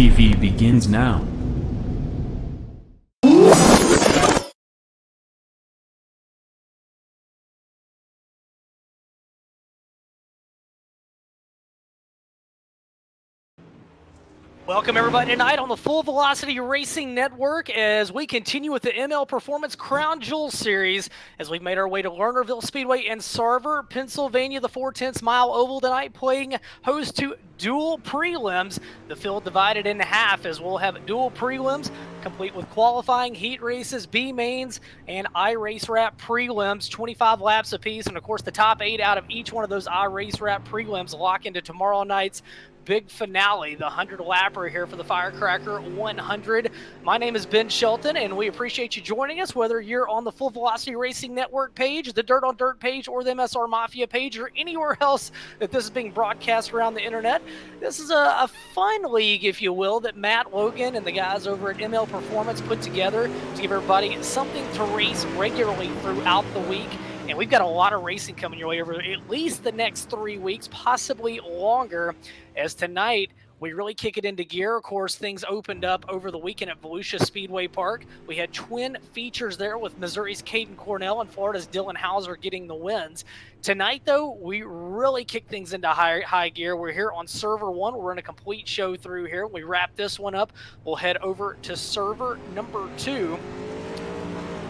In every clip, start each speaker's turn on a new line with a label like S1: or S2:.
S1: TV begins now.
S2: Welcome everybody tonight on the Full Velocity Racing Network as we continue with the ML Performance Crown Jewel Series as we've made our way to Lernerville Speedway in Sarver, Pennsylvania, the 4/10 mile oval tonight, playing host to dual prelims. The field divided in half as we'll have dual prelims complete with qualifying, heat races, B mains, and iRace Wrap prelims, 25 laps apiece, and of course the top 8 out of each one of those iRace Wrap prelims lock into tomorrow night's big finale, the 100-lapper here for the Firecracker 100. My name is Ben Shelton, and we appreciate you joining us, whether you're on the Full Velocity Racing Network page, the Dirt on Dirt page, or the MSR Mafia page, or anywhere else that this is being broadcast around the internet. This is a fun league, if you will, that Matt Logan and the guys over at ML Performance put together to give everybody something to race regularly throughout the week. And we've got a lot of racing coming your way over at least the next 3 weeks, possibly longer, as tonight we really kick it into gear. Of course, things opened up over the weekend at Volusia Speedway Park. We had twin features there with Missouri's Caden Cornell and Florida's Dylan Hauser getting the wins. Tonight, though, we really kick things into high gear. We're here on server 1. We're in a complete show through here. We wrap this one up. We'll head over to server number 2.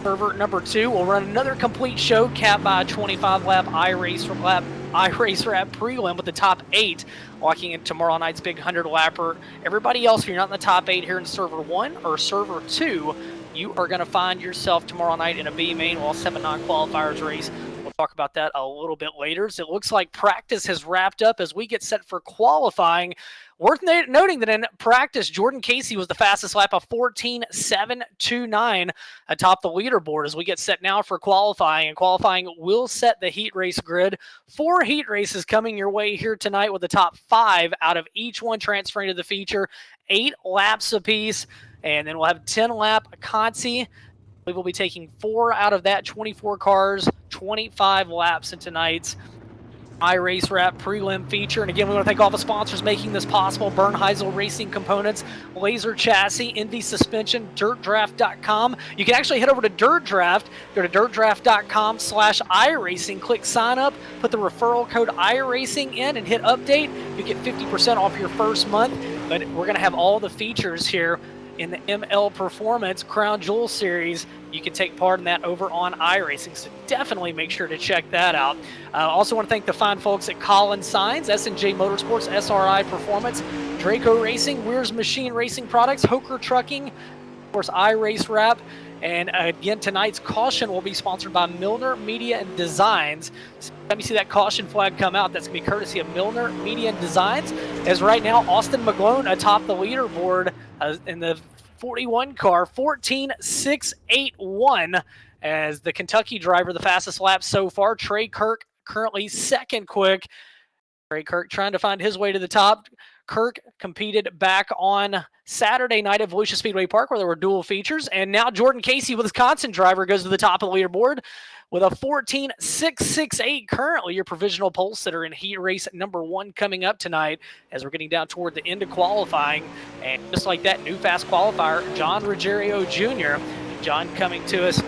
S2: Server number 2 will run another complete show capped by a 25-lap iRace Wrap prelim with the top 8 walking in tomorrow night's big 100-lapper. Everybody else, if you're not in the top 8 here in server 1 or server 2, you are going to find yourself tomorrow night in a B main while 7 non-qualifiers race. We'll talk about that a little bit later. So it looks like practice has wrapped up as we get set for qualifying. Worth noting that in practice, Jordan Casey was the fastest lap of 14.729 atop the leaderboard as we get set now for qualifying. And qualifying will set the heat race grid. 4 heat races coming your way here tonight with the top 5 out of each one transferring to the feature. 8 laps apiece. And then we'll have 10-lap Conti. We will be taking 4 out of that 24 cars, 25 laps in tonight's iRace Wrap prelim feature. And again, we want to thank all the sponsors making this possible: Bernheisel Racing Components, Laser Chassis, Envy Suspension, DirtDraft.com. You can actually head over to Dirt Draft. Go to DirtDraft.com/iRacing, click sign up, put the referral code iRacing in, and hit update. You get 50% off your first month. But we're going to have all the features here in the ML Performance Crown Jewel Series. You can take part in that over on iRacing, so definitely make sure to check that out. I also want to thank the fine folks at Collins Signs, S&J Motorsports, SRI Performance, Draco Racing, Weir's Machine Racing Products, Hoker Trucking, of course, iRace Wrap. And again, tonight's caution will be sponsored by Milner Media and Designs. So let me see that caution flag come out. That's going to be courtesy of Milner Media and Designs. As right now, Austin McGlone atop the leaderboard in the 41 car, 14.681 as the Kentucky driver, the fastest lap so far. Trey Kirk currently second quick. Trey Kirk trying to find his way to the top. Kirk competed back on Saturday night at Volusia Speedway Park where there were dual features. And now Jordan Casey, Wisconsin driver, goes to the top of the leaderboard with a 14.668 currently your provisional pole sitter in heat race number 1 coming up tonight as we're getting down toward the end of qualifying. And just like that, new fast qualifier, John Ruggiero Jr. John coming to us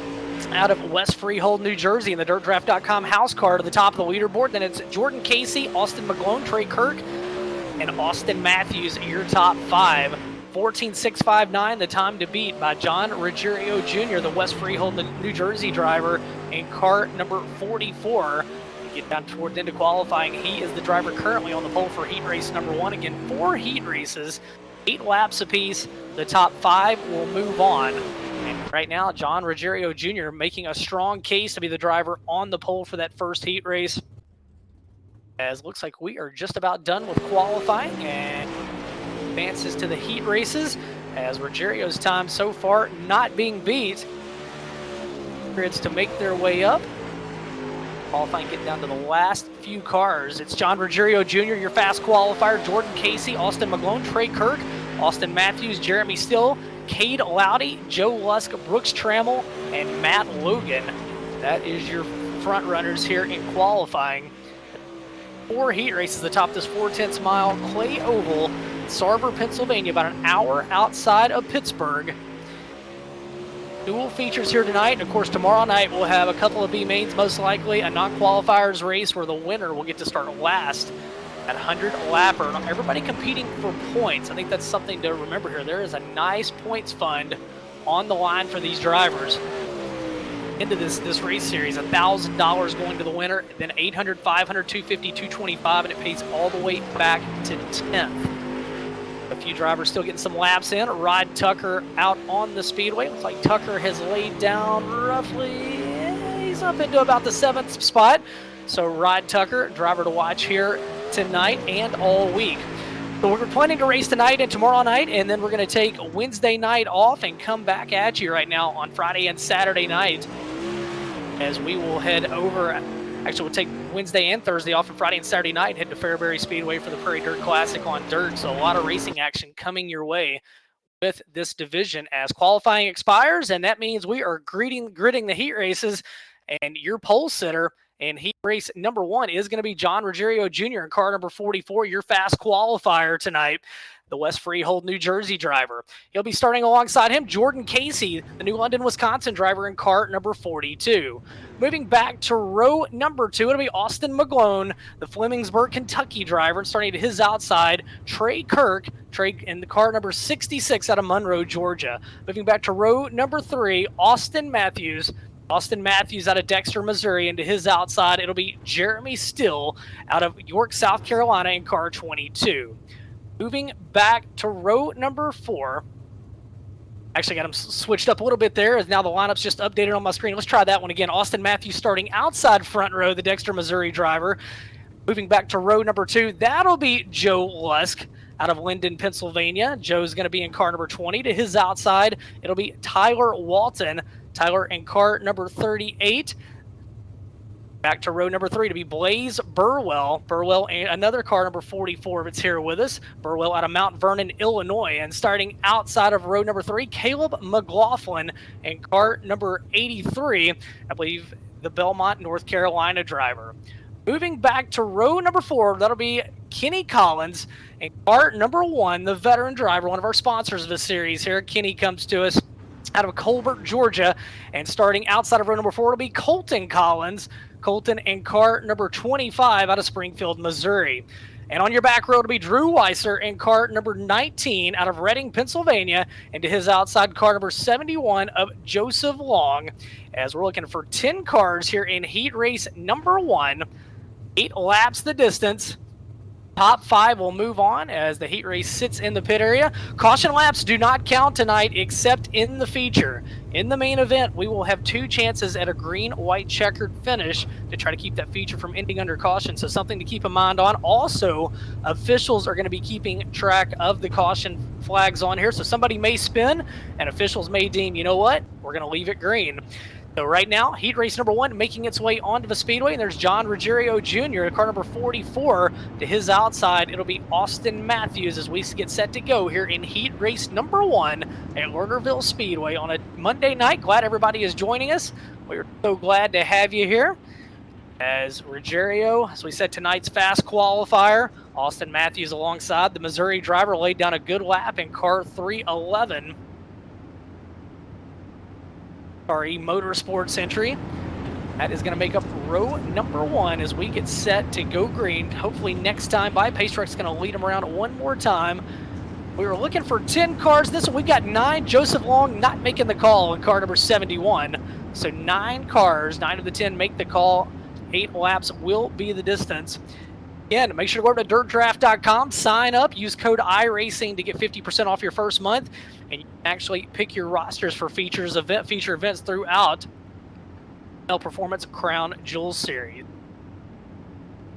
S2: out of West Freehold, New Jersey in the DirtDraft.com house car to the top of the leaderboard. Then it's Jordan Casey, Austin McGlone, Trey Kirk, and Austin Matthews, your top 5. 14.659, the time to beat by John Ruggiero Jr., the West Freehold, New Jersey driver, in car number 44. Get down toward the end of qualifying. He is the driver currently on the pole for heat race number 1. Again, 4 heat races, 8 laps apiece. The top 5 will move on. And right now, John Ruggiero Jr. making a strong case to be the driver on the pole for that first heat race. As looks like we are just about done with qualifying and advances to the heat races as Ruggiero's time so far not being beat. Grids to make their way up. Qualifying getting down to the last few cars. It's John Ruggiero Jr., your fast qualifier, Jordan Casey, Austin McGlone, Trey Kirk, Austin Matthews, Jeremy Still, Cade Loudy, Joe Lusk, Brooks Trammell, and Matt Logan. That is your front runners here in qualifying. 4 heat races atop this 4/10 mile clay oval Sarver, Pennsylvania, about an hour outside of Pittsburgh. Dual features here tonight, and of course tomorrow night we'll have a couple of B mains, most likely a non-qualifiers race where the winner will get to start last at 100 lapper. Everybody competing for points. I think that's something to remember here. There is a nice points fund on the line for these drivers into this race series. $1,000 going to the winner, then 800, 500, 250, 225, and it pays all the way back to 10th. A few drivers still getting some laps in. Rod Tucker out on the speedway. Looks like Tucker has laid down roughly, he's up into about the 7th spot. So Rod Tucker, driver to watch here tonight and all week. So we're planning to race tonight and tomorrow night, and then we're going to take Wednesday night off and come back at you right now on Friday and Saturday night, as we will head over. Actually, we'll take Wednesday and Thursday off, and Friday and Saturday night head to Fairbury Speedway for the Prairie Dirt Classic on dirt. So a lot of racing action coming your way with this division as qualifying expires, and that means we are gritting the heat races. And your pole sitter in heat race number 1 is going to be John Ruggiero Jr. in car number 44, your fast qualifier tonight, the West Freehold, New Jersey driver. He'll be starting alongside him, Jordan Casey, the New London, Wisconsin driver in car number 42. Moving back to row number 2, it'll be Austin McGlone, the Flemingsburg, Kentucky driver, and starting at his outside, Trey Kirk, in the car number 66 out of Monroe, Georgia. Moving back to row number 3, Austin Matthews out of Dexter, Missouri, and to his outside, it'll be Jeremy Still out of York, South Carolina in car 22. Moving back to row number 4. Actually got them switched up a little bit there, as now the lineup's just updated on my screen. Let's try that one again. Austin Matthews starting outside front row, the Dexter, Missouri driver. Moving back to row number 2, that'll be Joe Lusk out of Linden, Pennsylvania. Joe's going to be in car number 20. To his outside, it'll be Tyler Walton. Tyler in car number 38. Back to row number 3 to be Blaze Burwell. Burwell and another car number 44 that's here with us. Burwell out of Mount Vernon, Illinois. And starting outside of row number 3, Caleb McLaughlin in car number 83. I believe the Belmont, North Carolina driver. Moving back to row number 4, that'll be Kenny Collins in car number 1, the veteran driver, one of our sponsors of this series here. Kenny comes to us out of Colbert, Georgia, and starting outside of row number 4 will be Colton Collins. Colton in car number 25 out of Springfield, Missouri. And on your back row to be Drew Weiser in car number 19 out of Reading, Pennsylvania, and to his outside car number 71 of Joseph Long, as we're looking for 10 cars here in heat race number 1. 8 laps the distance. Top 5 will move on as the heat race sits in the pit area. Caution laps do not count tonight except in the feature. In the main event, we will have 2 chances at a green-white checkered finish to try to keep that feature from ending under caution, so something to keep in mind on. Also, officials are going to be keeping track of the caution flags on here, so somebody may spin, and officials may deem, you know what, we're going to leave it green. So right now, heat race number 1 making its way onto the speedway, and there's John Ruggiero Jr., car number 44. To his outside, it'll be Austin Matthews as we get set to go here in heat race number 1 at Lernerville Speedway on a Monday night. Glad everybody is joining us. We're so glad to have you here. As Ruggiero, as we said, tonight's fast qualifier, Austin Matthews alongside the Missouri driver laid down a good lap in car 311. RE Motorsports entry. That is going to make up row number 1 as we get set to go green. Hopefully next time by, Pace Truck's going to lead them around one more time. We were looking for 10 cars. This one, we've got 9. Joseph Long not making the call in car number 71. So 9 cars, 9 of the 10 make the call. 8 laps will be the distance. Again, make sure to go over to dirtdraft.com, sign up, use code Iracing to get 50% off your first month, and you can actually pick your rosters for feature events throughout ML Performance Crown Jewels Series.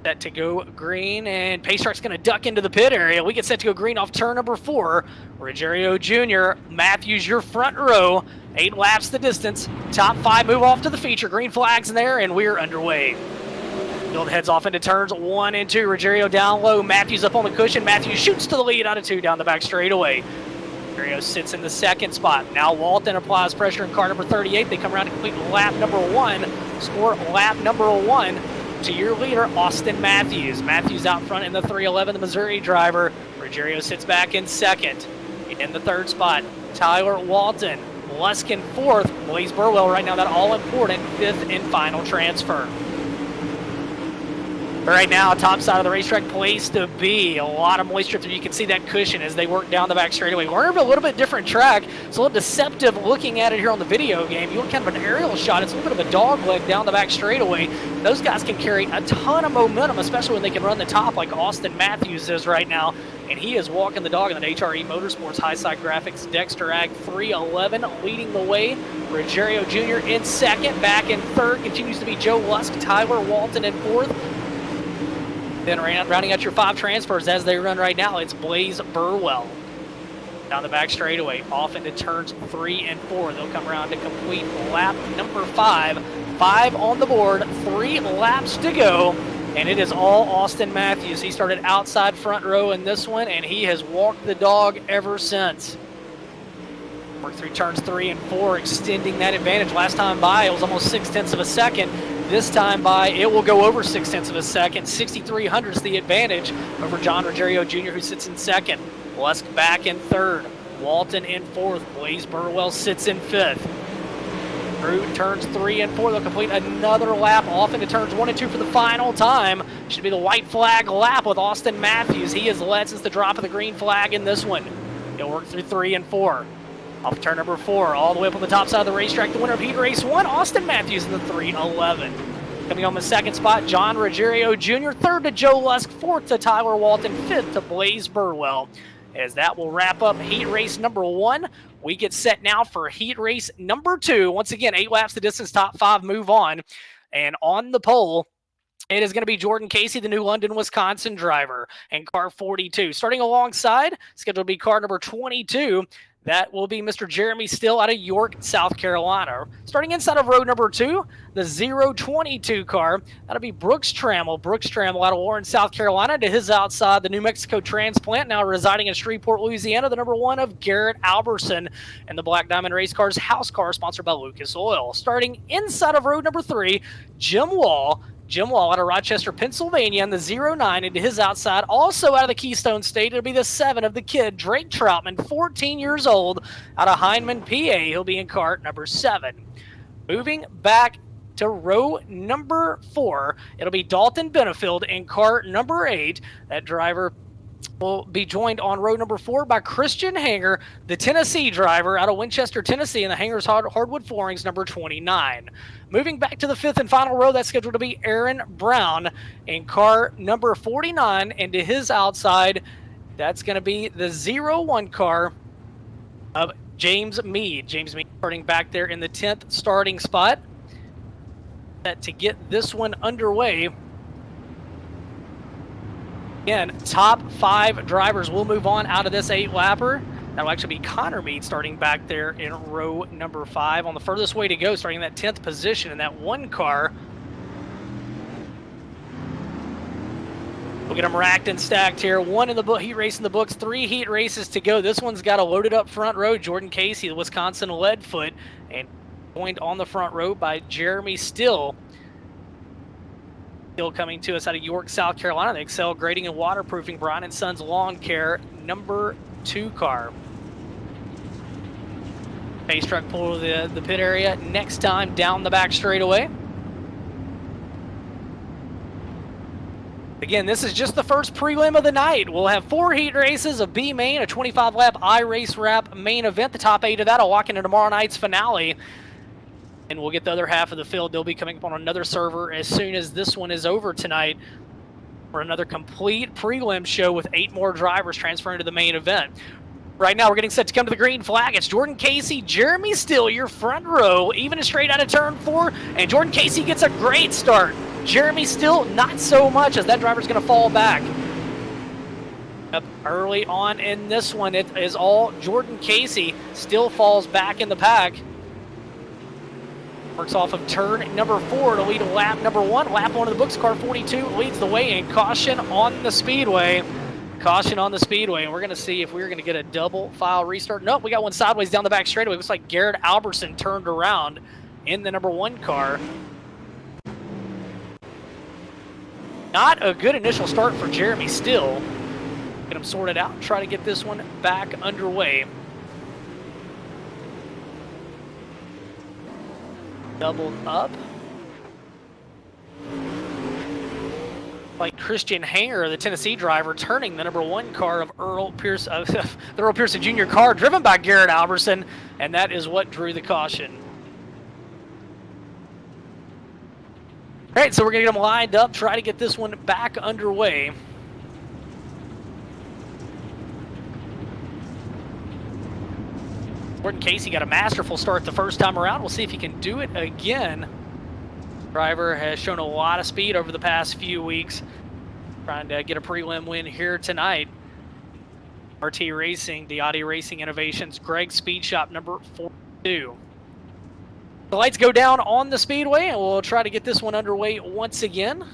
S2: Set to go green, and Pace Truck's going to duck into the pit area. We get set to go green off turn number 4. Ruggiero Jr., Matthews, your front row. 8 laps the distance. Top 5 move off to the feature. Green flags in there, and we're underway. Field heads off into turns 1 and 2. Ruggiero down low. Matthews up on the cushion. Matthews shoots to the lead out of 2 down the back straightaway. Ruggiero sits in the 2nd spot. Now Walton applies pressure in car number 38. They come around to complete lap number 1. Score lap number 1. to your leader, Austin Matthews. Matthews out front in the 311, the Missouri driver. Ruggiero sits back in second. In the third spot, Tyler Walton. Lusk in fourth. Blaze Burwell right now, that all-important fifth and final transfer. Right now, top side of the racetrack, place to be. A lot of moisture through. You can see that cushion as they work down the back straightaway. Lernerville, a little bit different track. It's a little deceptive looking at it here on the video game. You want kind of an aerial shot. It's a little bit of a dog leg down the back straightaway. Those guys can carry a ton of momentum, especially when they can run the top like Austin Matthews is right now. And he is walking the dog in the HRE Motorsports High Side Graphics Dexter Ag 311 leading the way. Ruggiero Jr. in second. Back in third continues to be Joe Lusk. Tyler Walton in fourth. Then rounding out your 5 transfers as they run right now, it's Blaze Burwell. Down the back straightaway, off into turns 3 and 4. They'll come around to complete lap number 5. 5 on the board, 3 laps to go. And it is all Austin Matthews. He started outside front row in this one, and he has walked the dog ever since. Worked through turns 3 and 4, extending that advantage. Last time by, it was almost 0.6 of a second. This time by, it will go over 0.6 of a second. 6,300 is the advantage over John Ruggiero Jr., who sits in second. Lusk back in third. Walton in fourth. Blaze Burwell sits in fifth. Through turns 3 and 4, they'll complete another lap off into turns 1 and 2 for the final time. Should be the white flag lap with Austin Matthews. He has led since the drop of the green flag in this one. He'll work through 3 and 4. Off turn number 4, all the way up on the top side of the racetrack, the winner of Heat Race 1, Austin Matthews in the 311. Coming on the second spot, John Ruggiero Jr., third to Joe Lusk, fourth to Tyler Walton, fifth to Blaze Burwell. As that will wrap up Heat Race number 1, we get set now for Heat Race number 2. Once again, 8 laps the distance, top 5 move on. And on the pole, it is going to be Jordan Casey, the new London, Wisconsin driver, and car 42. Starting alongside, scheduled to be car number 22. That will be Mr. Jeremy Still out of York, South Carolina. Starting inside of row number 2, the 022 car. That'll be Brooks Trammell. Brooks Trammell out of Warren, South Carolina. To his outside, the New Mexico transplant, now residing in Shreveport, Louisiana, the number 1 of Garrett Alberson. And the Black Diamond Race Cars house car, sponsored by Lucas Oil. Starting inside of row number 3, Jim Wall. Jim Wall out of Rochester, Pennsylvania, and the 09 into his outside. Also out of the Keystone State, it'll be the 7 of the kid, Drake Troutman, 14 years old, out of Hindman, PA. He'll be in cart number 7. Moving back to row number 4, it'll be Dalton Benefield in cart number 8. That driver will be joined on row number 4 by Christian Hanger, the Tennessee driver out of Winchester, Tennessee, and the Hanger's Hardwood Floorings, number 29. Moving back to the 5th and final row, that's scheduled to be Aaron Brown in car number 49, and to his outside, that's going to be the 01 car of James Mead. James Mead starting back there in the 10th starting spot. To get this one underway, again, top 5 drivers will move on out of this 8-lapper. That'll actually be Connor Mead starting back there in row number 5 on the furthest way to go, starting in that 10th position in that 1 car. We'll get them racked and stacked here. 1 in the heat race in the books, 3 heat races to go. This one's got a loaded up front row. Jordan Casey, the Wisconsin Leadfoot, and joined on the front row by Jeremy Still. Still coming to us out of York, South Carolina. The Excel Grading and Waterproofing, Brian & Sons Lawn Care, number 2 car. Pace truck pull to the pit area. Next time down the back straightaway. Again, this is just the first prelim of the night. We'll have 4 heat races, a B main, a 25-lap iRace Wrap main event. The top 8 of that will walk into tomorrow night's finale. And we'll get the other half of the field. They'll be coming up on another server as soon as this one is over tonight for another complete prelim show with 8 more drivers transferring to the main event. Right now, we're getting set to come to the green flag. It's Jordan Casey, Jeremy Still, your front row, even straight out of turn 4, and Jordan Casey gets a great start. Jeremy Still, not so much, as that driver's going to fall back. Up early on in this one, it is all Jordan Casey. Still falls back in the pack. Works off of turn number 4 to lead lap number 1. Lap 1 of the books, car 42 leads the way, and caution on the Speedway. Caution on the Speedway, and we're going to see if we're going to get a double file restart. Nope, we got one sideways down the back straightaway. Looks like Garrett Alberson turned around in the number 1 car. Not a good initial start for Jeremy Still. Get him sorted out and try to get this one back underway. Doubled up. Like Christian Hanger, the Tennessee driver, turning the #1 car of Earl Pierce, the Earl Pearson Jr. car, driven by Garrett Alberson, and that is what drew the caution. All right, so we're gonna get them lined up, try to get this one back underway. Gordon Casey got a masterful start the first time around. We'll see if he can do it again. Driver has shown a lot of speed over the past few weeks. Trying to get a prelim win here tonight. RT Racing, the Audi Racing Innovations, Greg Speed Shop number 42. The lights go down on the Speedway, and we'll try to get this one underway once again.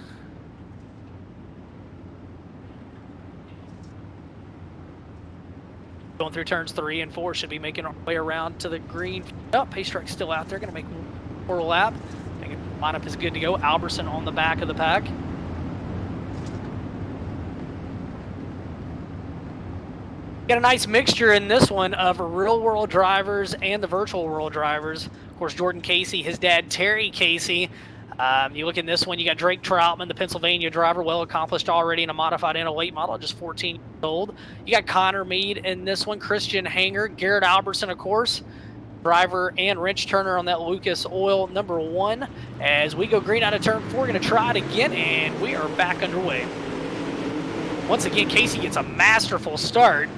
S2: Going through turns 3 and 4, should be making our way around to the green. Oh, Pace Truck's still out there, gonna make one lap. Lineup is good to go. Alberson on the back of the pack. Got a nice mixture in this one of real world drivers and the virtual world drivers. Of course, Jordan Casey, his dad, Terry Casey. You look in this one, you got Drake Troutman, the Pennsylvania driver, well accomplished already in a modified and a late model, just 14 years old. You got Connor Mead in this one, Christian Hanger, Garrett Alberson, of course. Driver and wrench turner on that Lucas Oil #1. As we go green out of turn 4, we're going to try it again, and we are back underway. Once again, Casey gets a masterful start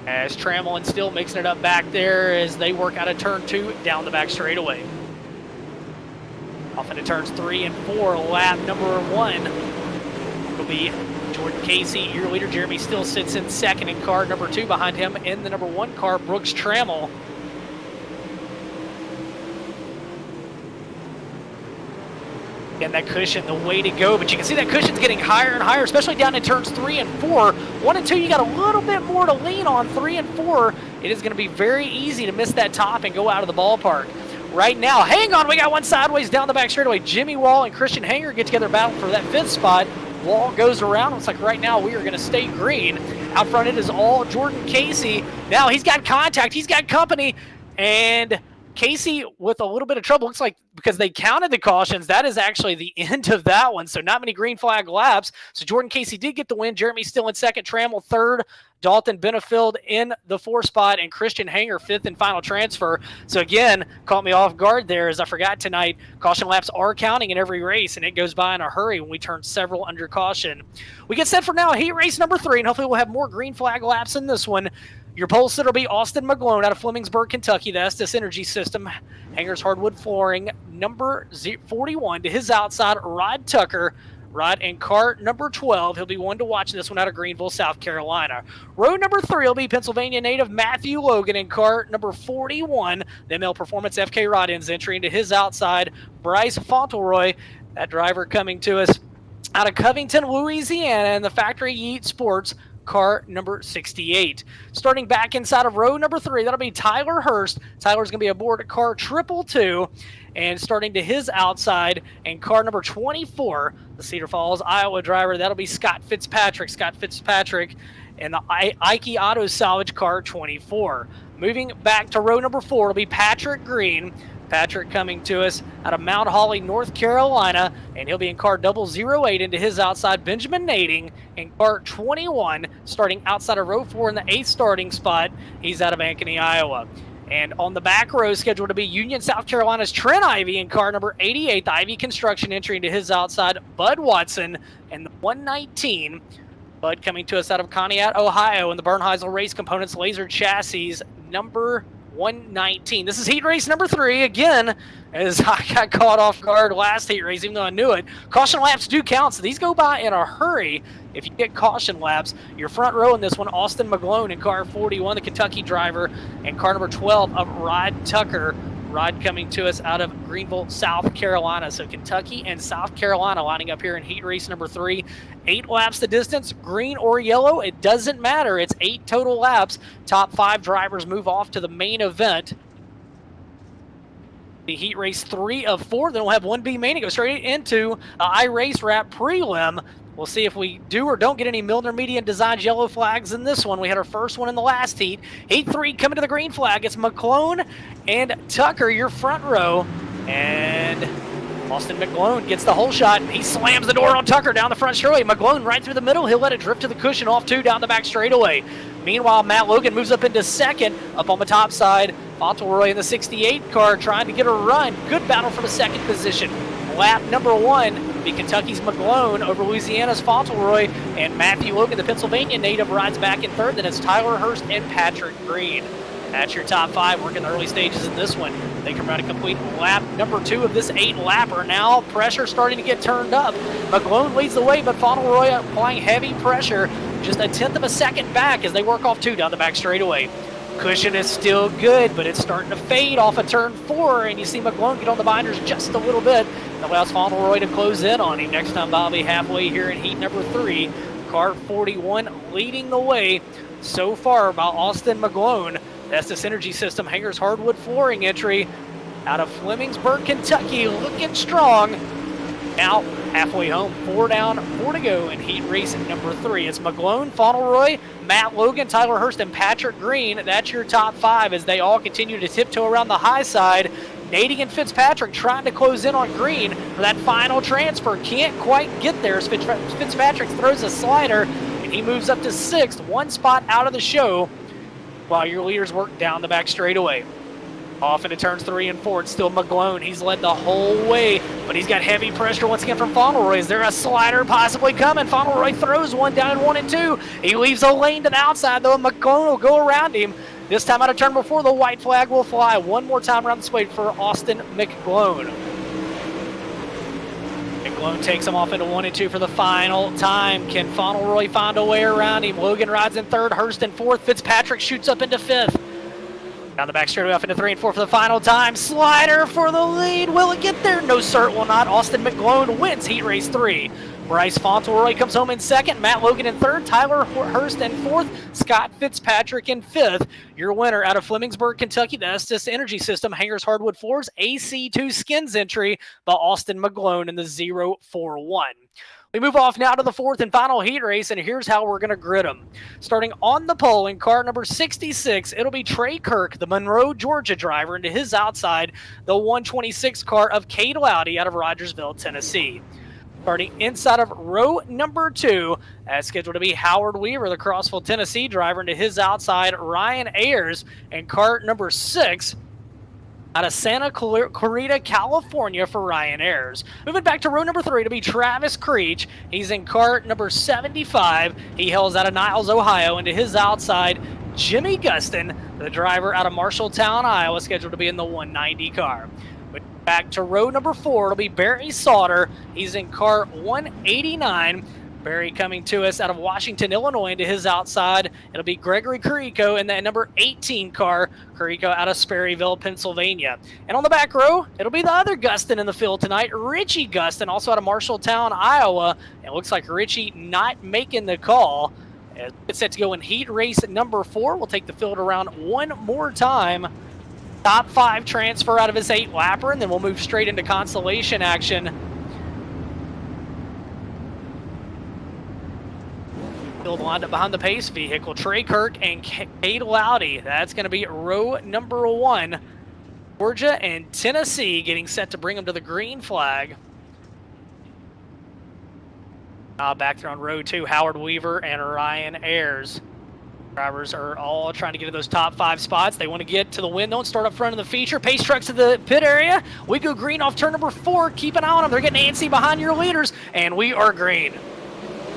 S2: as Trammell and Still mixing it up back there as they work out of turn 2 down the back straightaway. Off into turns 3 and 4, lap #1 will be Jordan Casey, your leader. Jeremy Still sits in second in car #2. Behind him in the #1 car, Brooks Trammell. And that cushion, the way to go, but you can see that cushion's getting higher and higher, especially down in turns 3 and 4. 1 and 2, you got a little bit more to lean on. 3 and 4, it is going to be very easy to miss that top and go out of the ballpark. Right now, hang on, we got one sideways down the back straightaway. Jimmy Wall and Christian Hanger get together, battle for that 5th spot. Wall goes around. Looks like right now we are going to stay green. Out front, it is all Jordan Casey. Now he's got contact, he's got company, and Casey with a little bit of trouble. Looks like because they counted the cautions, that is actually the end of that one. So not many green flag laps. So Jordan Casey did get the win. Jeremy Still in second, Trammell third, Dalton Benefield in the 4th spot, and Christian Hanger 5th and final transfer. So again, caught me off guard there as I forgot tonight, caution laps are counting in every race, and it goes by in a hurry when we turn several under caution. We get set for now heat race #3, and hopefully we'll have more green flag laps in this one. Your pole sitter will be Austin McGlone out of Flemingsburg, Kentucky. The Estes Energy System. Hangers Hardwood Flooring, number 41 to his outside, Rod Tucker. Rod in car #12. He'll be one to watch in this one out of Greenville, South Carolina. Row #3 will be Pennsylvania native Matthew Logan in car #41. The ML Performance FK Rod ends entry into his outside, Bryce Fauntleroy. That driver coming to us out of Covington, Louisiana, and the Factory Yeet Sports, car #68. Starting back inside of row #3, that'll be Tyler Hurst. Tyler's going to be aboard at car 222. And starting to his outside, and car #24, the Cedar Falls, Iowa driver, that'll be Scott Fitzpatrick. Scott Fitzpatrick and the Ike Auto Salvage car 24. Moving back to row #4 will be Patrick Green. Patrick coming to us out of Mount Holly, North Carolina, and he'll be in car 008 into his outside, Benjamin Nading, in car 21, starting outside of row 4 in the 8th starting spot. He's out of Ankeny, Iowa. And on the back row, scheduled to be Union, South Carolina's Trent Ivy in car #88, the Ivy Construction entry into his outside, Bud Watson, and the 119. Bud coming to us out of Conneaut, Ohio, in the Bernheisel Race Components Laser Chassis, number 119. This is heat race #3 again, as I got caught off guard last heat race, even though I knew it. Caution laps do count, so these go by in a hurry. If you get caution laps, your front row in this one, Austin McGlone in car 41, the Kentucky driver, and car #12 of Rod Tucker. Rod coming to us out of Greenville, South Carolina. So Kentucky and South Carolina lining up here in heat race #3. 8 laps the distance, green or yellow, it doesn't matter. It's 8 total laps. Top 5 drivers move off to the main event. be heat race 3 of 4. Then we'll have 1B main and go straight into iRace Wrap Prelim. We'll see if we do or don't get any Milner Media Designs yellow flags in this one. We had our first one in the last heat. Heat 3 coming to the green flag. It's McClone and Tucker, your front row. And Austin McClone gets the hole shot. He slams the door on Tucker down the front straightaway. McClone right through the middle. He'll let it drift to the cushion off 2 down the back straightaway. Meanwhile, Matt Logan moves up into second. Up on the top side, Fauntleroy in the 68 car trying to get a run. Good battle for the second position. Lap number 1 be Kentucky's McClone over Louisiana's Fauntleroy, and Matthew Logan, the Pennsylvania native, rides back in third. Then it's Tyler Hurst and Patrick Green. That's your top 5 working the early stages in this one. They come around to complete lap number 2 of this 8-lapper. Now pressure starting to get turned up. McClone leads the way, but Fauntleroy applying heavy pressure, just a 1/10 of a second back as they work off 2 down the back straightaway. Cushion is still good, but it's starting to fade off of turn 4, and you see McClone get on the binders just a little bit. That allows Fauntleroy to close in on him. Next time, Bobby halfway here in heat number 3. Car 41 leading the way so far by Austin McClone. That's the Synergy System Hangers Hardwood Flooring entry out of Flemingsburg, Kentucky, looking strong. Now halfway home, 4 down, 4 to go in heat race number 3. It's McClone, Fauntleroy, Matt Logan, Tyler Hurst, and Patrick Green. That's your top 5 as they all continue to tiptoe around the high side. Nady and Fitzpatrick trying to close in on Green for that final transfer. Can't quite get there as Fitzpatrick throws a slider, and he moves up to 6th, 1 spot out of the show, while your leaders work down the back straightaway. Off into turns 3 and 4, it's still McClone. He's led the whole way, but he's got heavy pressure once again from Fauntleroy. Is there a slider possibly coming? Fauntleroy throws one down in 1 and 2. He leaves a lane to the outside, though. McClone will go around him. This time out of turn before, the white flag will fly. One more time around the straight for Austin McClone. McClone takes him off into 1 and 2 for the final time. Can Fauntleroy find a way around him? Logan rides in 3rd, Hurst in 4th. Fitzpatrick shoots up into 5th. Down the back straightaway off into 3 and 4 for the final time. Slider for the lead. Will it get there? No, sir, it will not. Austin McClone wins heat race 3. Bryce Fauntleroy comes home in 2nd. Matt Logan in 3rd. Tyler Hurst in 4th. Scott Fitzpatrick in 5th. Your winner out of Flemingsburg, Kentucky, the Estes Energy System Hangers Hardwood Floors AC2 Skins entry by Austin McClone in the 041. We move off now to the 4th and final heat race, and here's how we're going to grid them. Starting on the pole in car number 66, it'll be Trey Kirk, the Monroe, Georgia driver, and to his outside, the 126 car of Cade Loudy out of Rogersville, Tennessee. Starting inside of row number 2, that's scheduled to be Howard Weaver, the Crossville, Tennessee driver, and to his outside, Ryan Ayers, and car number 6, out of Santa Clarita, California for Ryan Ayers. Moving back to row number 3 to be Travis Creech. He's in car number 75. He hails out of Niles, Ohio, and to his outside, Jimmy Gustin, the driver out of Marshalltown, Iowa, scheduled to be in the 190 car. Back to row number 4, it'll be Barry Sauter. He's in car 189. Barry coming to us out of Washington, Illinois, and to his outside, it'll be Gregory Carrico in that number 18 car, Carrico out of Sperryville, Pennsylvania. And on the back row, it'll be the other Gustin in the field tonight, Richie Gustin, also out of Marshalltown, Iowa. It looks like Richie not making the call. It's set to go in heat race number 4. We'll take the field around one more time. Top 5 transfer out of his 8-lapper, and then we'll move straight into consolation action. Field lined up behind the pace vehicle, Trey Kirk and Cade Loudy. That's going to be row number 1. Georgia and Tennessee getting set to bring them to the green flag. Back there on row 2, Howard Weaver and Ryan Ayers. Drivers are all trying to get to those top 5 spots. They want to get to the window and start up front of the feature. Pace trucks to the pit area. We go green off turn number 4. Keep an eye on them. They're getting antsy behind your leaders, and we are green.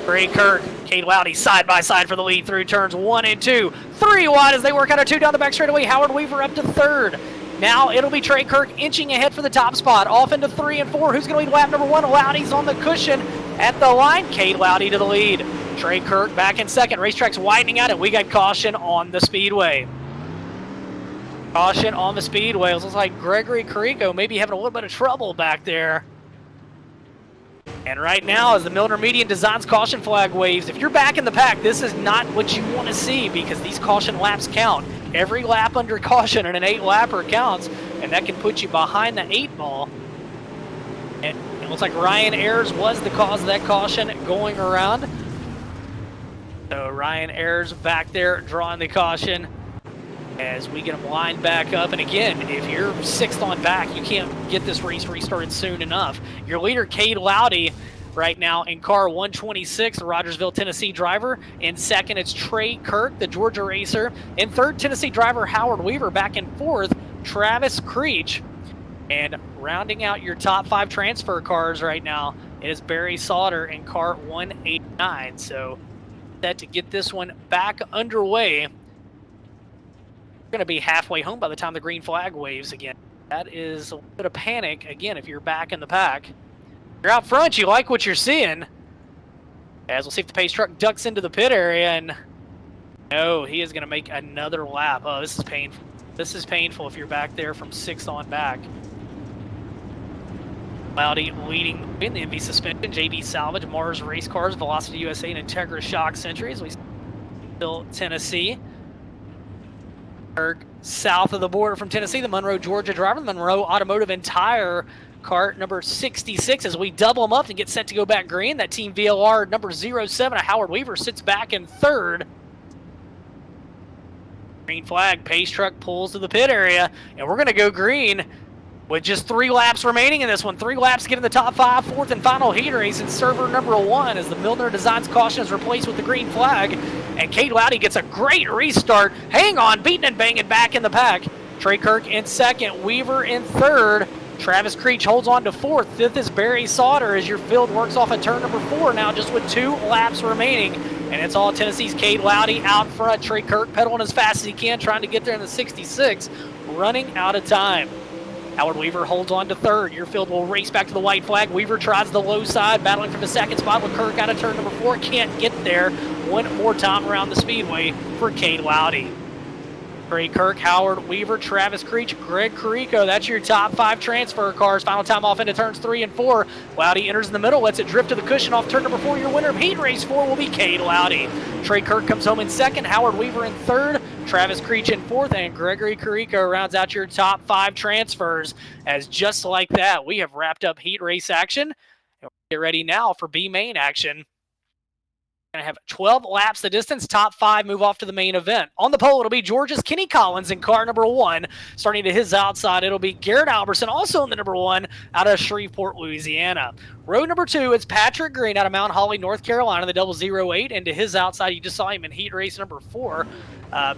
S2: Trey Kirk, Cade Loudy side by side for the lead through turns 1 and 2. 3 wide as they work out of 2 down the back straightaway. Howard Weaver up to 3rd. Now it'll be Trey Kirk inching ahead for the top spot. Off into 3 and 4. Who's going to lead lap number 1? Loudy's on the cushion at the line. Cade Loudy to the lead. Trey Kirk back in 2nd. Racetrack's widening out, and we got caution on the Speedway. Caution on the Speedway. It looks like Gregory Carrico maybe having a little bit of trouble back there. And right now, as the Milner Media Designs caution flag waves, if you're back in the pack, this is not what you want to see because these caution laps count. Every lap under caution in an 8-lapper counts. and that can put you behind the 8 ball. And it looks like Ryan Ayers was the cause of that caution going around. So Ryan Ayers back there drawing the caution as we get him lined back up. And again, if you're 6th on back, you can't get this race restarted soon enough. Your leader, Cade Loudy, right now in car 126, the Rogersville, Tennessee driver. In 2nd, it's Trey Kirk, the Georgia racer. In 3rd, Tennessee driver Howard Weaver. Back in 4th, Travis Creech. And rounding out your top 5 transfer cars right now, it is Barry Sauter in car 189. So set to get this one back underway. We're going to be halfway home by the time the green flag waves again. That is a bit of panic, again, if you're back in the pack. You're out front, you like what you're seeing. As we'll see if the pace truck ducks into the pit area, and no, he is going to make another lap. Oh, this is painful. This is painful if you're back there from 6th on back. Loudy leading in the MV Suspension, JD Salvage, Mars Race Cars, Velocity USA, and Integra Shock Centuries. We still Tennessee. South of the border from Tennessee, the Monroe, Georgia driver, the Monroe Automotive and Tire cart number 66 as we double them up and get set to go back green. That team VLR number 07, Howard Weaver, sits back in 3rd. Green flag, pace truck pulls to the pit area, and we're going to go green with just 3 laps remaining in this one. 3 laps to get in the top 5, 4th and final heat race in server number 1 as the Milner Designs caution is replaced with the green flag. And Cade Loudy gets a great restart. Hang on, beating and banging back in the pack. Trey Kirk in 2nd, Weaver in 3rd. Travis Creech holds on to 4th. 5th is Barry Sauter as your field works off at turn number 4 now, just with 2 laps remaining. And it's all Tennessee's Cade Loudy out front. Trey Kirk pedaling as fast as he can, trying to get there in the 66, running out of time. Howard Weaver holds on to 3rd. Your field will race back to the white flag. Weaver tries the low side, battling for the 2nd spot with Kirk out of turn number 4. Can't get there. One more time around the speedway for Cade Loudy. Trey Kirk, Howard Weaver, Travis Creech, Greg Carrico. That's your top 5 transfer cars. Final time off into turns 3 and 4. Loudy enters in the middle, lets it drift to the cushion off turn number 4. Your winner of heat race 4 will be Cade Loudy. Trey Kirk comes home in 2nd, Howard Weaver in 3rd, Travis Creech in 4th, and Gregory Carrico rounds out your top 5 transfers. As just like that, we have wrapped up heat race action. And we'll get ready now for B main action. Going to have 12 laps the distance. Top 5 move off to the main event. On the pole, it'll be Georgia's Kenny Collins in car number 1. Starting to his outside, it'll be Garrett Alberson, also in the number 1, out of Shreveport, Louisiana. Row number 2, it's Patrick Green out of Mount Holly, North Carolina, the 008. And to his outside, you just saw him in heat race number 4,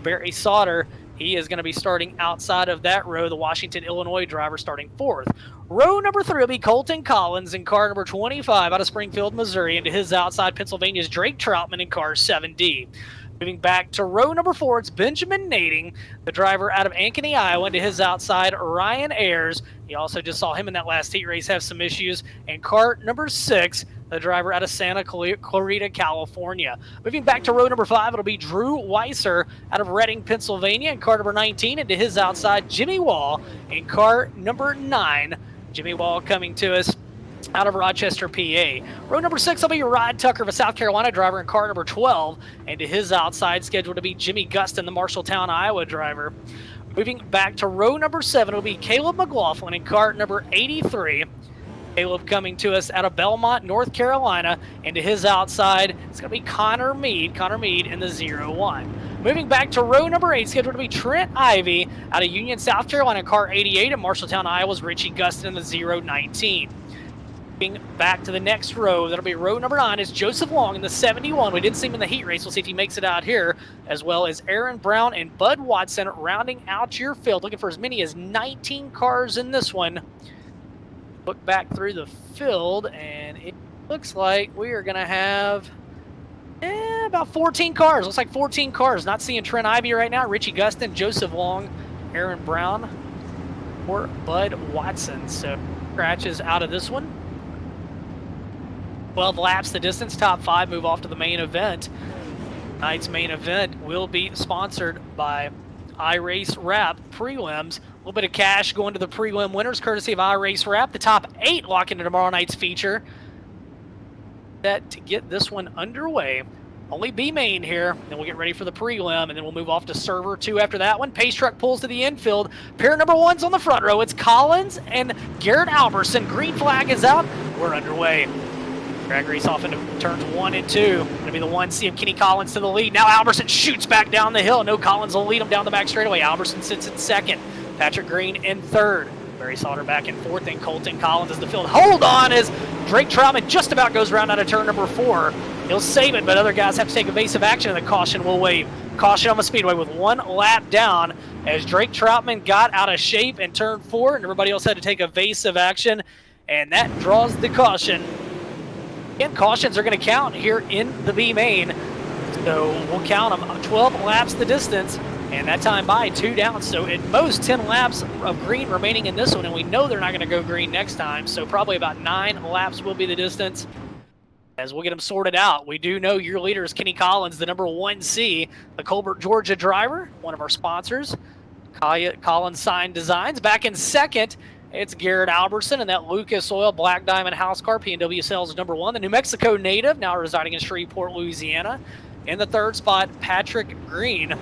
S2: Barry Sauter. He is going to be starting outside of that row, the Washington, Illinois driver starting 4th. Row number 3 will be Colton Collins in car number 25 out of Springfield, Missouri. And to his outside, Pennsylvania's Drake Troutman in car 7D. Moving back to row number 4, it's Benjamin Nading, the driver out of Ankeny, Iowa. And to his outside, Ryan Ayers. You also just saw him in that last heat race have some issues. And car number 6, the driver out of Santa Clarita, California. Moving back to row number 5, it'll be Drew Weiser out of Reading, Pennsylvania, in car number 19. And to his outside, Jimmy Wall in car number 9. Jimmy Wall coming to us out of Rochester, PA. Row number 6 will be Rod Tucker, of a South Carolina driver, in car number 12. And to his outside, scheduled to be Jimmy Gustin, the Marshalltown, Iowa driver. Moving back to row number 7 will be Caleb McLaughlin in car number 83. Caleb coming to us out of Belmont, North Carolina. And to his outside, it's going to be Connor Mead in the 01. Moving back to row number 8, scheduled to be Trent Ivey out of Union, South Carolina, car 88. And Marshalltown, Iowa's Richie Gustin in the 019. Moving back to the next row, that'll be row number 9, is Joseph Long in the 71. We didn't see him in the heat race. We'll see if he makes it out here, as well as Aaron Brown and Bud Watson rounding out your field. Looking for as many as 19 cars in this one. Look back through the field, and it looks like we are going to have about 14 cars. Looks like 14 cars. Not seeing Trent Ivey right now. Richie Gustin, Joseph Long, Aaron Brown, or Bud Watson. So scratches out of this one. 12 laps the distance. Top 5 move off to the main event. Tonight's main event will be sponsored by iRace Wrap Prelims. A little bit of cash going to the prelim winners, courtesy of iRace Wrap. The top 8 lock into tomorrow night's feature. Set to get this one underway. only B main here. Then we'll get ready for the prelim, and then we'll move off to server 2 after that one. Pace truck pulls to the infield. Pair number 1's on the front row. It's Collins and Garrett Alberson. Green flag is out. We're underway. Drag race off into turns 1 and 2. Gonna be the 1C of Kenny Collins to the lead. Now Alberson shoots back down the hill. No, Collins will lead him down the back straightaway. Alberson sits in second. Patrick Green in third. Barry Sauter back in fourth, and Colton Collins is the field. Hold on as Drake Troutman just about goes around out of turn number 4. He'll save it, but other guys have to take evasive action, and the caution will wave. Caution on the Speedway with 1 lap down as Drake Troutman got out of shape in turn 4, and everybody else had to take evasive action, and that draws the caution. Again, cautions are going to count here in the B main, so we'll count them 12 laps the distance. And that time by 2 down, so at most 10 laps of green remaining in this one, and we know they're not going to go green next time, so probably about 9 laps will be the distance as we'll get them sorted out. We do know your leader is Kenny Collins, the number 1C, the Colbert, Georgia driver, one of our sponsors. Collins Sign Designs. Back in second, it's Garrett Alberson and that Lucas Oil Black Diamond House Car, P&W Sales number 1, the New Mexico native, now residing in Shreveport, Louisiana. In the third spot, Patrick Green,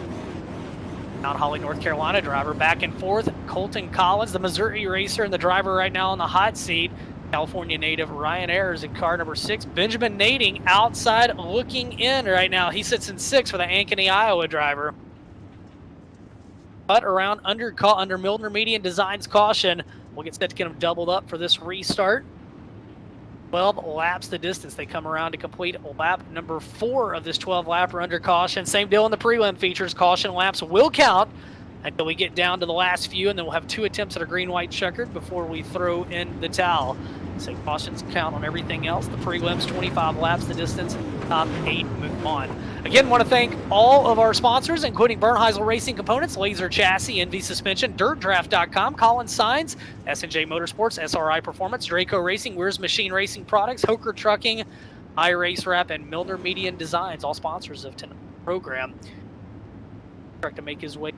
S2: Mount Holly, North Carolina driver. Back and forth, Colton Collins, the Missouri racer, and the driver right now on the hot seat, California native Ryan Ayers in car number 6. Benjamin Nading outside looking in right now. He sits in 6th for the Ankeny, Iowa driver. But around under Milner Median Designs caution. We'll get set to get them doubled up for this restart. 12 laps the distance. They come around to complete lap number 4 of this 12-lapper under caution. Same deal in the prelim features. Caution laps will count until we get down to the last few, and then we'll have 2 attempts at a green-white checkered before we throw in the towel. So cautions count on everything else. The prelims, 25 laps the distance, top 8 move on. Again, want to thank all of our sponsors, including Bernheisel Racing Components, Laser Chassis, NV Suspension, DirtDraft.com, Collins Signs, S&J Motorsports, SRI Performance, Draco Racing, Weir's Machine Racing Products, Hoker Trucking, iRace Wrap, and Milner Median Designs, all sponsors of tonight's program. Trying to make his way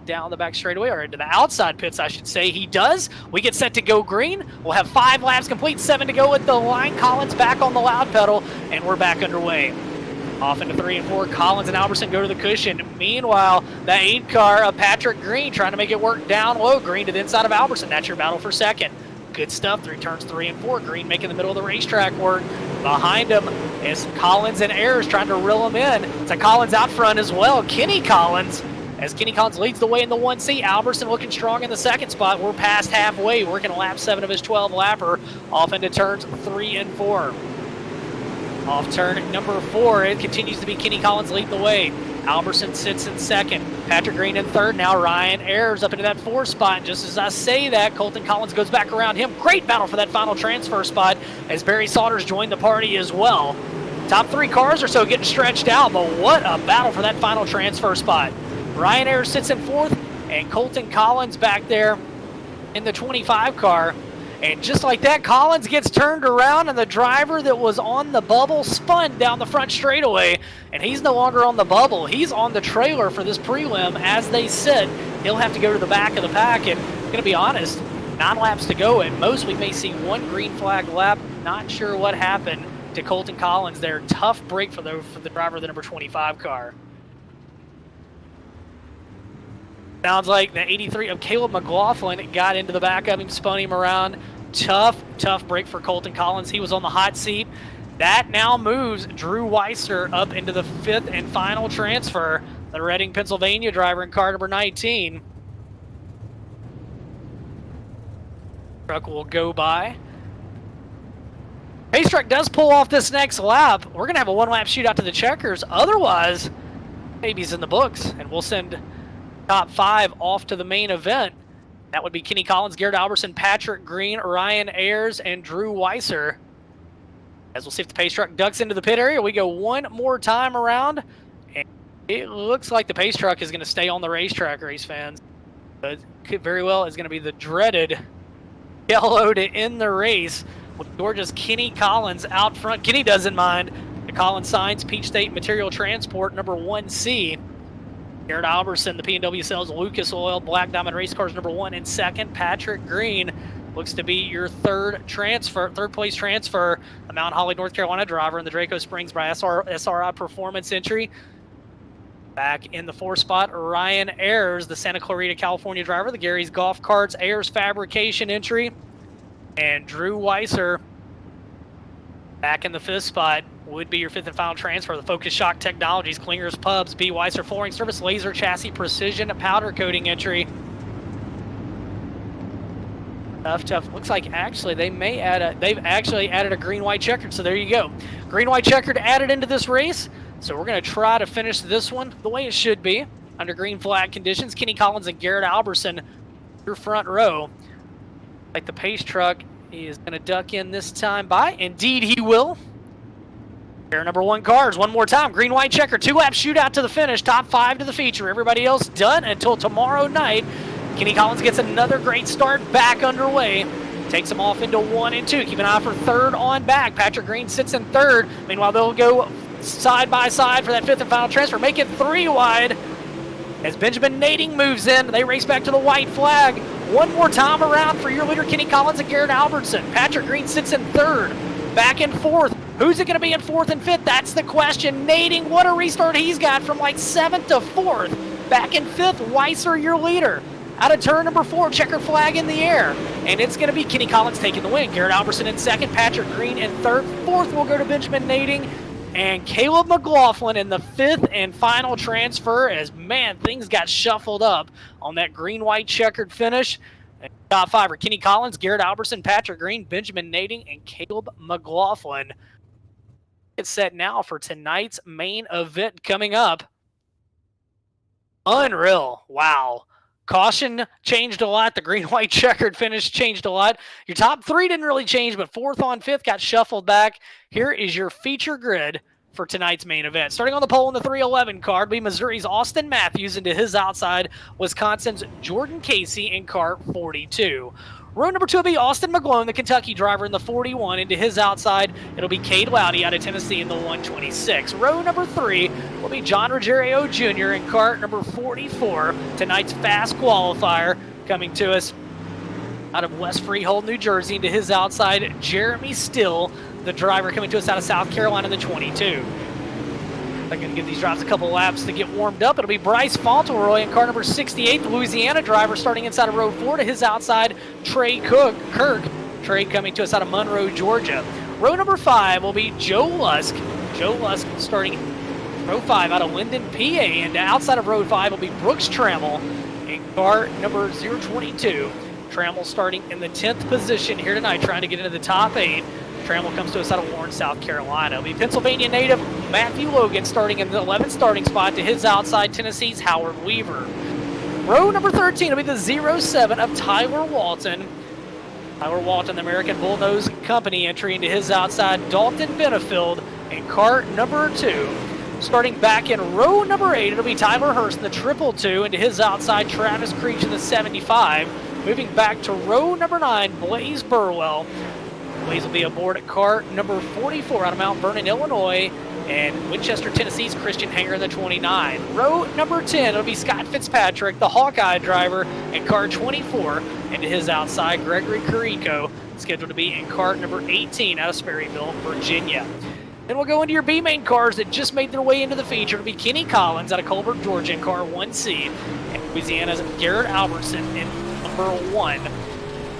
S2: down the back straightaway, or into the outside pits, I should say. He does. We get set to go green. We'll have 5 laps complete, 7 to go at the line. Collins back on the loud pedal, and we're back underway. Off into 3 and 4, Collins and Alberson go to the cushion. Meanwhile, the 8 car of Patrick Green trying to make it work down low. Green to the inside of Alberson. That's your battle for second. Good stuff through turns 3 and 4. Green making the middle of the racetrack work. Behind him is Collins and Ayers trying to reel him in. It's a Collins out front as well. Kenny Collins, as Kenny Collins leads the way in the 1C. Alberson looking strong in the second spot. We're past halfway, working lap 7 of his 12-lapper. Off into turns 3 and 4. Off turn number 4, it continues to be Kenny Collins leading the way. Alberson sits in second. Patrick Green in third. Now Ryan Ayers up into that 4th spot. And just as I say that, Colton Collins goes back around him. Great battle for that final transfer spot as Barry Sauters joined the party as well. Top 3 cars or so getting stretched out, but what a battle for that final transfer spot. Ryan Ayers sits in 4th, and Colton Collins back there in the 25 car. And just like that, Collins gets turned around, and the driver that was on the bubble spun down the front straightaway, and he's no longer on the bubble. He's on the trailer for this prelim as they sit. He'll have to go to the back of the pack, and I'm going to be honest, 9 laps to go. At most, we may see 1 green flag lap. Not sure what happened to Colton Collins there. Tough break for the driver of the number 25 car. Sounds like the 83 of Caleb McLaughlin got into the back of him, spun him around. Tough break for Colton Collins. He was on the hot seat. That now moves Drew Weiser up into the 5th and final transfer. The Reading, Pennsylvania driver in car number 19. Truck will go by. Pace truck does pull off this next lap. We're going to have a 1-lap shootout to the checkers. Otherwise, maybe he's in the books, and we'll send top 5 off to the main event. That would be Kenny Collins, Garrett Alberson, Patrick Green, Ryan Ayers, and Drew Weiser. As we'll see if the pace truck ducks into the pit area. We go 1 more time around, and it looks like the pace truck is going to stay on the racetrack, race fans. But it very well is going to be the dreaded yellow to end the race with Georgia's Kenny Collins out front. Kenny doesn't mind. The Collins Signs Peach State Material Transport number 1C. Garrett Alberson, the P&W Sales Lucas Oil Black Diamond Race Cars #1 and second. Patrick Green looks to be your third place transfer. The Mount Holly, North Carolina driver in the Draco Springs by SRI Performance entry. Back in the 4th spot, Ryan Ayers, the Santa Clarita, California driver, the Gary's Golf Carts Ayers Fabrication entry. And Drew Weiser back in the 5th spot would be your 5th and final transfer. The Focus Shock Technologies, Klingers Pubs, B. Weiser Flooring Service, Laser Chassis Precision Powder Coating entry. Tough. Looks like actually they've actually added a green-white checkered, so there you go. Green-white checkered added into this race. So we're going to try to finish this one the way it should be, under green flag conditions. Kenny Collins and Garrett Alberson, your front row. Like the pace truck, he is going to duck in this time by. Indeed, he will. Pair #1 cars, one more time. Green-white checker, 2-lap shootout to the finish, top 5 to the feature. Everybody else done until tomorrow night. Kenny Collins gets another great start back underway. Takes him off into 1 and 2. Keep an eye for 3rd on back. Patrick Green sits in 3rd. Meanwhile, they'll go side by side for that 5th and final transfer. Make it 3 wide. As Benjamin Nading moves in, they race back to the white flag. One more time around for your leader, Kenny Collins and Garrett Albertson. Patrick Green sits in 3rd. Back in 4th. Who's it going to be in 4th and 5th? That's the question. Nading, what a restart he's got from like 7th to 4th. Back in 5th, Weiser, your leader. Out of turn #4, checker flag in the air. And it's going to be Kenny Collins taking the win. Garrett Albertson in 2nd, Patrick Green in 3rd. 4th will go to Benjamin Nading. And Caleb McLaughlin in the 5th and final transfer, as, man, things got shuffled up on that green-white checkered finish. And top 5 are Kenny Collins, Garrett Alberson, Patrick Green, Benjamin Nading, and Caleb McLaughlin. It's set now for tonight's main event coming up. Unreal. Wow. Caution changed a lot. The green-white checkered finish changed a lot. Your top 3 didn't really change, but 4th on 5th got shuffled back. Here is your feature grid for tonight's main event. Starting on the pole in the 311 card will be Missouri's Austin Matthews into his outside, Wisconsin's Jordan Casey in car 42. Row #2 will be Austin McGlone, the Kentucky driver, in the 41. Into his outside, it'll be Cade Loudy out of Tennessee in the 126. Row #3 will be John Ruggiero Jr. in car #44. Tonight's fast qualifier coming to us out of West Freehold, New Jersey. Into his outside, Jeremy Still, the driver coming to us out of South Carolina in the 22. They're going to give these drives a couple laps to get warmed up. It'll be Bryce Fauntleroy in car #68, the Louisiana driver, starting inside of row 4. To his outside, Trey Kirk. Trey coming to us out of Monroe, Georgia. Row #5 will be Joe Lusk. Joe Lusk starting row 5 out of Linden, PA. And outside of row 5 will be Brooks Trammell in car #022. Trammell starting in the 10th position here tonight, trying to get into the top 8. Trammell comes to us out of Warren, South Carolina. It'll be Pennsylvania native Matthew Logan starting in the 11th starting spot. To his outside, Tennessee's Howard Weaver. Row #13 will be the 07 of Tyler Walton. Tyler Walton, the American Bullnose Company entry. Into his outside, Dalton Benefield in car #2. Starting back in row #8, it'll be Tyler Hurst in the 222. Into his outside, Travis Creech in the 75. Moving back to row #9, Blaze Burwell. Blaze will be aboard at car #44 out of Mount Vernon, Illinois, and Winchester, Tennessee's Christian Hanger in the 29. Row #10, it'll be Scott Fitzpatrick, the Hawkeye driver, in car 24. And to his outside, Gregory Carrico, scheduled to be in car #18 out of Sperryville, Virginia. Then we'll go into your B-main cars that just made their way into the feature. It'll be Kenny Collins out of Colbert, Georgia, in car 1C, and Louisiana's Garrett Albertson in #1.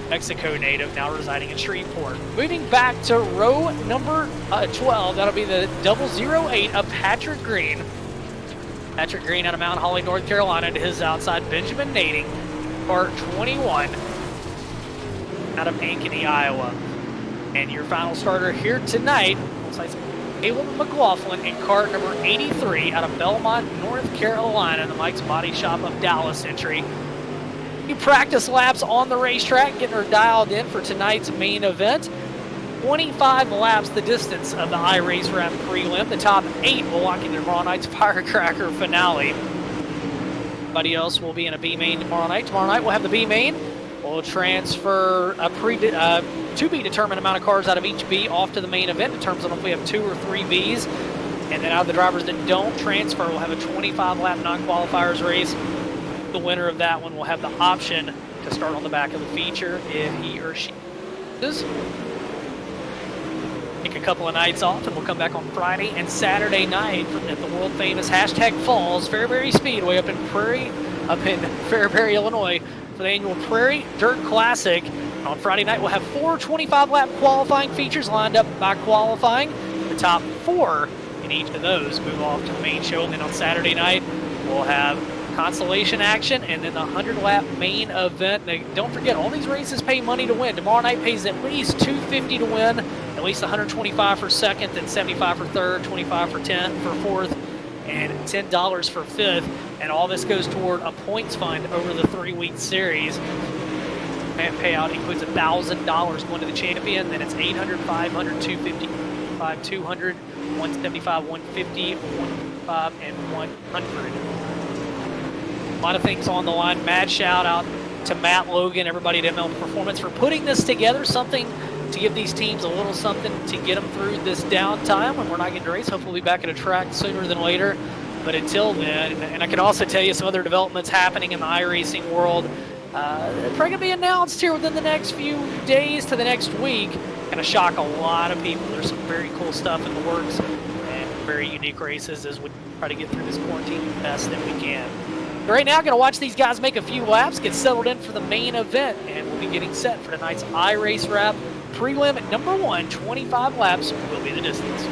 S2: Mexico native, now residing in Shreveport. Moving back to row #12, that'll be the 008 of Patrick Green. Patrick Green out of Mount Holly, North Carolina. To his outside, Benjamin Nading, car 21, out of Ankeny, Iowa. And your final starter here tonight, looks like Caleb McLaughlin in car #83 out of Belmont, North Carolina, the Mike's Body Shop of Dallas entry. Practice laps on the racetrack, getting her dialed in for tonight's main event. 25 laps the distance of the iRace Wrap Prelim. The top 8 will walk into tomorrow night's Firecracker finale. Everybody else will be in a B-main tomorrow night. Tomorrow night we'll have the B-main. We'll transfer a to-be-determined amount of cars out of each B off to the main event. It determines on if we have 2 or 3 Bs. And then out of the drivers that don't transfer, we'll have a 25-lap non-qualifiers race. The winner of that one will have the option to start on the back of the feature if he or she does. Take a couple of nights off, and we'll come back on Friday and Saturday night at the world-famous #Falls Fairbury Speedway up in Fairbury, Illinois, for the annual Prairie Dirt Classic. And on Friday night, we'll have 4 25-lap qualifying features lined up by qualifying. The top 4 in each of those move off to the main show, and then on Saturday night, we'll have consolation action and then the 100-lap main event. Now, don't forget, all these races pay money to win. Tomorrow night pays at least $250 to win, at least $125 for second, then $75 for third, $25 for fourth, and $10 for fifth. And all this goes toward a points fund over the 3-week series. And payout includes $1,000 going to the champion. Then it's $800, $500, $250, $200, $175, $150, $125, and $100. A lot of things on the line. Mad shout out to Matt Logan, everybody at ML Performance, for putting this together, something to give these teams a little something to get them through this downtime when we're not getting to race. Hopefully we'll be back at a track sooner than later. But until then, and I can also tell you some other developments happening in the iRacing world. They're probably going to be announced here within the next few days to the next week. Going to shock a lot of people. There's some very cool stuff in the works and very unique races as we try to get through this quarantine the best that we can. Right now, going to watch these guys make a few laps, get settled in for the main event, and we'll be getting set for tonight's iRace Wrap Prelim number 1. 25 laps will be the distance.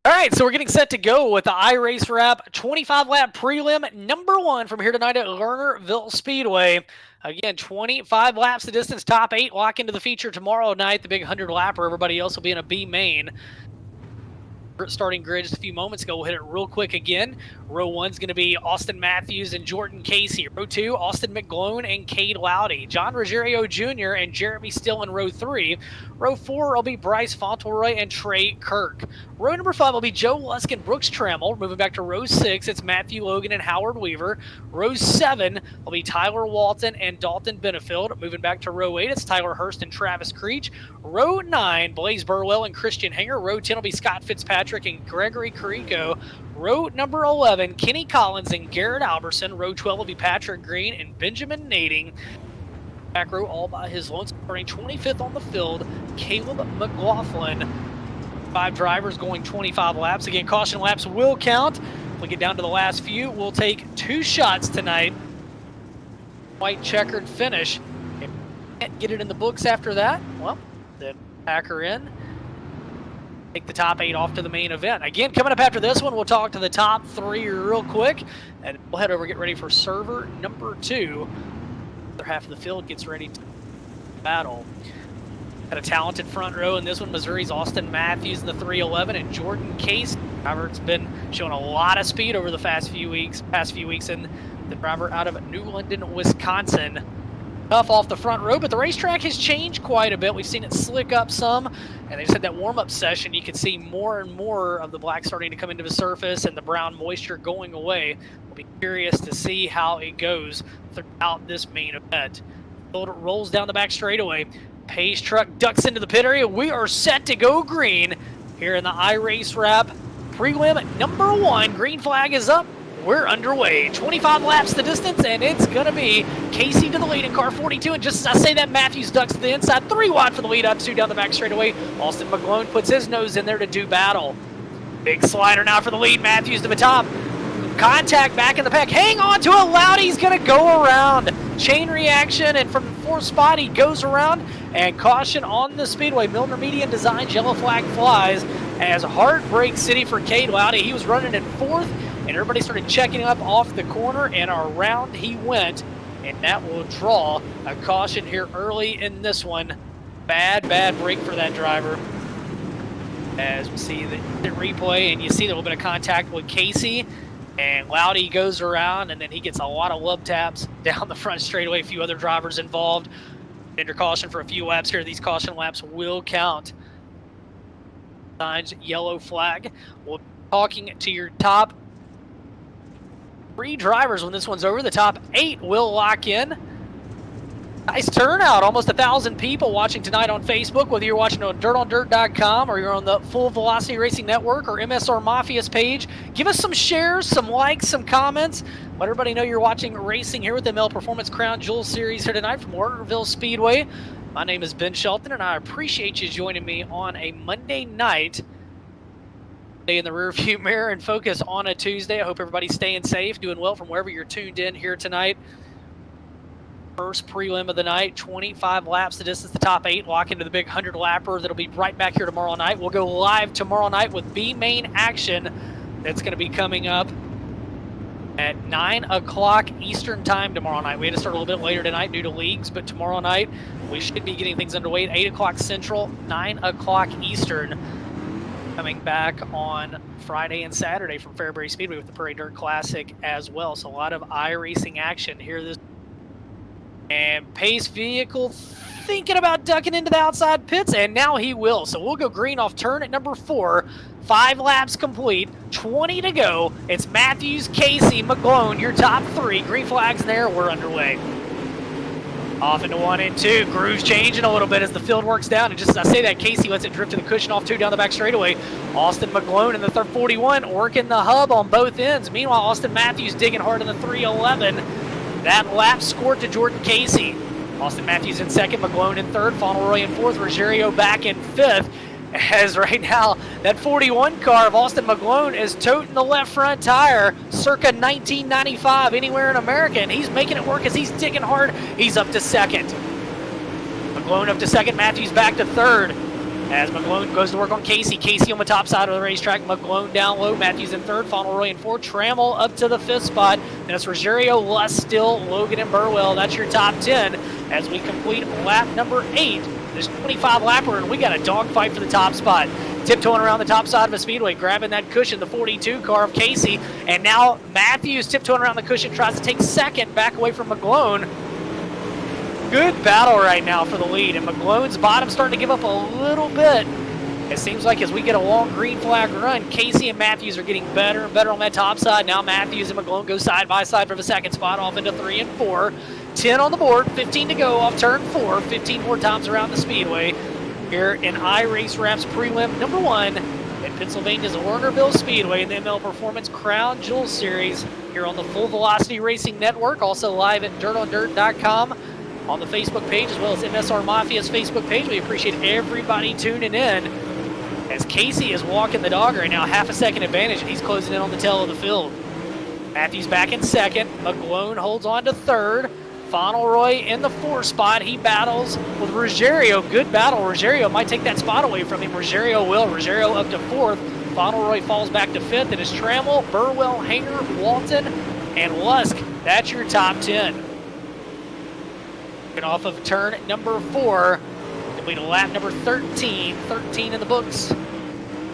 S2: All right, so we're getting set to go with the iRace Wrap 25-lap prelim number 1 from here tonight at Lernerville Speedway. Again, 25 laps the distance, top 8 lock into the feature tomorrow night, the big 100-lapper. Everybody else will be in a B main. Starting grid just a few moments ago. We'll hit it real quick again. Row 1's going to be Austin Matthews and Jordan Casey. Row 2, Austin McGlone and Cade Loudy. John Ruggiero Jr. and Jeremy Still in row 3. Row 4 will be Bryce Fauntleroy and Trey Kirk. Row number 5 will be Joe Lusk and Brooks Trammell. Moving back to row 6, it's Matthew Logan and Howard Weaver. Row 7 will be Tyler Walton and Dalton Benefield. Moving back to row 8, it's Tyler Hurst and Travis Creech. Row 9, Blaze Burwell and Christian Hanger. Row 10 will be Scott Fitzpatrick and Gregory Carrico. Row number 11, Kenny Collins and Garrett Alberson. Row 12 will be Patrick Green and Benjamin Nading. Back row all by his lone, starting 25th on the field, Caleb McLaughlin. 5 drivers going 25 laps. Again, caution laps will count. If we get down to the last few, we'll take 2 shots tonight. White checkered finish. If we can't get it in the books after that, well, then pack her in. Take the top 8 off to the main event. Again, coming up after this one, we'll talk to the top 3 real quick, and we'll head over, get ready for server number 2. The other half of the field gets ready to battle. Got a talented front row in this one. Missouri's Austin Matthews in the 311 and Jordan Case. Driver's been showing a lot of speed over the past few weeks, and the driver out of New London, Wisconsin. Tough off the front row, but the racetrack has changed quite a bit. We've seen it slick up some, and they just had that warm-up session. You can see more and more of the black starting to come into the surface and the brown moisture going away. We'll be curious to see how it goes throughout this main event. Field rolls down the back straightaway. Pace truck ducks into the pit area. We are set to go green here in the iRace Wrap prelim number 1. Green flag is up. We're underway. 25 laps the distance, and it's going to be Casey to the lead in car 42. And just as I say that, Matthews ducks to the inside. 3 wide for the lead up, 2 down the back straightaway. Austin McGlone puts his nose in there to do battle. Big slider now for the lead. Matthews to the top. Contact back in the pack. Hang on to it. Loudy's going to go around. Chain reaction, and from the 4th spot, he goes around. And caution on the speedway. Milner Median Designs, yellow flag flies. as Heartbreak City for Cade Loudy. He was running in fourth, and everybody started checking up off the corner, and around he went, and that will draw a caution here early in this one. Bad break for that driver. As we see the replay, and you see a little bit of contact with Casey, and Loudy goes around, and then he gets a lot of love taps down the front straightaway. A few other drivers involved. Under caution for a few laps here. These caution laps will count. Signs yellow flag. We'll be talking to your top 3 drivers when this one's over. The top 8 will lock in. Nice turnout, almost 1,000 people watching tonight on Facebook, whether you're watching on dirtondirt.com or you're on the Full Velocity Racing Network or MSR Mafia's page. Give us some shares, some likes, some comments. Let everybody know you're watching racing here with the ML Performance Crown Jewel Series here tonight from Lernerville Speedway. My name is Ben Shelton, and I appreciate you joining me on a Monday night. Stay in the rearview mirror and focus on a Tuesday. I hope everybody's staying safe, doing well from wherever you're tuned in here tonight. First prelim of the night, 25 laps the distance, the top 8 lock into the big 100-lapper that'll be right back here tomorrow night. We'll go live tomorrow night with B-Main action that's going to be coming up at 9 o'clock Eastern time tomorrow night. We had to start a little bit later tonight due to leagues, but tomorrow night we should be getting things underway at 8 o'clock Central, 9 o'clock Eastern. Coming back on Friday and Saturday from Fairbury Speedway with the Prairie Dirt Classic as well. So a lot of iRacing action here this. And Pace vehicle thinking about ducking into the outside pits, and now he will. So we'll go green off turn at number 4. 5 laps complete, 20 to go. It's Matthews, Casey, McGlone, your top 3. Green flags in there, we're underway. Off into 1 and 2. Groove's changing a little bit as the field works down. And just as I say that, Casey lets it drift to the cushion off 2 down the back straightaway. Austin McGlone in the 41, working the hub on both ends. Meanwhile, Austin Matthews digging hard in the 311. That lap scored to Jordan Casey. Austin Matthews in 2nd, McGlone in 3rd, Fauntleroy in 4th, Ruggiero back in 5th. As right now, that 41 car of Austin McGlone is toting the left front tire circa 1995 anywhere in America, and he's making it work as he's digging hard. He's up to 2nd. McGlone up to 2nd, Matthews back to 3rd. As McGlone goes to work on Casey. Casey on the top side of the racetrack. McGlone down low. Matthews in 3rd. Fauntleroy in 4th. Trammell up to the 5th spot. Then it's Ruggiero, Luss, Still, Logan, and Burwell. That's your top 10 as we complete lap number 8. There's 25 lapper, and we got a dogfight for the top spot. Tiptoeing around the top side of a speedway, grabbing that cushion, the 42 car of Casey. And now Matthews tiptoeing around the cushion, tries to take 2nd, back away from McGlone. Good battle right now for the lead, and McGlone's bottom starting to give up a little bit. It seems like as we get a long green flag run, Casey and Matthews are getting better and better on that top side. Now Matthews and McGlone go side by side for the 2nd spot, off into 3 and 4. 10 on the board, 15 to go off turn 4, 15 more times around the speedway. Here in iRace Wraps prelim number 1 at Pennsylvania's Lernerville Speedway in the ML Performance Crown Jewel Series here on the Full Velocity Racing Network, also live at dirtondirt.com. on the Facebook page, as well as MSR Mafia's Facebook page. We appreciate everybody tuning in as Casey is walking the dog right now, half a second advantage, and he's closing in on the tail of the field. Matthews back in 2nd. McGlone holds on to 3rd. Fauntleroy in the 4th spot. He battles with Ruggiero. Good battle. Ruggiero might take that spot away from him. Ruggiero will. Ruggiero up to 4th. Fauntleroy falls back to 5th. It is Trammell, Burwell, Hanger, Walton, and Lusk. That's your top 10. Off of turn number 4, complete lap number 13. 13 in the books.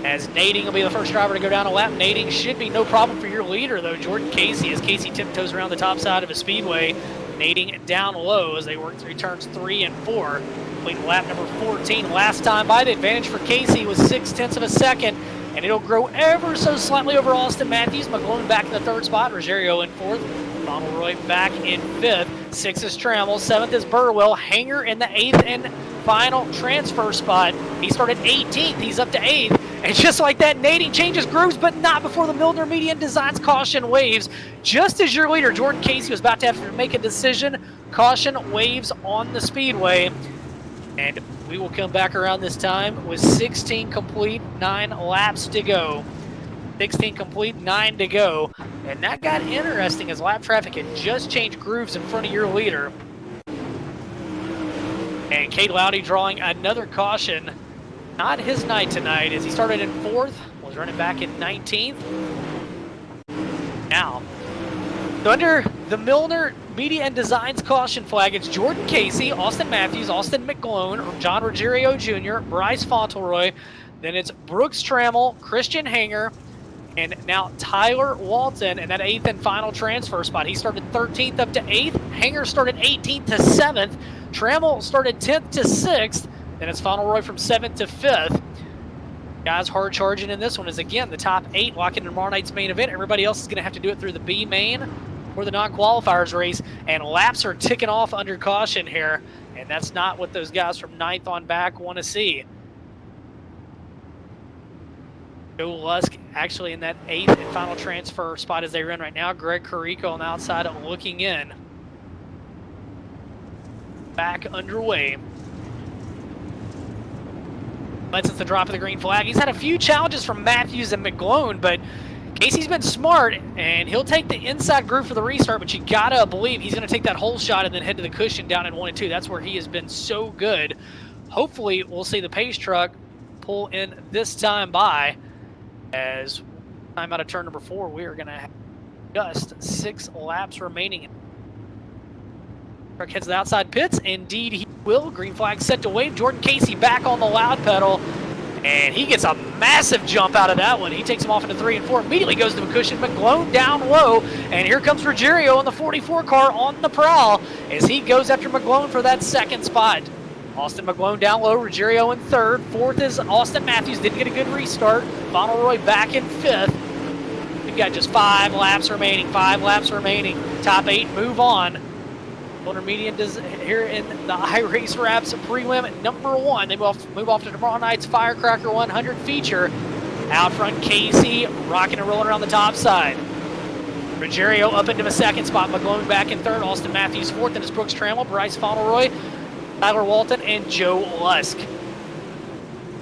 S2: As Nading will be the first driver to go down a lap. Nading should be no problem for your leader, though, Jordan Casey, as Casey tiptoes around the top side of a speedway. Nading down low as they work through turns 3 and 4. Complete lap number 14. Last time by, the advantage for Casey was 0.6 of a second, and it'll grow ever so slightly over Austin Matthews. McGlone back in the 3rd spot. Ruggiero in 4th. Fauntleroy back in 5th. 6th is Trammell. 7th is Burwell. Hanger in the 8th and final transfer spot. He started 18th. He's up to 8th. And just like that, Nading changes grooves, but not before the Milner Median Designs caution waves. Just as your leader, Jordan Casey, was about to have to make a decision, caution waves on the speedway. And we will come back around this time with 16 complete, 9 laps to go. 16 complete, 9 to go. And that got interesting as lap traffic had just changed grooves in front of your leader. And Cade Loudy drawing another caution. not his night tonight as he started in 4th, was running back in 19th. Now, so under the Milner Media and Designs caution flag, it's Jordan Casey, Austin Matthews, Austin McGlone, John Ruggiero Jr., Bryce Fauntleroy. Then it's Brooks Trammell, Christian Hanger, and now Tyler Walton in that 8th and final transfer spot. He started 13th up to 8th. Hanger started 18th to 7th. Trammell started 10th to 6th. Then it's Fauntleroy from 7th to 5th. Guys hard charging in this one is, again, the top 8 locking in tomorrow night's main event. Everybody else is going to have to do it through the B main or the non-qualifiers race, and laps are ticking off under caution here, and that's not what those guys from 9th on back want to see. Joe Lusk actually in that 8th and final transfer spot as they run right now. Greg Carrico on the outside looking in. Back underway. But since the drop of the green flag, he's had a few challenges from Matthews and McGlone, but Casey's been smart, and he'll take the inside group for the restart, but you gotta believe he's gonna take that whole shot and then head to the cushion down in 1 and 2. That's where he has been so good. Hopefully, we'll see the pace truck pull in this time by, as time out of turn number 4, we are gonna have just 6 laps remaining. Truck heads to the outside pits. Indeed, he will. Green flag set to wave. Jordan Casey back on the loud pedal, and he gets a massive jump out of that one. He takes him off into 3 and 4, immediately goes to the cushion. McGlone down low, and here comes Ruggiero in the 44 car on the prowl as he goes after McGlone for that 2nd spot. Austin McGlone down low, Ruggiero in 3rd. 4th is Austin Matthews, didn't get a good restart. Fauntleroy back in 5th. We've got just 5 laps remaining, 5 laps remaining. Top 8 move on. Intermediate here in the iRace Wraps Prelim number 1. They move off to tomorrow night's Firecracker 100 feature. Out front, Casey rocking and rolling around the top side. Ruggiero up into the 2nd spot. McGlone back in 3rd. Austin Matthews 4th. And it's Brooks Trammell, Bryce Fauntleroy, Tyler Walton, and Joe Lusk.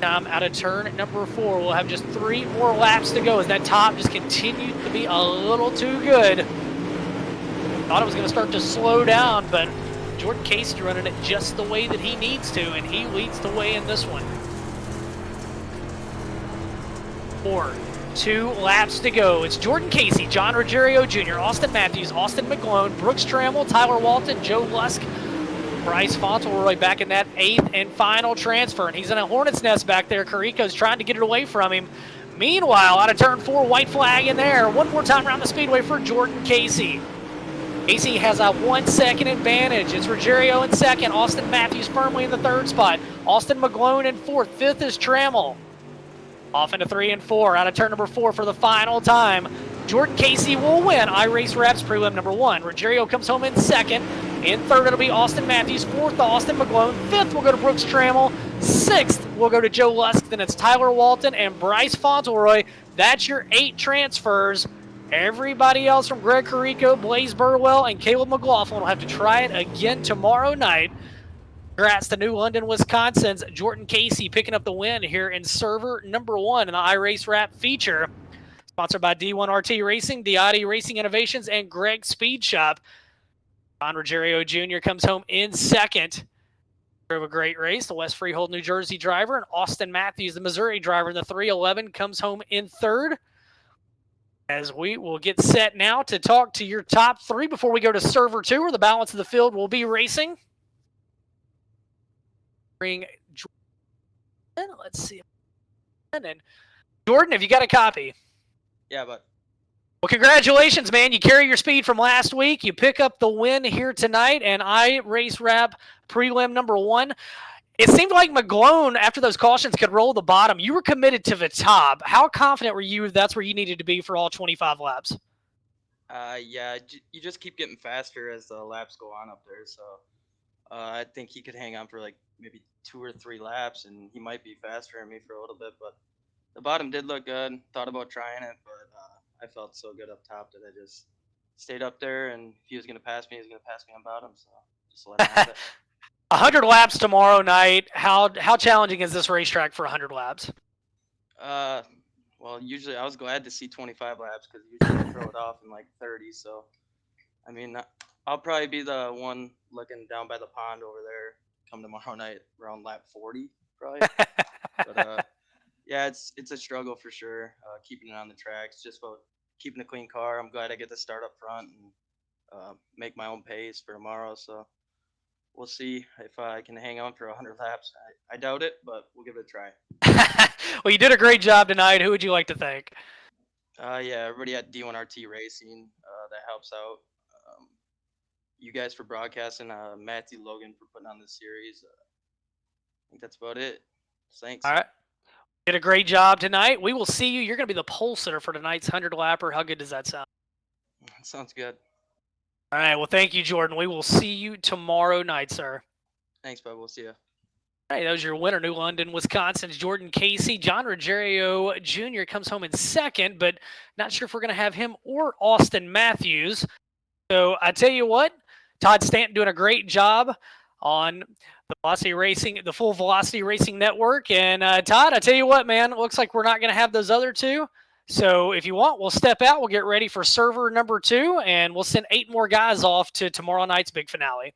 S2: Time out of turn number 4. We'll have just 3 more laps to go as that top just continues to be a little too good. Thought it was going to start to slow down, but Jordan Casey running it just the way that he needs to, and he leads the way in this one. 4, 2 laps to go. It's Jordan Casey, John Ruggiero Jr., Austin Matthews, Austin McGlone, Brooks Trammell, Tyler Walton, Joe Lusk, Bryce Fauntleroy back in that 8th and final transfer, and he's in a hornet's nest back there. Carrico's trying to get it away from him. Meanwhile, out of turn 4, white flag in there. One more time around the speedway for Jordan Casey. Casey has a 1-second advantage. It's Ruggiero in 2nd. Austin Matthews firmly in the 3rd spot. Austin McGlone in 4th. 5th is Trammell. Off into 3 and 4. Out of turn number 4 for the final time. Jordan Casey will win iRace Wraps Prelim number 1. Ruggiero comes home in 2nd. In 3rd, it'll be Austin Matthews. 4th, Austin McGlone. 5th will go to Brooks Trammell. 6th will go to Joe Lusk. Then it's Tyler Walton and Bryce Fauntleroy. That's your 8 transfers. Everybody else from Greg Carrico, Blaze Burwell, and Caleb McLaughlin will have to try it again tomorrow night. Congrats to New London, Wisconsin's Jordan Casey picking up the win here in server number 1 in the iRace Wrap feature. Sponsored by D1RT Racing, Diotti Racing Innovations, and Greg Speed Shop. John Ruggiero Jr. comes home in 2nd. Drove a great race. The West Freehold, New Jersey driver, and Austin Matthews, the Missouri driver in the 311, comes home in 3rd. As we will get set now to talk to your top 3 before we go to server 2, where the balance of the field will be racing. Bring Jordan. Let's see. And Jordan, have you got a copy?
S1: Yeah, but.
S2: Well, congratulations, man. You carry your speed from last week. You pick up the win here tonight, and iRace Wrap Prelim number 1. It seemed like McGlone, after those cautions, could roll the bottom. You were committed to the top. How confident were you that's where you needed to be for all 25 laps?
S1: Yeah, you just keep getting faster as the laps go on up there. So I think he could hang on for like maybe 2 or 3 laps, and he might be faster than me for a little bit. But the bottom did look good. Thought about trying it, but I felt so good up top that I just stayed up there. And if he was going to pass me, he was going to pass me on bottom. So just let him have it.
S2: 100 laps tomorrow night. How challenging is this racetrack for 100 laps?
S1: Well, usually I was glad to see 25 laps because usually I throw it off in like 30. So, I mean, I'll probably be the one looking down by the pond over there come tomorrow night around lap 40, probably. But yeah, it's a struggle for sure. Keeping it on the tracks, just about keeping a clean car. I'm glad I get to start up front and make my own pace for tomorrow. So we'll see if I can hang on for 100 laps. I doubt it, but we'll give it a try.
S2: Well, you did a great job tonight. Who would you like to thank?
S1: Yeah, everybody at D1RT Racing that helps out. Um, you guys for broadcasting. Matthew Logan for putting on this series. I think that's about it.
S2: All
S1: Thanks.
S2: right. Did a great job tonight. We will see you. You're going to be the pole sitter for tonight's 100 lapper. How good does that sound?
S1: Sounds good.
S2: All right. Well, thank you, Jordan. We will see you tomorrow night, sir.
S1: Thanks, bud. We'll see you.
S2: All right, that was your winner, New London, Wisconsin's Jordan Casey. John Ruggiero Jr. comes home in second, but not sure if we're going to have him or Austin Matthews. So I tell you what, Todd Stanton doing a great job on the Velocity Racing, the Full Velocity Racing Network. And Todd, I tell you what, man, it looks like we're not going to have those other two. So if you want, we'll step out. We'll get ready for server number 2, and we'll send 8 more guys off to tomorrow night's big finale.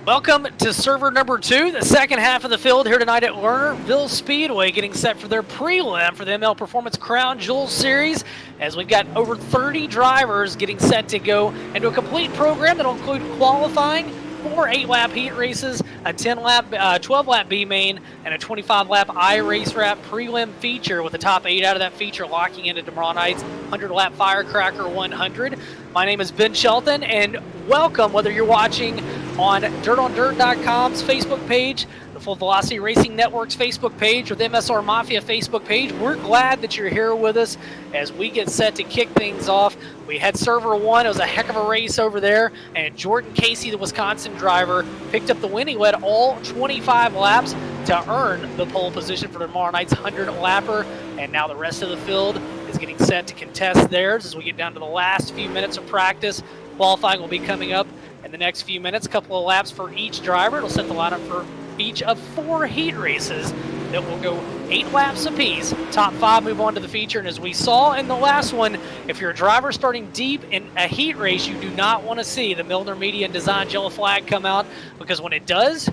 S2: Welcome to server number 2, the second half of the field here tonight at Lernerville Speedway, getting set for their prelim for the ML Performance Crown Jewels Series, as we've got over 30 drivers getting set to go into a complete program that will include qualifying, 4 8-lap heat races, a 12-lap B main, and a 25-lap iRace Wrap prelim feature, with the top 8 out of that feature locking into tomorrow night's 100-lap Firecracker 100. My name is Ben Shelton, and welcome, whether you're watching on DirtOnDirt.com's Facebook page, the Full Velocity Racing Network's Facebook page, or the MSR Mafia Facebook page. We're glad that you're here with us as we get set to kick things off. We had server 1. It was a heck of a race over there, and Jordan Casey, the Wisconsin driver, picked up the win. He led all 25 laps to earn the pole position for tomorrow night's 100-lapper, and now the rest of the field is getting set to contest theirs as we get down to the last few minutes of practice. Qualifying will be coming up in the next few minutes. A couple of laps for each driver. It'll set the lineup for each of 4 heat races that will go 8 laps apiece. Top 5 move on to the feature, and as we saw in the last one, if you're a driver starting deep in a heat race, you do not want to see the Milner Media and Design yellow flag come out, because when it does,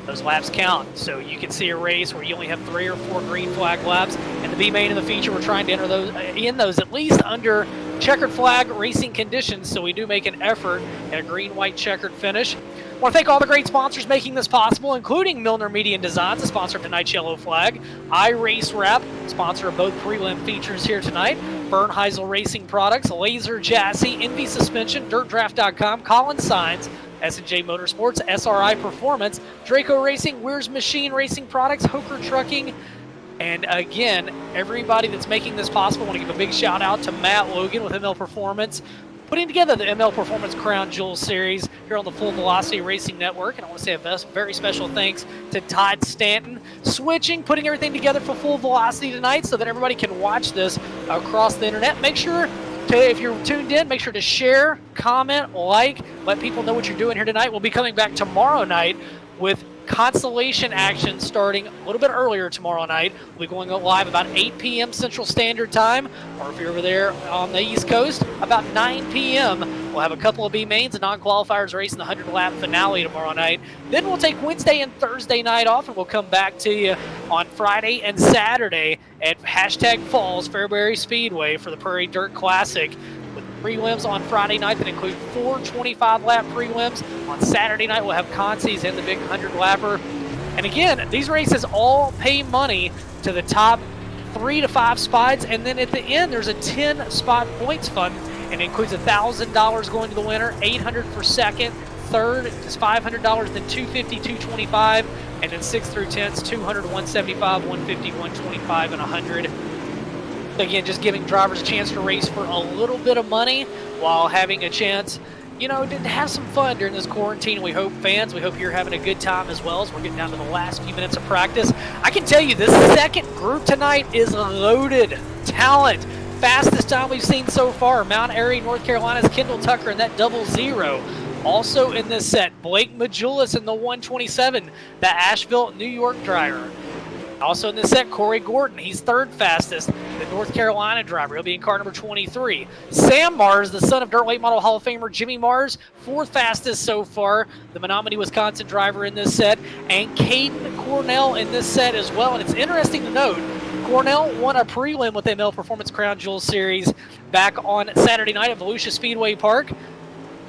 S2: those laps count. So you can see a race where you only have 3 or 4 green flag laps. And the B main and the feature, we're trying to enter those at least under checkered flag racing conditions, so we do make an effort at a green-white checkered finish. I want to thank all the great sponsors making this possible, including Milner Media and Designs, the sponsor of tonight's yellow flag, iRace Wrap, sponsor of both prelim features here tonight, Bernheisel Racing Products, Laser Jassy, Envy Suspension, DirtDraft.com, Collins Signs, S&J Motorsports, SRI Performance, Draco Racing, Weir's Machine Racing Products, Hoker Trucking, and again, everybody that's making this possible. I want to give a big shout out to Matt Logan with ML Performance, putting together the ML Performance Crown Jewels Series here on the Full Velocity Racing Network. And I want to say a very special thanks to Todd Stanton, putting everything together for Full Velocity tonight so that everybody can watch this across the internet. Make sure to, if you're tuned in, make sure to share, comment, like, let people know what you're doing here tonight. We'll be coming back tomorrow night with consolation action starting a little bit earlier tomorrow night. We'll be going live about 8 p.m. Central Standard Time, or if you're over there on the East Coast, about 9 p.m. We'll have a couple of B mains and non-qualifiers racing the 100-lap finale tomorrow night. Then we'll take Wednesday and Thursday night off, and we'll come back to you on Friday and Saturday at #Falls Fairbury Speedway for the Prairie Dirt Classic, with prelims on Friday night that include 4 25-lap prelims. On Saturday night, we'll have consies and the big 100-lapper. And again, these races all pay money to the top 3 to 5 spots, and then at the end, there's a 10-spot points fund, and it includes $1,000 going to the winner, $800 for second, third is $500, then $250, $225, and then 6 through 10s, $200, $175, $150, $125, and $100. Again, just giving drivers a chance to race for a little bit of money while having a chance, to have some fun during this quarantine. We hope you're having a good time as well, as we're getting down to the last few minutes of practice. I can tell you this second group tonight is loaded talent. Fastest time we've seen so far, Mount Airy, North Carolina's Kendall Tucker in that 00. Also in this set, Blake Majulis in the 127, the Asheville, New York driver. Also in this set, Corey Gordon. He's 3rd fastest, the North Carolina driver. He'll be in car number 23. Sam Mars, the son of dirt late model Hall of Famer Jimmy Mars, 4th fastest so far, the Menominee, Wisconsin driver in this set. And Caden Cornell in this set as well. And it's interesting to note, Cornell won a prelim with the ML Performance Crown Jewels Series back on Saturday night at Volusia Speedway Park.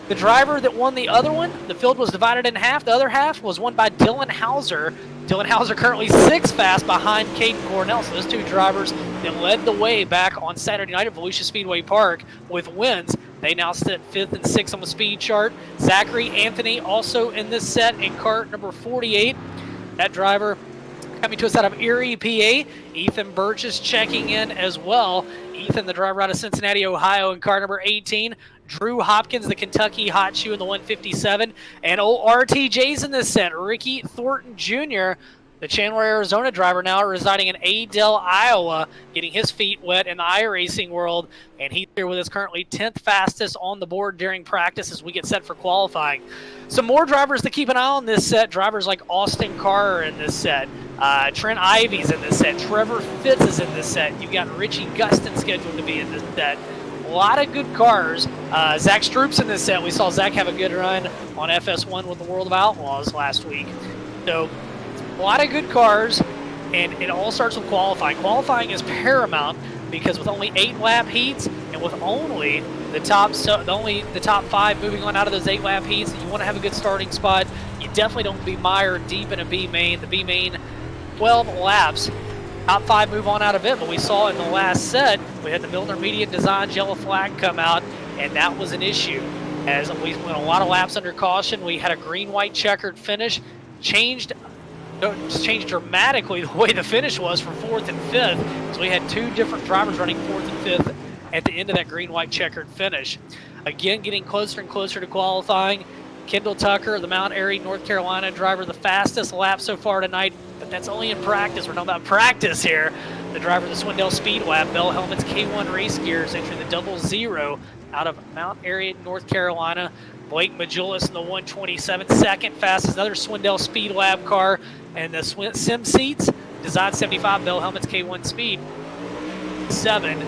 S2: The driver that won the other one, the field was divided in half. The other half was won by Dylan Hauser. Dylan Hauser currently 6th fast behind Caden Cornell. So those 2 drivers that led the way back on Saturday night at Volusia Speedway Park with wins. They now sit 5th and 6th on the speed chart. Zachary Anthony also in this set in cart number 48. That driver coming to us out of Erie, PA. Ethan Birch is checking in as well. Ethan, the driver out of Cincinnati, Ohio, in car number 18. Drew Hopkins, the Kentucky hot shoe, in the 157. And old RTJ's in this set. Ricky Thornton Jr., the Chandler, Arizona driver, now residing in Adel, Iowa, getting his feet wet in the iRacing world. And he's here with us currently 10th fastest on the board during practice as we get set for qualifying. Some more drivers to keep an eye on this set. Drivers like Austin Carr are in this set. Trent Ivy's in this set. Trevor Fitz is in this set. You've got Richie Gustin scheduled to be in this set. A lot of good cars. Zach Stroop's in this set. We saw Zach have a good run on FS1 with the World of Outlaws last week. So a lot of good cars, and it all starts with qualifying. Qualifying is paramount because with only 8 lap heats and with only the top 5 moving on out of those 8 lap heats, you want to have a good starting spot. You definitely don't be mired deep in a B main. The B main, 12 laps. Top 5 move on out of it, but we saw in the last set, we had the Milner Median Designs yellow flag come out, and that was an issue. As we went a lot of laps under caution, we had a green-white checkered finish, changed dramatically the way the finish was for 4th and 5th. So we had 2 different drivers running 4th and 5th at the end of that green-white checkered finish. Again, getting closer and closer to qualifying. Kendall Tucker, the Mount Airy, North Carolina driver, the fastest lap so far tonight, but that's only in practice. We're talking about practice here. The driver of the Swindell Speedway, Bell Helmets K1 race gears, entering the 00 out of Mount Airy, North Carolina. Blake Majulis in the 127, second fastest, another Swindell Speed Lab car, and the Sim Seats, Design 75, Bell Helmets K1 Speed 7.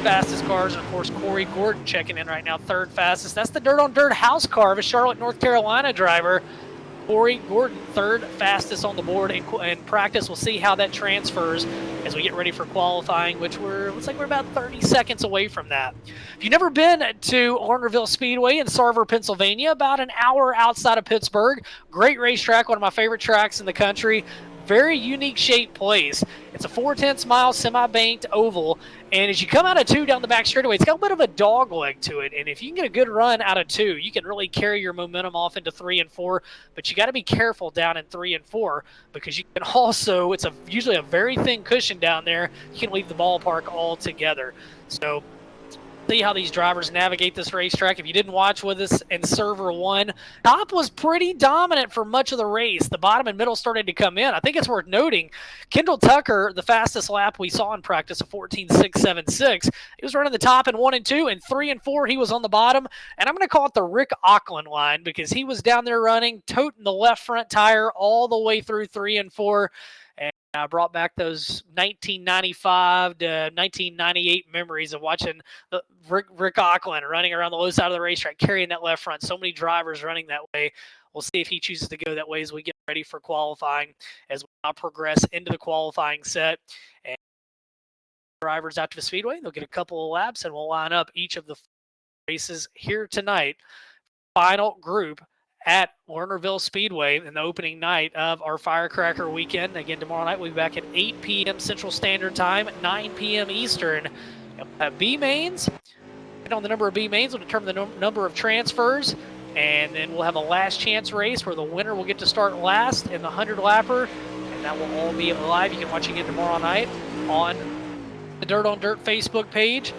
S2: Fastest cars, and of course Corey Gordon checking in right now, 3rd fastest. That's the Dirt on Dirt house car of a Charlotte, North Carolina driver. Corey Gordon, 3rd fastest on the board in practice. We'll see how that transfers as we get ready for qualifying, which looks like we're about 30 seconds away from that. If you've never been to Lernerville Speedway in Sarver, Pennsylvania, about an hour outside of Pittsburgh, great racetrack, one of my favorite tracks in the country. Very unique shaped place. It's a 4/10 mile semi-banked oval, and as you come out of 2 down the back straightaway, it's got a bit of a dog leg to it, and if you can get a good run out of 2, you can really carry your momentum off into 3 and 4, but you got to be careful down in 3 and 4 because you can also, it's usually a very thin cushion down there, you can leave the ballpark altogether. So see how these drivers navigate this racetrack. If you didn't watch with us in Server 1, top was pretty dominant for much of the race. The bottom and middle started to come in. I think it's worth noting, Kendall Tucker, the fastest lap we saw in practice of 14.676, he was running the top in 1 and 2, and 3 and 4 he was on the bottom. And I'm going to call it the Rick Auckland line because he was down there running, toting the left front tire all the way through 3 and 4. I brought back those 1995 to 1998 memories of watching Rick Auckland running around the low side of the racetrack, carrying that left front. So many drivers running that way. We'll see if he chooses to go that way as we get ready for qualifying, as we now progress into the qualifying set. And drivers out to the Speedway, they'll get a couple of laps, and we'll line up each of the races here tonight. Final group at Lernerville Speedway in the opening night of our Firecracker weekend. Again, tomorrow night we'll be back at 8 p.m. Central Standard Time, 9 p.m. Eastern. We'll have B mains. And on the number of B mains will determine the number of transfers, and then we'll have a last chance race where the winner will get to start last in the 100-lapper, and that will all be live. You can watch again tomorrow night on the Dirt on Dirt Facebook page,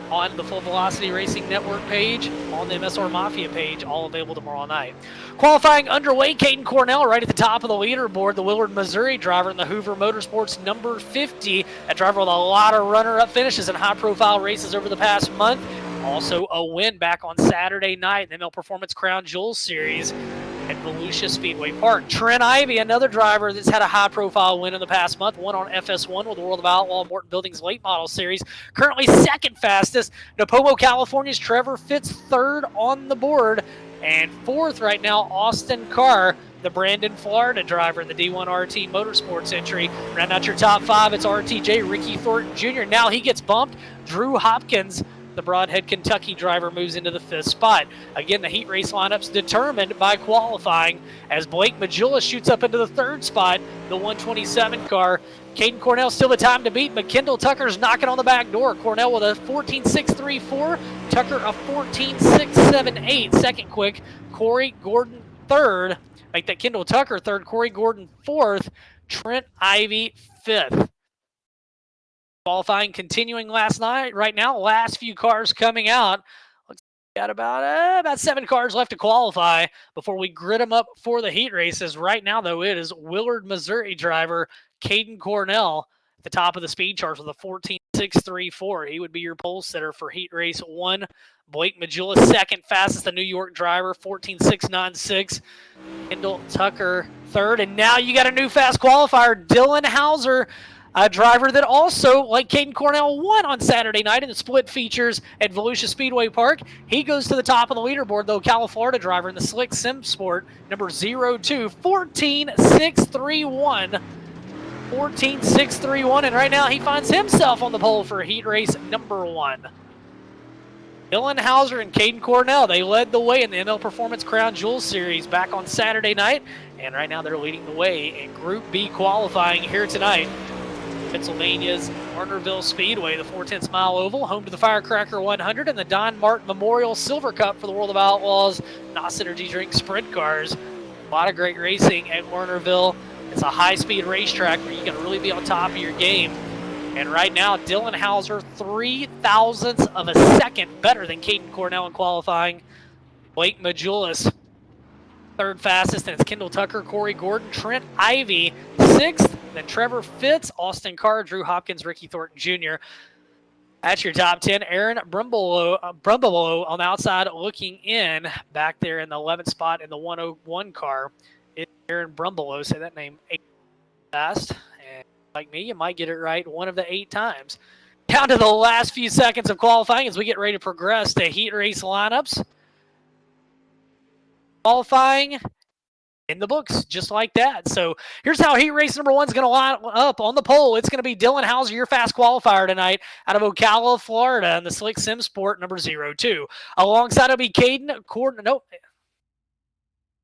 S2: on the Full Velocity Racing Network page, on the MSR Mafia page, all available tomorrow night. Qualifying underway, Caden Cornell right at the top of the leaderboard, the Willard, Missouri driver in the Hoover Motorsports number 50, a driver with a lot of runner-up finishes in high-profile races over the past month. Also a win back on Saturday night in the ML Performance Crown Jewels Series at Volusia Speedway Park. Trent Ivey, another driver that's had a high-profile win in the past month, won on FS1 with the World of Outlaw Morton Buildings Late Model Series. Currently second fastest. Napomo, California's Trevor Fitz, 3rd on the board. And 4th right now, Austin Carr, the Brandon, Florida driver in the D1 RT Motorsports entry. Round out your top 5, it's RTJ, Ricky Thornton Jr. Now he gets bumped. Drew Hopkins, the Broadhead, Kentucky driver, moves into the 5th spot. Again, the heat race lineup's determined by qualifying as Blake Majulis shoots up into the 3rd spot, the 127 car. Caden Cornell still the time to beat, but Kendall Tucker's knocking on the back door. Cornell with a 14.634, Tucker a 14.678. Second quick, Corey Gordon 3rd. Make that Kendall Tucker 3rd, Corey Gordon 4th, Trent Ivey 5th. Qualifying continuing last night. Right now, last few cars coming out. Looks like we got about 7 cars left to qualify before we grid them up for the heat races. Right now, though, it is Willard, Missouri driver Caden Cornell at the top of the speed charts with a 14.634. He would be your pole sitter for heat race 1. Blake Majulis, second fastest, the New York driver, 14.696. Kendall Tucker 3rd. And now you got a new fast qualifier, Dylan Hauser. A driver that also, like Caden Cornell, won on Saturday night in the split features at Volusia Speedway Park. He goes to the top of the leaderboard, though. Florida driver in the Slick Sim Sport, number 02, 14.631. 14.631, and right now he finds himself on the pole for heat race number 1. Dylan Hauser and Caden Cornell, they led the way in the ML Performance Crown Jewels Series back on Saturday night, and right now they're leading the way in Group B qualifying here tonight. Pennsylvania's Lernerville Speedway, the 4/10 mile oval, home to the Firecracker 100 and the Don Martin Memorial Silver Cup for the World of Outlaws NOS Energy Drink Sprint Cars. A lot of great racing at Lernerville. It's a high-speed racetrack where you can really be on top of your game. And right now, Dylan Hauser, 0.003 of a second better than Caden Cornell in qualifying. Blake Majulis, third fastest, and it's Kendall Tucker, Corey Gordon, Trent Ivey, 6th, then Trevor Fitz, Austin Carr, Drew Hopkins, Ricky Thornton Jr. That's your top 10. Aaron Brumbelow on the outside looking in, back there in the 11th spot in the 101 car. It's Aaron Brumbelow, say that name 8 fast. And like me, you might get it right one of the 8 times. Down to the last few seconds of qualifying as we get ready to progress to heat race lineups. Qualifying in the books, just like that. So here's how heat race number 1 is going to line up on the pole. It's going to be Dylan Hauser, your fast qualifier tonight, out of Ocala, Florida, in the Slick Sim Sport number 02. Alongside it'll be Caden Gordon. Nope.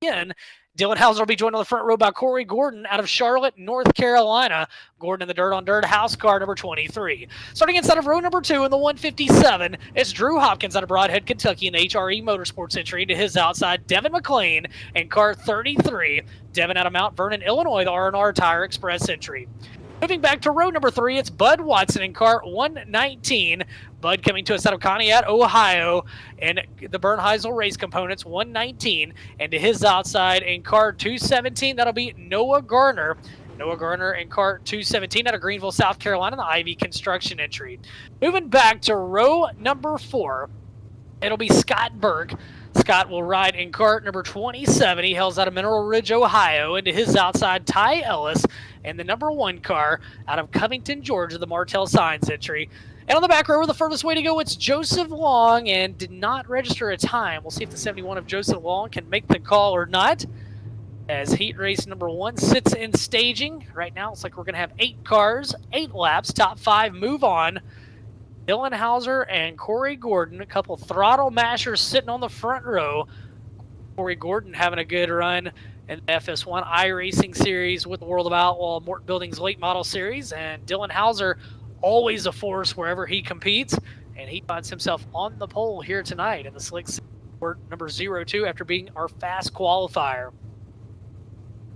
S2: Again, Dylan Hauser will be joined on the front row by Corey Gordon out of Charlotte, North Carolina. Gordon in the Dirt on Dirt house car number 23. Starting inside of row number 2 in the 157, it's Drew Hopkins out of Broadhead, Kentucky in the HRE Motorsports entry. To his outside, Devin McLean in car 33. Devin out of Mount Vernon, Illinois, the R&R Tire Express entry. Moving back to row number 3, it's Bud Watson in car 119. Bud coming to us out of Conneaut, Ohio, and the Bernheisel Race Components 119. And to his outside in car 217, that'll be Noah Garner. Noah Garner in car 217 out of Greenville, South Carolina, the Ivy Construction entry. Moving back to row number 4, it'll be Scott Burke. Scott will ride in cart number 27. He hails out of Mineral Ridge, Ohio. And to his outside, Ty Ellis and the number 1 car out of Covington, Georgia, the Martell Signs entry. And on the back row, the furthest way to go, it's Joseph Long, and did not register a time. We'll see if the 71 of Joseph Long can make the call or not. As heat race number 1 sits in staging. Right now, it's like we're going to have 8 cars, 8 laps, top 5 move on. Dylan Hauser and Corey Gordon, a couple throttle mashers sitting on the front row. Corey Gordon having a good run in the FS1 iRacing series with the World of Outlaw Morton Buildings late model series. And Dylan Hauser, always a force wherever he competes. And he finds himself on the pole here tonight in the Slick Sport number 02 after being our fast qualifier.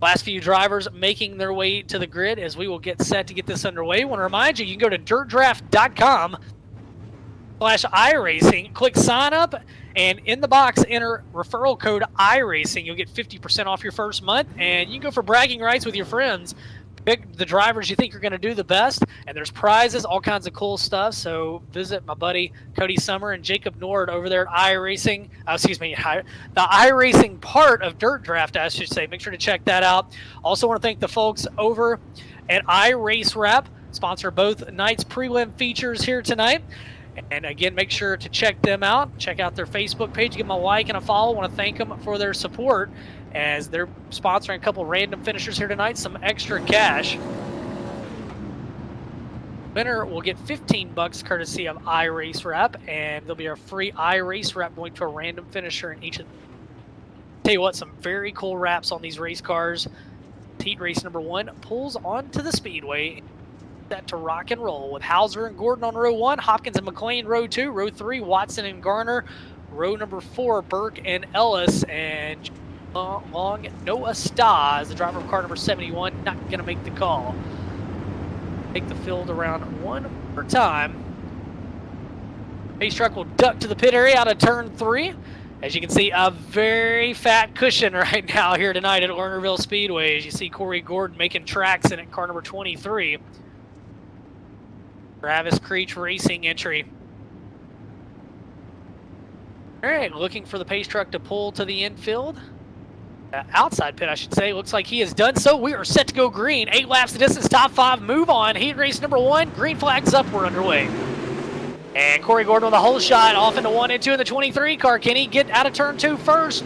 S2: Last few drivers making their way to the grid as we will get set to get this underway. I want to remind you, you can go to dirtdraft.com/iRacing, click sign up, and in the box enter referral code iRacing. You'll get 50% off your first month, and you can go for bragging rights with your friends. Pick the drivers you think are going to do the best, and there's prizes, all kinds of cool stuff. So visit my buddy Cody Summer and Jacob Nord over there at iRacing. The iRacing part of Dirt Draft, I should say. Make sure to check that out. Also want to thank the folks over at iRaceWrap, sponsor both nights' prelim features here tonight. And again, make sure to check them out. Check out their Facebook page. Give them a like and a follow. I want to thank them for their support as they're sponsoring a couple random finishers here tonight. Some extra cash. Winner will get $15 courtesy of iRaceWrap, and there'll be a free iRaceWrap going to a random finisher in each of them. Tell you what, some very cool wraps on these race cars. Heat race number 1 pulls onto the speedway. Set to rock and roll with Hauser and Gordon on row 1, Hopkins and McLean row 2, row 3 Watson and Garner, row number 4 Burke and Ellis, and Long Noah Stas, as the driver of car number 71, not going to make the call. Take the field around one more time. Pace truck will duck to the pit area out of turn 3. As you can see, a very fat cushion right now here tonight at Lernerville Speedway. As you see Corey Gordon making tracks in at car number 23. Travis Creech Racing entry. All right, looking for the pace truck to pull to the infield. outside pit, I should say. Looks like he has done so. We are set to go green. 8 laps the distance, top 5, move on. Heat race number 1, green flags up, we're underway. And Corey Gordon with a hole shot off into 1 and 2 in the 23 car. Can he get out of turn 2 first?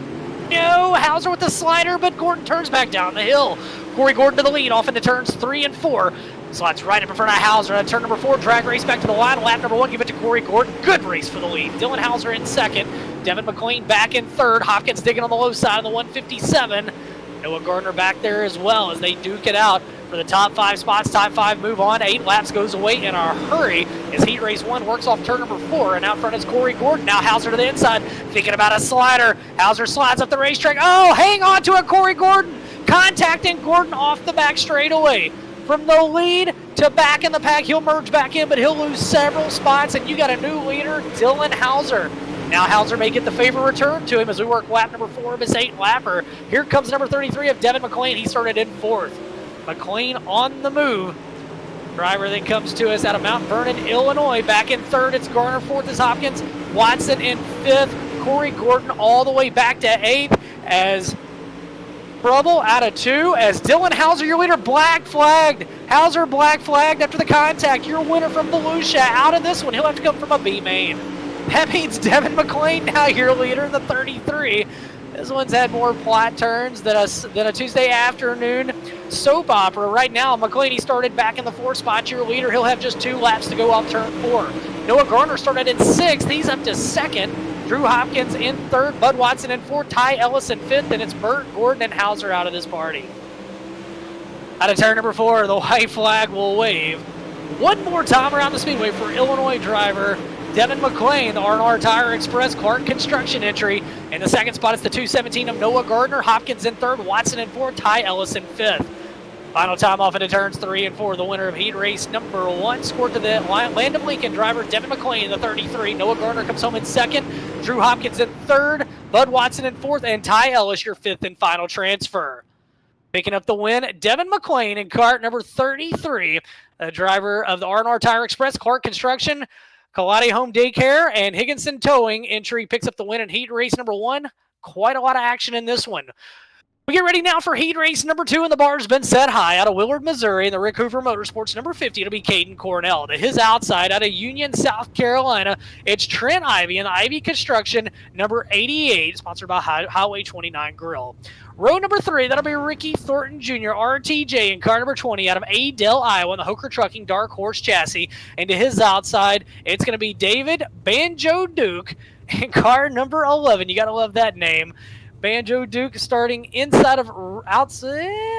S2: No, Hauser with the slider, but Gordon turns back down the hill. Corey Gordon to the lead, off into turns 3 and 4. Slides right up in front of Hauser at turn number 4. Drag race back to the line. Lap number 1, give it to Corey Gordon. Good race for the lead. Dylan Hauser in second. Devin McLean back in third. Hopkins digging on the low side of the 157. Noah Gardner back there as well as they duke it out for the top 5 spots. Top 5 move on. 8 laps goes away in a hurry as Heat Race 1 works off turn number 4. And out front is Corey Gordon. Now Hauser to the inside, thinking about a slider. Hauser slides up the racetrack. Oh, hang on to it, Corey Gordon. Contacting Gordon off the back straightaway. From the lead to back in the pack, he'll merge back in, but he'll lose several spots, and you got a new leader, Dylan Hauser. Now Hauser may get the favor returned to him as we work lap number 4 of his 8-lapper. Here comes number 33 of Devin McLean. He started in 4th. McLean on the move. Driver that comes to us out of Mount Vernon, Illinois. Back in 3rd, it's Garner. 4th is Hopkins. Watson in 5th. Corey Gordon all the way back to 8th as Trouble out of 2 as Dylan Hauser, your leader, black flagged. Hauser black flagged after the contact. Your winner from Volusia out of this one. He'll have to come from a B main. That means Devin McLean now your leader in the 33. This one's had more plot turns than a Tuesday afternoon soap opera. Right now, McLean, he started back in the 4th spot. Your leader, he'll have just 2 laps to go off turn 4. Noah Garner started in 6th. He's up to 2nd. Drew Hopkins in 3rd, Bud Watson in 4th, Ty Ellis in 5th, and it's Burt, Gordon, and Hauser out of this party. Out of turn number 4, the white flag will wave. One more time around the speedway for Illinois driver Devin McLean, the R&R Tire Express Clark Construction entry. In the 2nd spot, it's the 217 of Noah Gardner, Hopkins in 3rd, Watson in 4th, Ty Ellis in 5th. Final time off into turns 3 and 4. The winner of heat race number 1 scored to the Land of Lincoln driver Devin McLean in the 33. Noah Garner comes home in 2nd. Drew Hopkins in 3rd. Bud Watson in 4th. And Ty Ellis, your 5th and final transfer. Picking up the win, Devin McLean in cart number 33. The driver of the R&R Tire Express, Clark Construction, Kaladi Home Daycare, and Higginson Towing entry picks up the win in heat race number 1. Quite a lot of action in this one. We get ready now for heat race number 2, and the bar's been set high out of Willard, Missouri, in the Rick Hoover Motorsports number 50. It'll be Caden Cornell. To his outside out of Union, South Carolina, it's Trent Ivy in the Ivy Construction number 88, sponsored by Highway 29 Grill. Row number 3, that'll be Ricky Thornton Jr., RTJ, in car number 20 out of Adel, Iowa, in the Hooker Trucking Dark Horse chassis. And to his outside, it's going to be David Banjo Duke in car number 11. You got to love that name. Banjo Duke starting inside of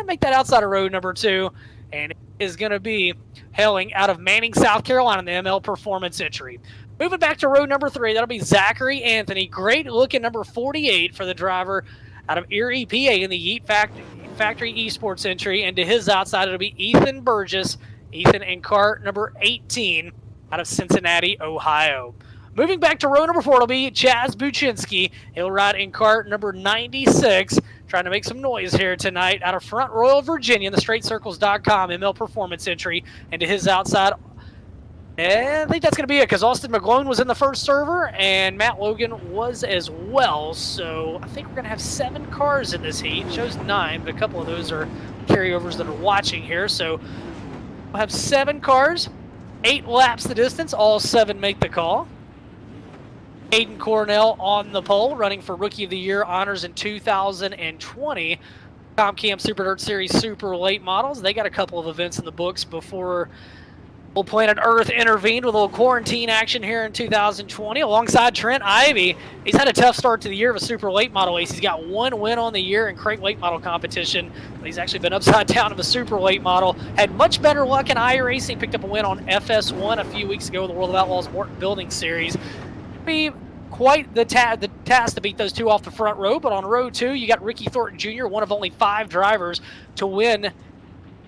S2: make that outside of row number 2, and it is going to be hailing out of Manning, South Carolina, in the ML Performance entry. Moving back to row number 3, that'll be Zachary Anthony. Great looking number 48 for the driver out of Erie, PA, in the Yeet Factory Esports entry, and to his outside it'll be Ethan Burgess. Ethan in cart number 18 out of Cincinnati, Ohio. Moving back to row number 4, it'll be Chaz Buczynski. He'll ride in cart number 96, trying to make some noise here tonight out of Front Royal, Virginia, in the StraightCircles.com ML Performance entry. And to his outside, and I think that's going to be it, because Austin McGlone was in the first server, and Matt Logan was as well. So I think we're going to have 7 cars in this heat. It shows 9, but a couple of those are carryovers that are watching here. So we'll have 7 cars, 8 laps the distance. All 7 make the call. Caden Cornell on the pole, running for Rookie of the Year honors in 2020. ComCam Super Dirt Series Super Late Models. They got a couple of events in the books before Little Planet Earth intervened with a little quarantine action here in 2020. Alongside Trent Ivy, he's had a tough start to the year of a Super Late Model ace. He's got 1 win on the year in Crate Late Model competition. But he's actually been upside down of a Super Late Model. Had much better luck in Iracing. Picked up a win on FS1 a few weeks ago with the World of Outlaws Morton Building Series. Be quite the task to beat those 2 off the front row, but on row 2 you got Ricky Thornton Jr., one of only 5 drivers to win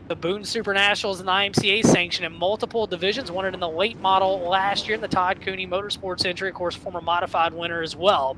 S2: the Boone Super Nationals and the IMCA sanction in multiple divisions. Won it in the late model last year in the Todd Cooney Motorsports entry, of course, former modified winner as well.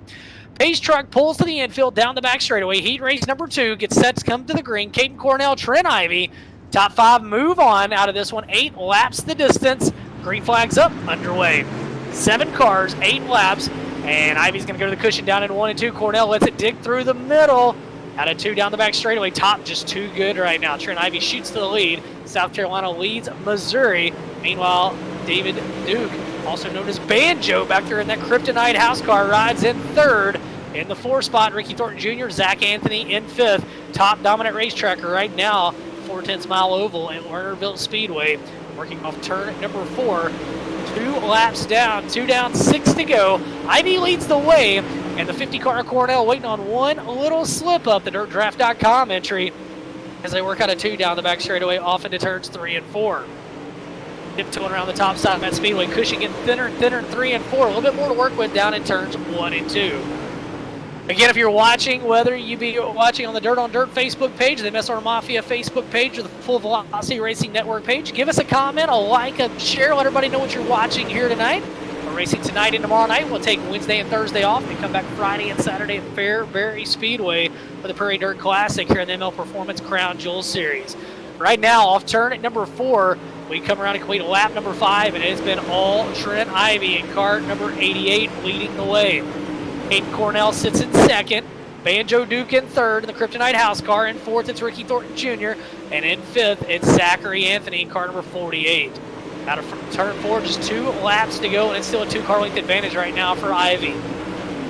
S2: Pace truck pulls to the infield down the back straightaway. Heat race number 2 gets set to come to the green. Caden Cornell, Trent Ivy, top 5 move on out of this one. 8 laps the distance. Green flags up, underway. 7 cars, 8 laps, and Ivy's going to go to the cushion down in 1 and 2. Cornell lets it dig through the middle. Out of 2 down the back straightaway. Top just too good right now. Trent Ivy shoots to the lead. South Carolina leads Missouri. Meanwhile, David Duke, also known as Banjo, back there in that Kryptonite house car, rides in 3rd. In the 4 spot, Ricky Thornton Jr., Zach Anthony in 5th. Top dominant racetracker right now, 4/10 mile oval at Lernerville Speedway. Working off turn number 4. 2 laps down, 2 down, 6 to go. Ivy leads the way, and the 50 car Cornell waiting on one little slip up, the DirtDraft.com entry, as they work out a 2 down the back straightaway off into turns 3 and 4. Tiptoeing around the top side of that Speedway, Cushing getting thinner and thinner in 3 and 4. A little bit more to work with down in turns 1 and 2. Again, if you're watching, whether you be watching on the Dirt on Dirt Facebook page, the MSR Mafia Facebook page, or the Full Velocity Racing Network page, give us a comment, a like, a share, let everybody know what you're watching here tonight. We're racing tonight and tomorrow night. We'll take Wednesday and Thursday off and come back Friday and Saturday at Fairbury Speedway for the Prairie Dirt Classic here in the ML Performance Crown Jewel Series. Right now, off turn at number 4, we come around and complete lap number 5, and it's been all Trent Ivy in car number 88 leading the way. Hayden Cornell sits in 2nd. Banjo Duke in 3rd in the Kryptonite house car. In 4th, it's Ricky Thornton Jr. And in 5th, it's Zachary Anthony in car number 48. Out of turn 4, just 2 laps to go, and it's still a 2 car length advantage right now for Ivy.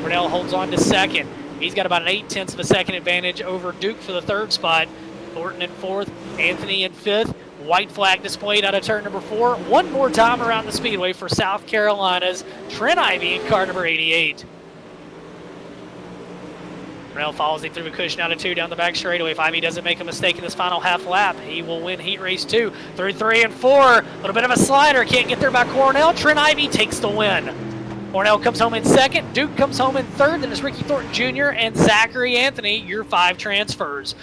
S2: Cornell holds on to 2nd. He's got about an 0.8 of a second advantage over Duke for the 3rd spot. Thornton in 4th, Anthony in 5th. White flag displayed out of turn number 4. One more time around the Speedway for South Carolina's Trent Ivy in car number 88. Cornell follows him through the cushion out of 2 down the back straightaway. If Ivy doesn't make a mistake in this final half lap, he will win heat race 2. Through 3 and 4, a little bit of a slider. Can't get there by Cornell. Trent Ivy takes the win. Cornell comes home in 2nd. Duke comes home in 3rd. Then it's Ricky Thornton Jr. and Zachary Anthony, your 5 transfers.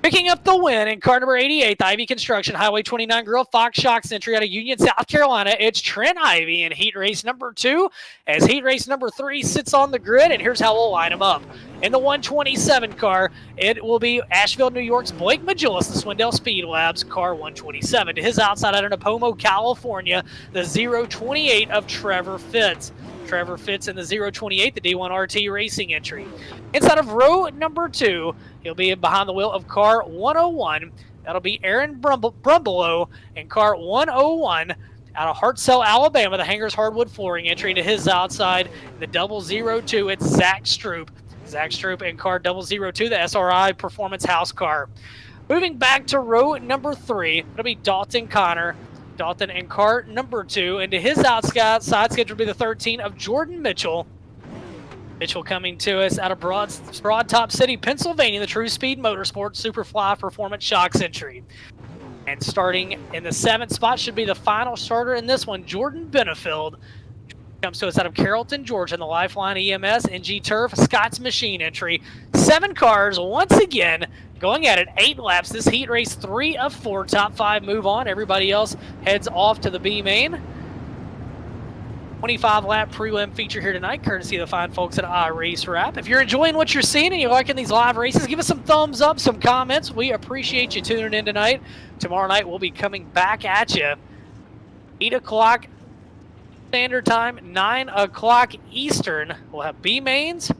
S2: Picking up the win in car number 88, Ivy Construction, Highway 29 Grill, Fox Shocks entry out of Union, South Carolina. It's Trent Ivy in heat race number 2, as heat race number 3 sits on the grid, and here's how we'll line them up. In the 127 car, it will be Asheville, New York's Blake Majulis, the Swindell Speed Labs, car 127. To his outside out of Napomo, California, the 028 of Trevor Fitz. Trevor Fitz in the 028, the D1 RT Racing entry. Inside of row number 2, he'll be behind the wheel of car 101. That'll be Aaron Brumbelow in car 101 out of Hartselle, Alabama, the Hangers Hardwood Flooring entry. To his outside, the 002, it's Zach Stroop. Zach Stroop in car 002, the SRI Performance House car. Moving back to row number 3, it'll be Dalton Connor. Dalton in car number 2, and to his outside schedule will be the 13 of Jordan Mitchell. Mitchell coming to us out of Broad Top City, Pennsylvania, the True Speed Motorsports Superfly Performance Shocks entry. And starting in the 7th spot should be the final starter in this one, Jordan Benefield. Comes to us out of Carrollton, Georgia, in the Lifeline EMS NG Turf Scott's Machine entry. 7 cars once again going at it, 8 laps. This heat race 3 of 4. Top 5 move on. Everybody else heads off to the B main. 25 lap prelim feature here tonight, courtesy of the fine folks at iRaceWrap. If you're enjoying what you're seeing and you're liking these live races, give us some thumbs up, some comments. We appreciate you tuning in tonight. Tomorrow night we'll be coming back at you. 8 o'clock Standard Time, 9 o'clock Eastern. We'll have B mains,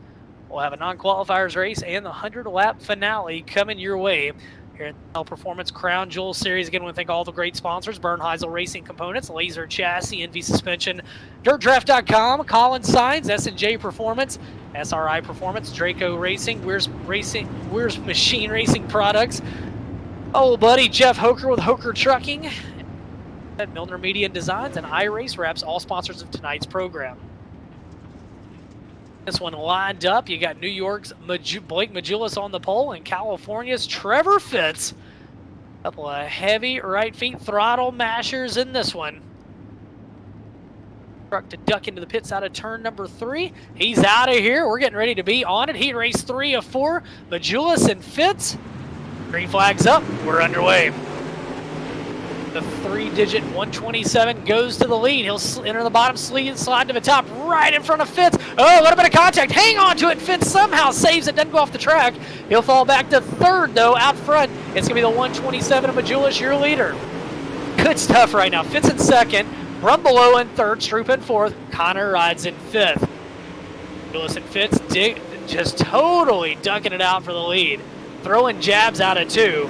S2: we'll have a non-qualifiers race, and the 100-lap finale coming your way here in the Performance Crown Jewel Series. Again, we want to thank all the great sponsors: Bernheisel Racing Components, Laser Chassis, NV Suspension, DirtDraft.com, Collins Signs, S&J Performance, SRI Performance, Draco Racing, Weir's Machine Racing Products, old buddy Jeff Hoker with Hoker Trucking, Milner Media and Designs, and iRaceWrap's all sponsors of tonight's program. This one lined up. You got New York's Blake Majulis on the pole, and California's Trevor Fitz. A couple of heavy right feet throttle mashers in this one. Truck to duck into the pits out of turn number 3. He's out of here. We're getting ready to be on it. Heat race 3 of 4. Majulis and Fitz. Green flag's up. We're underway. The 3-digit 127 goes to the lead. He'll enter the bottom, slide to the top, right in front of Fitz. Oh, a little bit of contact. Hang on to it. Fitz somehow saves it. Doesn't go off the track. He'll fall back to 3rd, though, out front. It's going to be the 127 of Majulis, your leader. Good stuff right now. Fitz in 2nd. Brumbelow in 3rd. Stroop in 4th. Connor rides in 5th. Majulis and Fitz just totally ducking it out for the lead. throwing jabs out of 2.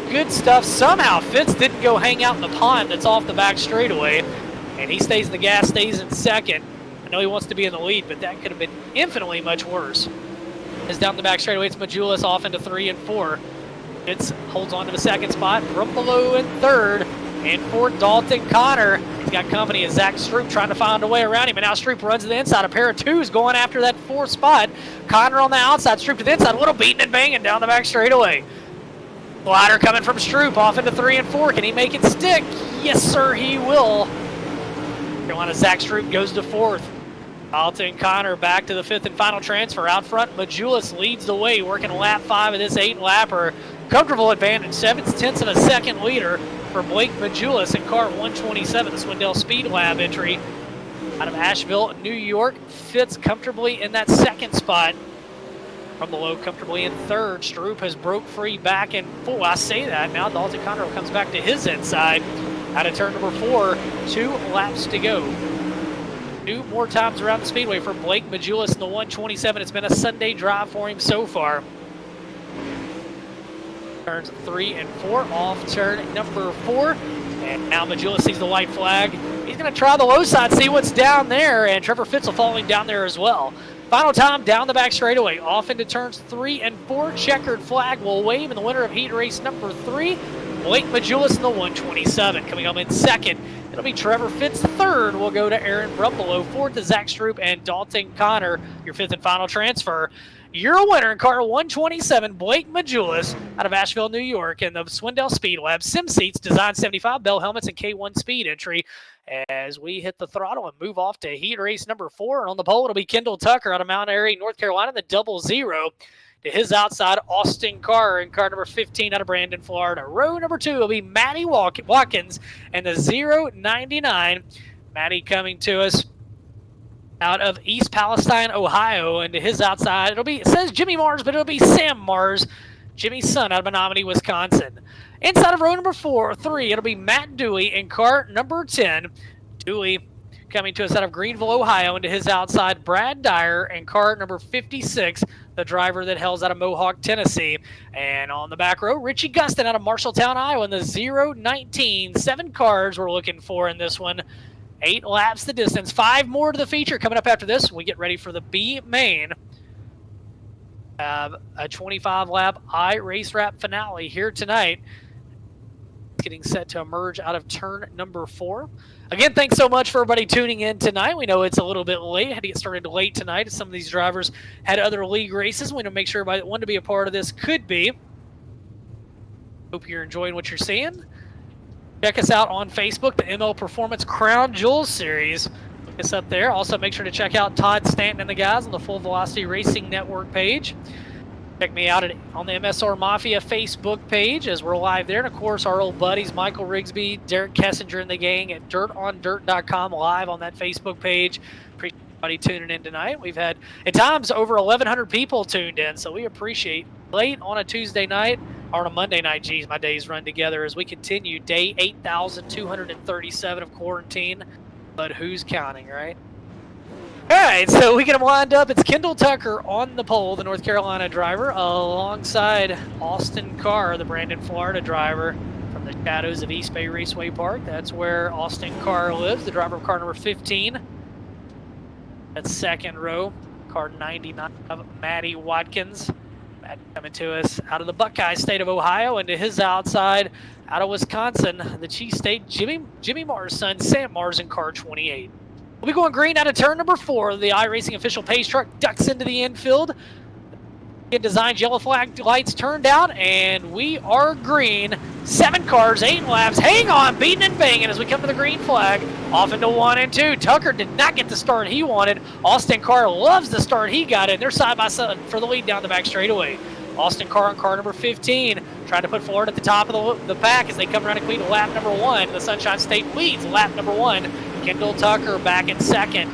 S2: Good stuff. Somehow Fitz didn't go hang out in the pond that's off the back straightaway, and he stays in the gas, stays in second. I know he wants to be in the lead, but that could have been infinitely much worse. As down the back straightaway, it's Majulis off into 3 and 4. Fitz holds on to the second spot. Rumpelo in third. And for Dalton Connor, he's got company as Zach Stroop trying to find a way around him. And now Stroop runs to the inside. A pair of 2s going after that 4th spot. Connor on the outside, Stroop to the inside. A little beating and banging down the back straightaway. Glider coming from Stroop off into 3 and 4. Can he make it stick? Yes, sir, he will. Carolina Zach Stroop goes to 4th. Dalton Connor back to the 5th and final transfer. Out front, Majulis leads the way, working lap 5 of this 8-lapper. Comfortable advantage, 7/10 of a second leader for Blake Majulis in car 127, the Swindell Speed Lab entry out of Asheville, New York. Fits comfortably in that 2nd spot. From below, comfortably in 3rd. Stroop has broke free back in 4. I say that, now Dalton Connor comes back to his inside out of turn number 4. 2 laps to go. 2 more times around the speedway for Blake Majulis in the 127. It's been a Sunday drive for him so far. Turns 3 and 4 off turn number 4. And now Majulis sees the white flag. He's going to try the low side, see what's down there, and Trevor Fitzel falling down there as well. Final time down the back straightaway, off into turns 3 and 4. Checkered flag will wave, and the winner of heat race number 3, Blake Majulis in the 127. Coming home in 2nd, it'll be Trevor Fitz. 3rd will go to Aaron Brumpelo. 4th to Zach Stroop and Dalton Connor. Your 5th and final transfer. Your winner in car 127, Blake Majulis out of Asheville, New York, in the Swindell Speed Lab. Sim seats, Design 75, Bell helmets, and K1 speed entry. As we hit the throttle and move off to heat race number 4. And on the pole, it'll be Kendall Tucker out of Mount Airy, North Carolina, the 00. To his outside, Austin Carr in car number 15 out of Brandon, Florida. Row number 2 will be Matty Watkins and the 099. Matty coming to us out of East Palestine, Ohio, and to his outside, it says Jimmy Mars, but it'll be Sam Mars, Jimmy's son, out of Menominee, Wisconsin. Inside of row number 3, it'll be Matt Dewey in car number 10. Dewey coming to us out of Greenville, Ohio, and to his outside, Brad Dyer in car number 56, the driver that hails out of Mohawk, Tennessee. And on the back row, Richie Gustin out of Marshalltown, Iowa, in the 019. 7 cars we're looking for in this one. 8 laps the distance. 5 more to the feature coming up after this. We get ready for the B main. Have a 25-lap race wrap finale here tonight. Getting set to emerge out of turn number 4. Again, thanks so much for everybody tuning in tonight. We know it's a little bit late. Had to get started late tonight. Some of these drivers had other league races. We want to make sure everybody that wanted to be a part of this could be. Hope you're enjoying what you're seeing. Check us out on Facebook, the ML Performance Crown Jewels Series. Look us up there. Also, make sure to check out Todd Stanton and the guys on the Full Velocity Racing Network page. Check me out on the MSR Mafia Facebook page as we're live there. And, of course, our old buddies, Michael Rigsby, Derek Kessinger, and the gang at dirtondirt.com live on that Facebook page. Appreciate everybody tuning in tonight. We've had, at times, over 1,100 people tuned in, so we appreciate late on a Tuesday night. Or on a Monday night, geez, my days run together as we continue day 8,237 of quarantine. But who's counting, right? All right, so we get them lined up. It's Kendall Tucker on the pole, the North Carolina driver, alongside Austin Carr, the Brandon, Florida driver from the shadows of East Bay Raceway Park. That's where Austin Carr lives, the driver of car number 15. That's 2nd row, car 99 of Matty Watkins. Matt coming to us out of the Buckeye State of Ohio, and to his outside, out of Wisconsin, the Chief State, Jimmy Mars' son, Sam Mars in car 28. We'll be going green out of turn number 4. The iRacing official pace truck ducks into the infield. Designed yellow flag lights turned out, and we are green. 7 cars, 8 laps. Hang on, beating and banging as we come to the green flag. Off into 1 and 2. Tucker did not get the start he wanted. Austin Carr loves the start he got in. They're side by side for the lead down the back straightaway. Austin Carr on car number 15, trying to put Florida at the top of the pack as they come around and complete lap number 1. The Sunshine State leads lap number 1. Kendall Tucker back in 2nd.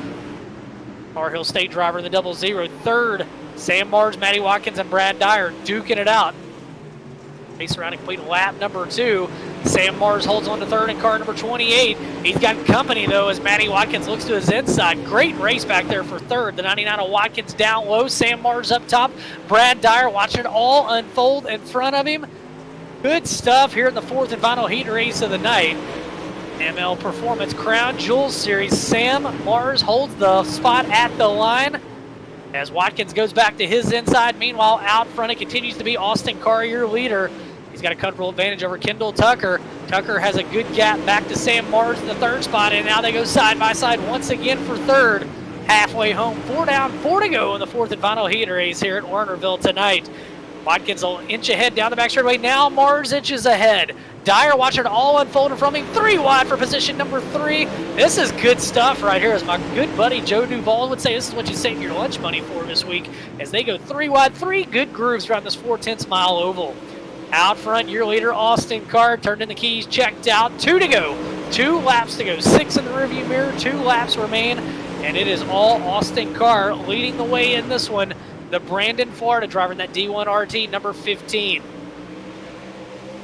S2: Tar Heel State driver in the 00. 3rd, Sam Mars, Matty Watkins, and Brad Dyer duking it out. Race around and complete lap number 2. Sam Mars holds on to third in car number 28. He's got company, though, as Matty Watkins looks to his inside. Great race back there for third. The 99 of Watkins down low. Sam Mars up top. Brad Dyer watching it all unfold in front of him. Good stuff here in the fourth and final heat race of the night. ML Performance Crown Jewels Series. Sam Mars holds the spot at the line as Watkins goes back to his inside. Meanwhile, out front, it continues to be Austin Carr, your leader. He's got a comfortable advantage over Kendall Tucker. Tucker has a good gap back to Sam Mars in the third spot, and now they go side by side once again for third. Halfway home, 4 down, 4 to go in the fourth and final heat race here at Lernerville tonight. Watkins will inch ahead down the back straightaway. Now Mars inches ahead. Dyer watching it all unfold in front of him. 3 wide for position number 3. This is good stuff right here, as my good buddy Joe Duvall would say. This is what you save your lunch money for this week, as they go 3 wide. 3 good grooves around this 4/10 mile oval. Out front, your leader, Austin Carr, turned in the keys, checked out. 2 to go. 2 laps to go. 6 in the rearview mirror. 2 laps remain. And it is all Austin Carr leading the way in this one. The Brandon, Florida driver in that D1 RT, number 15.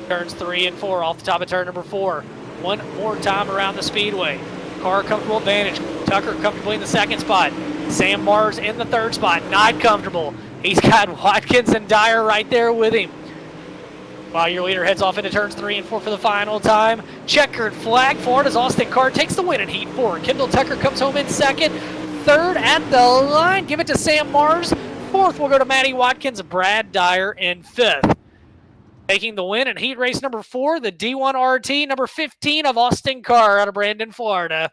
S2: Turns 3 and 4 off the top of turn number 4. One more time around the Speedway. Carr comfortable advantage. Tucker comfortably in the second spot. Sam Mars in the third spot. Not comfortable. He's got Watkins and Dyer right there with him. While your leader heads off into turns 3 and 4 for the final time. Checkered flag. Florida's Austin Carr takes the win in heat 4. Kendall Tucker comes home in second. Third at the line. Give it to Sam Mars. Fourth will go to Matty Watkins. Brad Dyer in fifth. Taking the win in heat race number 4, the D1 RT, number 15 of Austin Carr out of Brandon, Florida.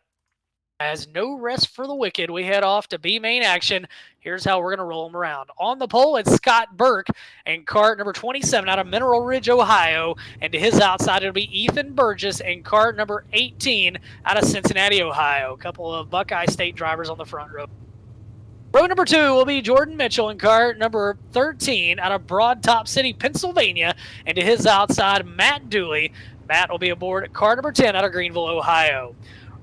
S2: As no rest for the wicked, we head off to B main action. Here's how we're going to roll them around. On the pole, it's Scott Burke and cart number 27 out of Mineral Ridge, Ohio. And to his outside, it'll be Ethan Burgess and cart number 18 out of Cincinnati, Ohio. A couple of Buckeye State drivers on the front row. Row number 2 will be Jordan Mitchell in cart number 13 out of Broad Top City, Pennsylvania. And to his outside, Matt Dooley. Matt will be aboard at car number 10 out of Greenville, Ohio.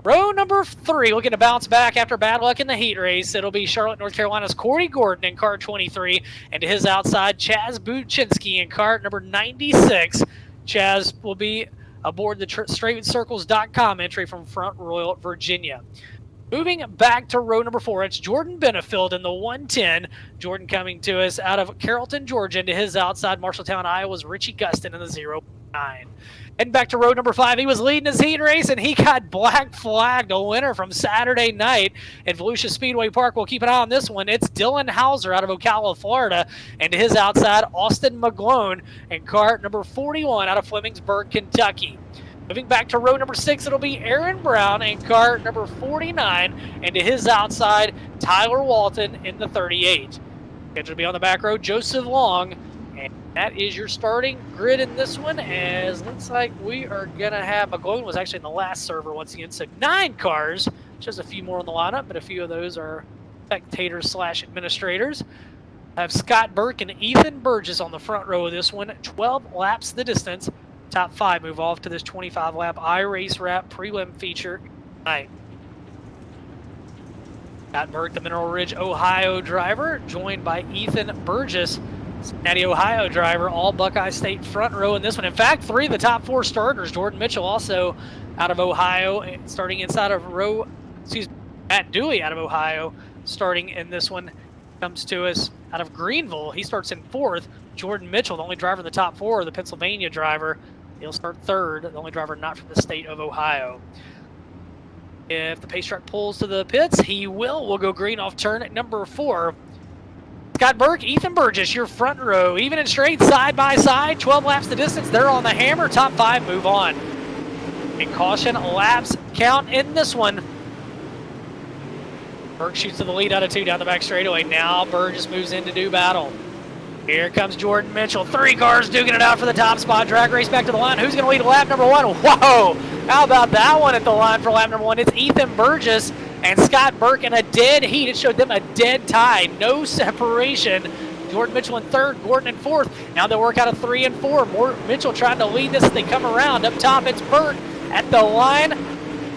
S2: Row number 3 looking to bounce back after bad luck in the heat race. It'll be Charlotte, North Carolina's Corey Gordon in cart 23. And to his outside, Chaz Buczynski in cart number 96. Chaz will be aboard the straightcircles.com entry from Front Royal, Virginia. Moving back to row number 4, it's Jordan Benefield in the 110. Jordan coming to us out of Carrollton, Georgia. And to his outside, Marshalltown, Iowa's Richie Gustin in the 09. And back to row number 5, he was leading his heat race, and he got black flagged, a winner from Saturday night at Volusia Speedway Park. We'll keep an eye on this one. It's Dylan Hauser out of Ocala, Florida. And to his outside, Austin McGlone in cart number 41 out of Flemingsburg, Kentucky. Moving back to row number 6, it'll be Aaron Brown in cart number 49. And to his outside, Tyler Walton in the 38. Scheduled to be on the back row, Joseph Long. And that is your starting grid in this one, as looks like we are going to have, McGlone was actually in the last server once again, so 9 cars, just a few more on the lineup, but a few of those are spectators / administrators. I have Scott Burke and Ethan Burgess on the front row of this one, 12 laps the distance. Top 5 move off to this 25-lap iRace Wrap prelim feature tonight. Scott Burke, the Mineral Ridge, Ohio driver, joined by Ethan Burgess, Cincinnati, Ohio driver, all Buckeye State front row in this one. In fact, 3 of the top 4 starters. Jordan Mitchell also out of Ohio, starting inside of Matt Dooley out of Ohio, starting in this one, comes to us out of Greenville. He starts in 4th. Jordan Mitchell, the only driver in the top 4, the Pennsylvania driver. He'll start 3rd, the only driver not from the state of Ohio. If the pace truck pulls to the pits, he will. We'll go green off turn at number 4. Scott Burke, Ethan Burgess, your front row, even and straight, side by side, 12 laps the distance. They're on the hammer. Top 5 move on. And caution, laps count in this one. Burke shoots to the lead out of 2 down the back straightaway. Now Burgess moves in to do battle. Here comes Jordan Mitchell. 3 cars duking it out for the top spot. Drag race back to the line. Who's going to lead lap number 1? Whoa! How about that one at the line for lap number 1? It's Ethan Burgess and Scott Burke in a dead heat. It showed them a dead tie. No separation. Jordan Mitchell in 3rd, Gordon in 4th. Now they work out of 3 and 4. Mitchell trying to lead this as they come around. Up top, it's Burke at the line.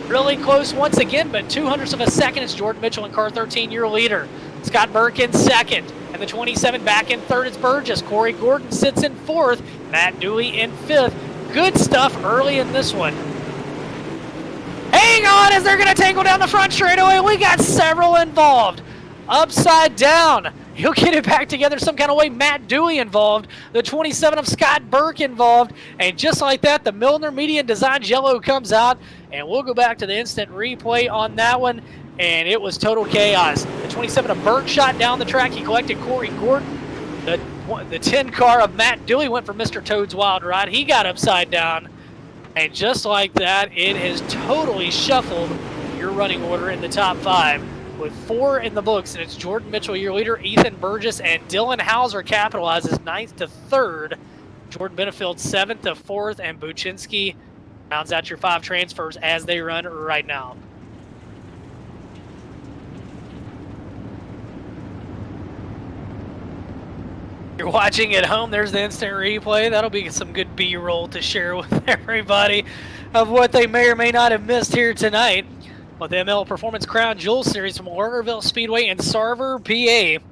S2: Really close once again, but 0.02 of a second. It's Jordan Mitchell in car 13, your leader. Scott Burke in 2nd. And the 27 back in 3rd, it's Burgess. Corey Gordon sits in 4th. Matt Dooley in 5th. good stuff early in this one. Hang on as they're going to tangle down the front straightaway. We got several involved. Upside down. He'll get it back together some kind of way. Matt Dewey involved. The 27 of Scott Burke involved. And just like that, the Milner Median Designs yellow comes out. And we'll go back to the instant replay on that one. And it was total chaos. The 27 of Burke shot down the track. He collected Corey Gordon. The 10 car of Matt Dewey went for Mr. Toad's Wild Ride. He got upside down. And just like that, it has totally shuffled your running order in the top 5. With 4 in the books, and it's Jordan Mitchell, your leader, Ethan Burgess, and Dylan Hauser capitalizes 9th to 3rd. Jordan Benefield 7th to 4th, and Buczynski rounds out your 5 transfers as they run right now. You're watching at home, there's the instant replay. That'll be some good B-roll to share with everybody of what they may or may not have missed here tonight with the ML Performance Crown Jewel Series from Lernerville Speedway in Sarver, PA.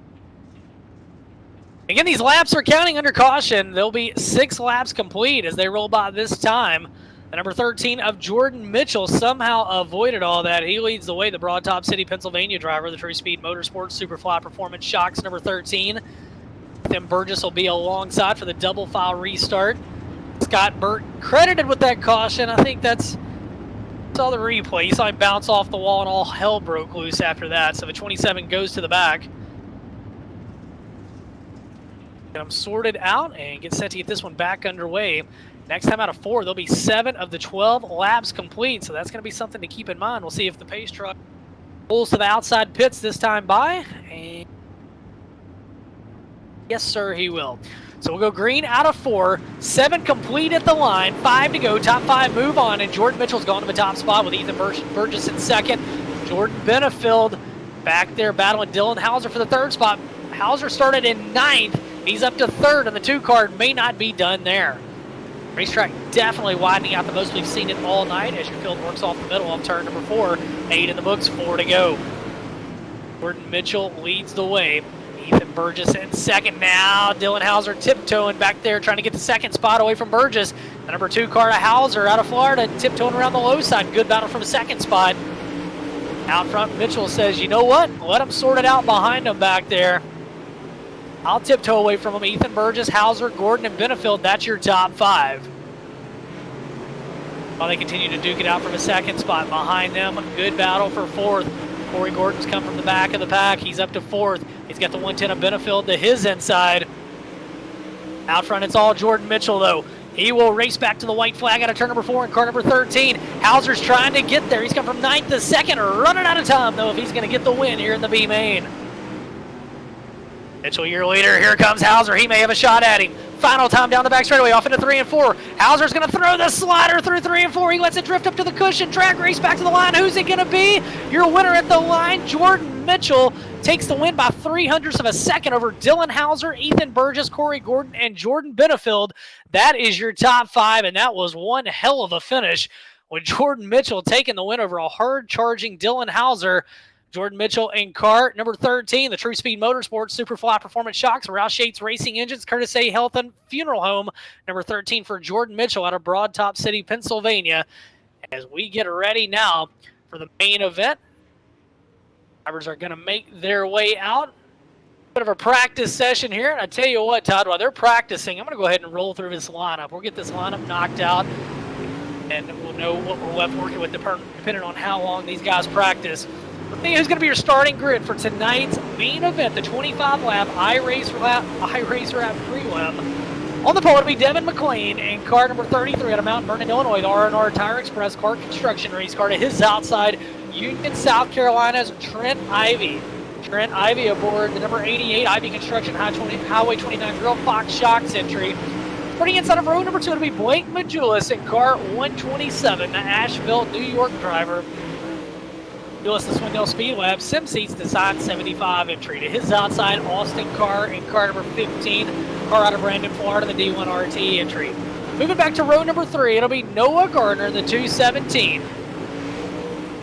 S2: Again, these laps are counting under caution. There'll be 6 laps complete as they roll by this time. The number 13 of Jordan Mitchell somehow avoided all that. He leads the way, the Broad Top City, Pennsylvania driver, the True Speed Motorsports Superfly Performance Shocks, number 13. Then Burgess will be alongside for the double file restart. Scott Burke credited with that caution. I think that's saw the replay. You saw him bounce off the wall and all hell broke loose after that. So the 27 goes to the back. Get them sorted out and get set to get this one back underway. Next time out of 4, there'll be 7 of the 12 laps complete. So that's going to be something to keep in mind. We'll see if the pace truck pulls to the outside pits this time by. And yes, sir, he will. So we'll go green out of 4, 7 complete at the line, 5 to go, top 5 move on, and Jordan Mitchell's gone to the top spot with Ethan Burgess in 2nd. Jordan Benefield back there battling Dylan Hauser for the 3rd spot. Hauser started in 9th. He's up to 3rd, and the 2 card may not be done there. Racetrack definitely widening out the most we've seen it all night as your field works off the middle off turn number 4. 8 in the books, 4 to go. Jordan Mitchell leads the way. Ethan Burgess in 2nd now. Dylan Hauser tiptoeing back there, trying to get the 2nd spot away from Burgess. The number 2 car of Hauser out of Florida, tiptoeing around the low side. Good battle from the 2nd spot. Out front, Mitchell says, you know what? Let him sort it out behind him back there. I'll tiptoe away from him. Ethan Burgess, Hauser, Gordon, and Benefield. That's your top 5. While they continue to duke it out from the 2nd spot behind them. Good battle for 4th. Corey Gordon's come from the back of the pack. He's up to 4th. He's got the 110 of Benefield to his inside. Out front, it's all Jordan Mitchell, though. He will race back to the white flag out of turn number 4 in car number 13. Hauser's trying to get there. He's come from 9th to 2nd, running out of time, though, if he's going to get the win here in the B main. Mitchell, your leader. Here comes Hauser. He may have a shot at him. Final time down the back straightaway, off into 3 and 4. Hauser's going to throw the slider through 3 and 4. He lets it drift up to the cushion. Track race back to the line. Who's it going to be? Your winner at the line, Jordan Mitchell, takes the win by 0.03 of a second over Dylan Hauser, Ethan Burgess, Corey Gordon, and Jordan Benefield. That is your top 5, and that was one hell of a finish with Jordan Mitchell taking the win over a hard-charging Dylan Hauser. Jordan Mitchell in car number 13, the True Speed Motorsports Superfly Performance Shocks, Roush Yates Racing Engines, Curtis A. Health and Funeral Home, number 13 for Jordan Mitchell out of Broad Top City, Pennsylvania. As we get ready now for the main event, drivers are going to make their way out. Bit of a practice session here. And I tell you what, Todd, while they're practicing, I'm going to go ahead and roll through this lineup. We'll get this lineup knocked out, and we'll know what we're left working with depending on how long these guys practice. Let's see who's going to be your starting grid for tonight's main event, the 25-lap iRacer Wrap Prelim. On the pole, it'll be Devin McLean in car number 33 out of Mount Vernon, Illinois, the R&R Tire Express car construction race car. To his outside, Union, South Carolina's Trent Ivy. Trent Ivy aboard the number 88 Ivy Construction Highway 29 Grill Fox Shocks entry. Starting inside of row number 2, it'll be Blake Majulis in car 127, the Asheville, New York driver. Majulis, the Swindell Speed Lab, Sim Seats Design 75 entry. To his outside, Austin Carr in car number 15, car out of Brandon, Florida, the D1 RT entry. Moving back to row number 3, it'll be Noah Gardner, the 217.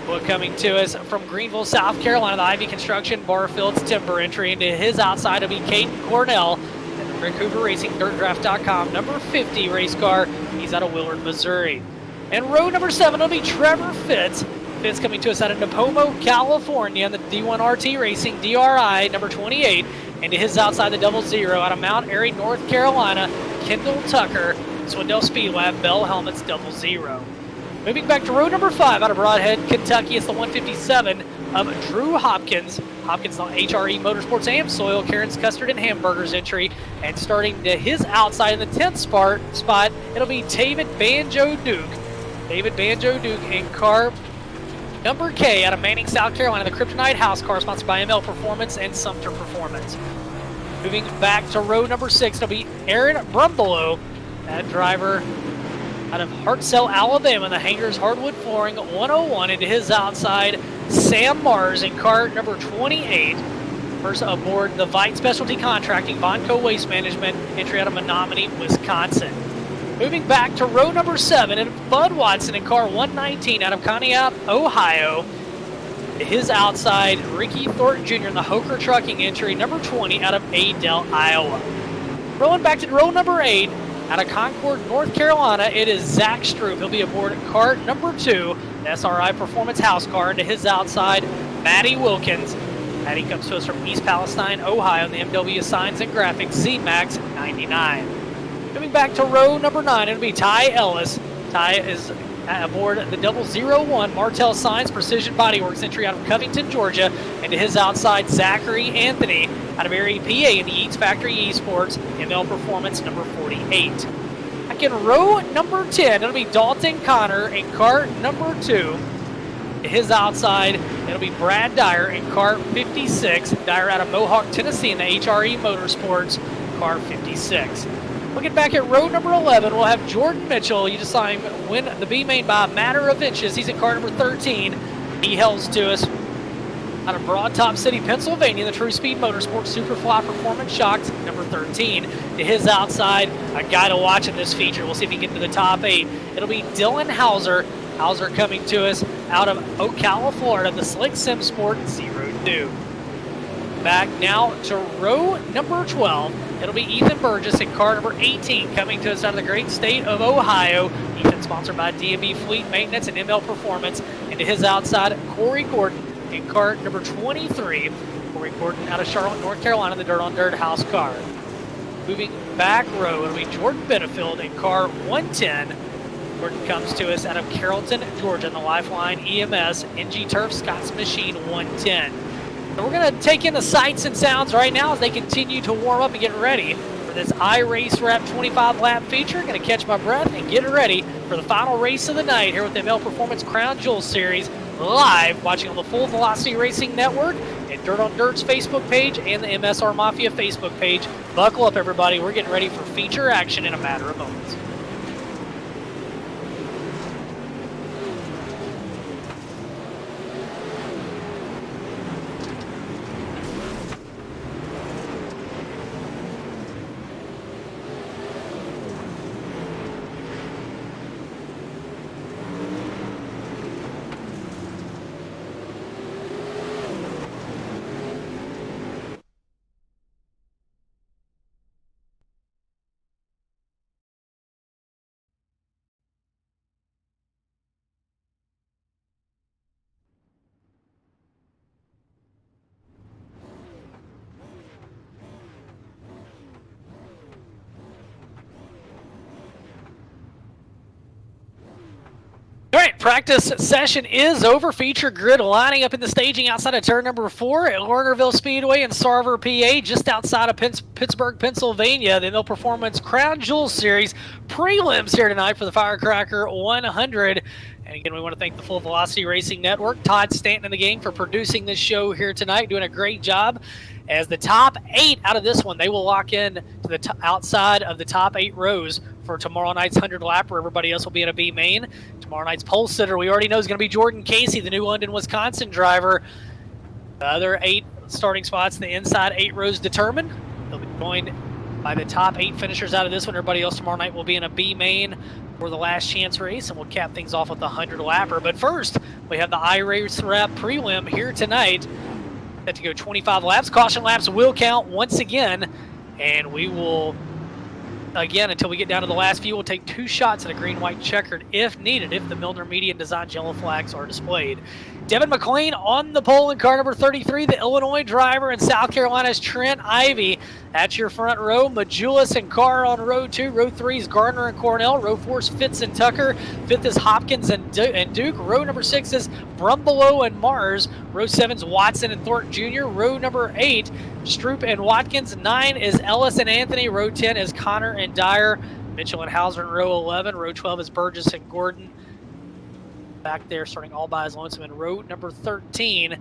S2: Well, coming to us from Greenville, South Carolina, the Ivy Construction Barfields Timber entry. And to his outside will be Caden Cornell, and Rick Hoover Racing, DirtDraft.com, number 50 race car. He's He's out of Willard, Missouri. And row number 7 will be Trevor Fitz. Fitz coming to us out of Napomo, California, in the D1 RT Racing DRI number 28. And to his outside, the 00 out of Mount Airy, North Carolina, Kendall Tucker. Swindell Speedway, Bell Helmets 00. Moving back to row number 5 out of Broadhead, Kentucky, it's the 157 of Drew Hopkins. Hopkins on HRE Motorsports AmSoil, Karen's Custard and Hamburgers entry. And starting to his outside in the 10th spot, it'll be David Banjo Duke. David Banjo Duke in car number K out of Manning, South Carolina, the Kryptonite House car, sponsored by ML Performance and Sumter Performance. Moving back to row number 6, it'll be Aaron Brumbelow, that driver out of Hartselle, Alabama, the Hangers Hardwood Flooring 101. Into his outside, Sam Mars in car number 28. First aboard the Vite Specialty Contracting, Vonco Waste Management, entry out of Menominee, Wisconsin. Moving back to row number 7, and Bud Watson in car 119 out of Conneaut, Ohio. His outside, Ricky Thornton Jr. in the Hoker Trucking entry, number 20 out of Adel, Iowa. Rolling back to row number 8, out of Concord, North Carolina, it is Zach Stroop. He'll be aboard car number 2, the SRI Performance House car. And to his outside, Matty Wilkins. Matty comes to us from East Palestine, Ohio, in the MW Signs and Graphics Z-Max 99. Moving back to row number 9, it'll be Ty Ellis. Ty is aboard the 001 Martel Signs Precision Bodyworks entry out of Covington, Georgia. And to his outside, Zachary Anthony out of Erie, PA, in the Eats Factory Esports ML Performance number 48. Back in row number 10, it'll be Dalton Connor in car number 2. To his outside, it'll be Brad Dyer in car 56. Dyer out of Mohawk, Tennessee, in the HRE Motorsports car 56. Looking back at row number 11, we'll have Jordan Mitchell. You just saw him win the B main by a matter of inches. He's in car number 13. He hails to us out of Broad Top City, Pennsylvania, the True Speed Motorsports Superfly Performance Shocks number 13. To his outside, a guy to watch in this feature. We'll see if he can get to the top 8. It'll be Dylan Hauser. Hauser coming to us out of Ocala, Florida, the Slick Sim Sport 02. Back now to row number 12. It'll be Ethan Burgess in car number 18, coming to us out of the great state of Ohio. Ethan sponsored by D&B Fleet Maintenance and ML Performance. And to his outside, Corey Gordon in car number 23. Corey Gordon out of Charlotte, North Carolina, the Dirt on Dirt house car. Moving back row, it'll be Jordan Benefield in car 110. Gordon comes to us out of Carrollton, Georgia, in the Lifeline EMS NG Turf Scott's Machine 110. So we're going to take in the sights and sounds right now as they continue to warm up and get ready for this iRace Wrap 25 lap feature. Going to catch my breath and get ready for the final race of the night here with the ML Performance Crown Jewel Series, live watching on the Full Velocity Racing Network and Dirt on Dirt's Facebook page and the MSR Mafia Facebook page. Buckle up, everybody. We're getting ready for feature action in a matter of moments. All right, practice session is over. Feature grid lining up in the staging outside of turn number 4 at Lernerville Speedway in Sarver, PA, just outside of Pittsburgh, Pennsylvania. The ML Performance Crown Jewel Series prelims here tonight for the Firecracker 100. And again, we want to thank the Full Velocity Racing Network, Todd Stanton and the gang for producing this show here tonight, doing a great job. As the top 8 out of this one, they will lock in to the outside of the top 8 rows for tomorrow night's 100 lap, where everybody else will be at a B main. Tomorrow night's pole sitter, we already know, is going to be Jordan Casey, the new London, Wisconsin driver. The other 8 starting spots, the inside 8 rows determined. They'll be joined by the top 8 finishers out of this one. Everybody else tomorrow night will be in a B main for the last chance race, and we'll cap things off with the 100 lapper. But first, we have the iRace Wrap prelim here tonight. Set to go 25 laps. Caution laps will count once again, and we will again, until we get down to the last few, we'll take 2 shots at a green-white checkered if needed, if the Milner median design yellow flags are displayed. Devin McLean on the pole in car number 33, the Illinois driver, and South Carolina's Trent Ivy. That's your front row. Majulis and Carr on row 2. Row 3 is Gardner and Cornell. Row 4 is Fitz and Tucker. 5th is Hopkins and Duke. Row number 6 is Brumbelow and Mars. Row 7 is Watson and Thornton Jr. Row number 8, Stroop and Watkins. 9 is Ellis and Anthony. Row 10 is Connor and Dyer. Mitchell and Hauser in row 11. Row 12 is Burgess and Gordon. Back there, starting all by his lonesome in row number 13.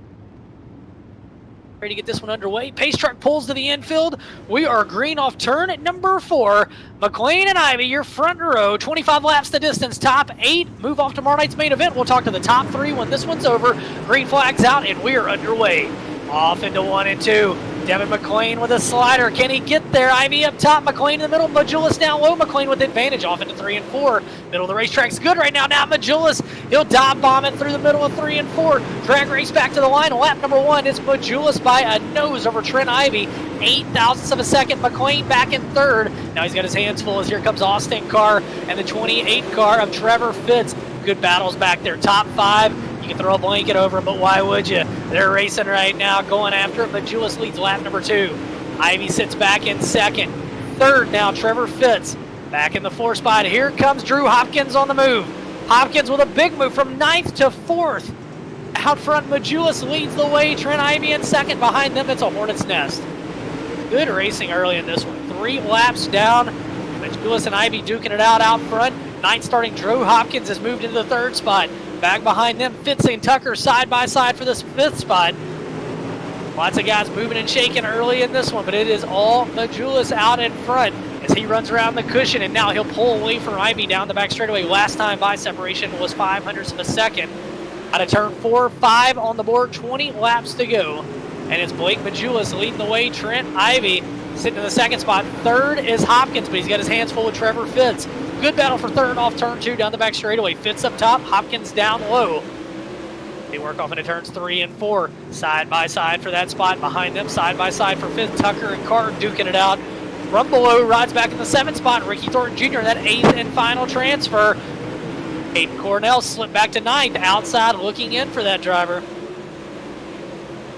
S2: Ready to get this one underway. Pace truck pulls to the infield. We are green off turn at number 4. McLean and Ivy, your front row. 25 laps the distance. Top 8 move off tomorrow night's main event. We'll talk to the top 3 when this one's over. Green flag's out, and we are underway. Off into 1 and 2. Devin McLean with a slider. Can he get there? Ivy up top. McLean in the middle. Majulis down low. McLean with the advantage off into 3 and 4. Middle of the racetrack's good right now. Now Majulis. He'll dive bomb it through the middle of 3 and 4. Drag race back to the line. Lap number 1. It's Majulis by a nose over Trent Ivy. 8 thousandths of a second. McLean back in 3rd. Now he's got his hands full as here comes Austin Carr and the 28 car of Trevor Fitz. Good battles back there. Top 5. You can throw a blanket over them, but why would you? They're racing right now, going after it, but Julius leads lap number 2. Ivy sits back in 2nd. 3rd now, Trevor Fitz. Back in the 4th spot. Here comes Drew Hopkins on the move. Hopkins with a big move from 9th to 4th. Out front, Majulis leads the way. Trent Ivy in 2nd. Behind them, it's a hornet's nest. Good racing early in this one. 3 laps down. Majulis and Ivy duking it out front. 9th starting Drew Hopkins has moved into the 3rd spot. Back behind them, Fitz and Tucker side by side for this 5th spot. Lots of guys moving and shaking early in this one, but it is all Majulis out in front as he runs around the cushion, and now he'll pull away from Ivy down the back straightaway. Last time by separation was 0.05 of a second. Out of turn 4, 5 on the board, 20 laps to go. And it's Blake Majulis leading the way. Trent Ivy sitting in the 2nd spot. 3rd is Hopkins, but he's got his hands full with Trevor Fitz. Good battle for 3rd off turn 2 down the back straightaway. Fitz up top, Hopkins down low. They work off into turns 3 and 4. Side by side for that spot. Behind them, side by side for 5th. Tucker and Carr duking it out. Brumbelow rides back in the 7th spot. Ricky Thornton Jr. that 8th and final transfer. Aiden Cornell slipped back to 9th. Outside looking in for that driver.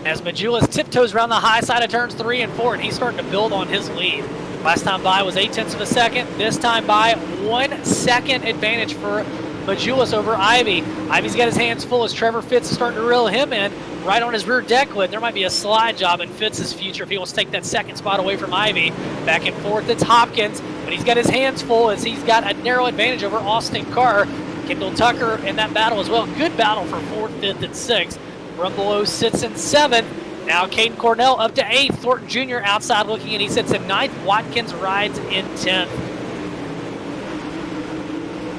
S2: As Majulis tiptoes around the high side of turns 3 and 4, and he's starting to build on his lead. Last time by was 0.8 of a second. This time by 1 second advantage for Majulis over Ivy. Ivy's got his hands full as Trevor Fitz is starting to reel him in right on his rear deck lid. There might be a slide job in Fitz's future if he wants to take that 2nd spot away from Ivy. Back and forth, it's Hopkins, but he's got his hands full as he's got a narrow advantage over Austin Carr. Kendall Tucker in that battle as well. Good battle for 4th, 5th, and 6th. Brumbelow sits in 7th. Now Caden Cornell up to 8th. Thornton Jr. outside looking, and he sits in 9th. Watkins rides in 10th.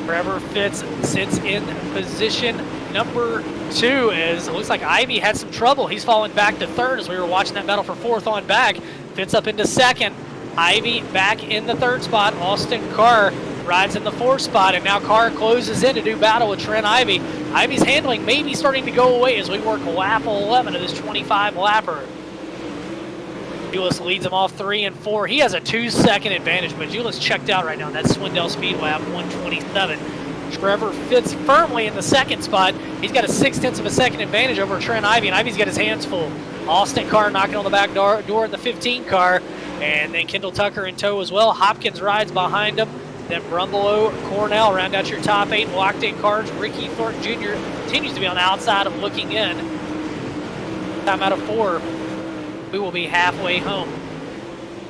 S2: Trevor Fitz sits in position number 2 as it looks like Ivy had some trouble. He's falling back to 3rd as we were watching that battle for 4th on back. Fitz up into 2nd. Ivy back in the 3rd spot. Austin Carr rides in the 4th spot, and now Carr closes in to do battle with Trent Ivy. Ivy's handling may be starting to go away as we work lap 11 of this 25-lapper. Majulis leads him off 3 and 4. He has a 2-second advantage. Majulis checked out right now. That's Swindell Speedway at 1:27. Trevor Fitz firmly in the 2nd spot. He's got a 0.6 of a second advantage over Trent Ivy, and Ivy's got his hands full. Austin Carr knocking on the back door in the 15 car, and then Kendall Tucker in tow as well. Hopkins rides behind him. Then Brumbelow, Cornell round out your top 8 locked in cars. Ricky Thornton Jr. continues to be on the outside of looking in. Time out of 4. We will be halfway home.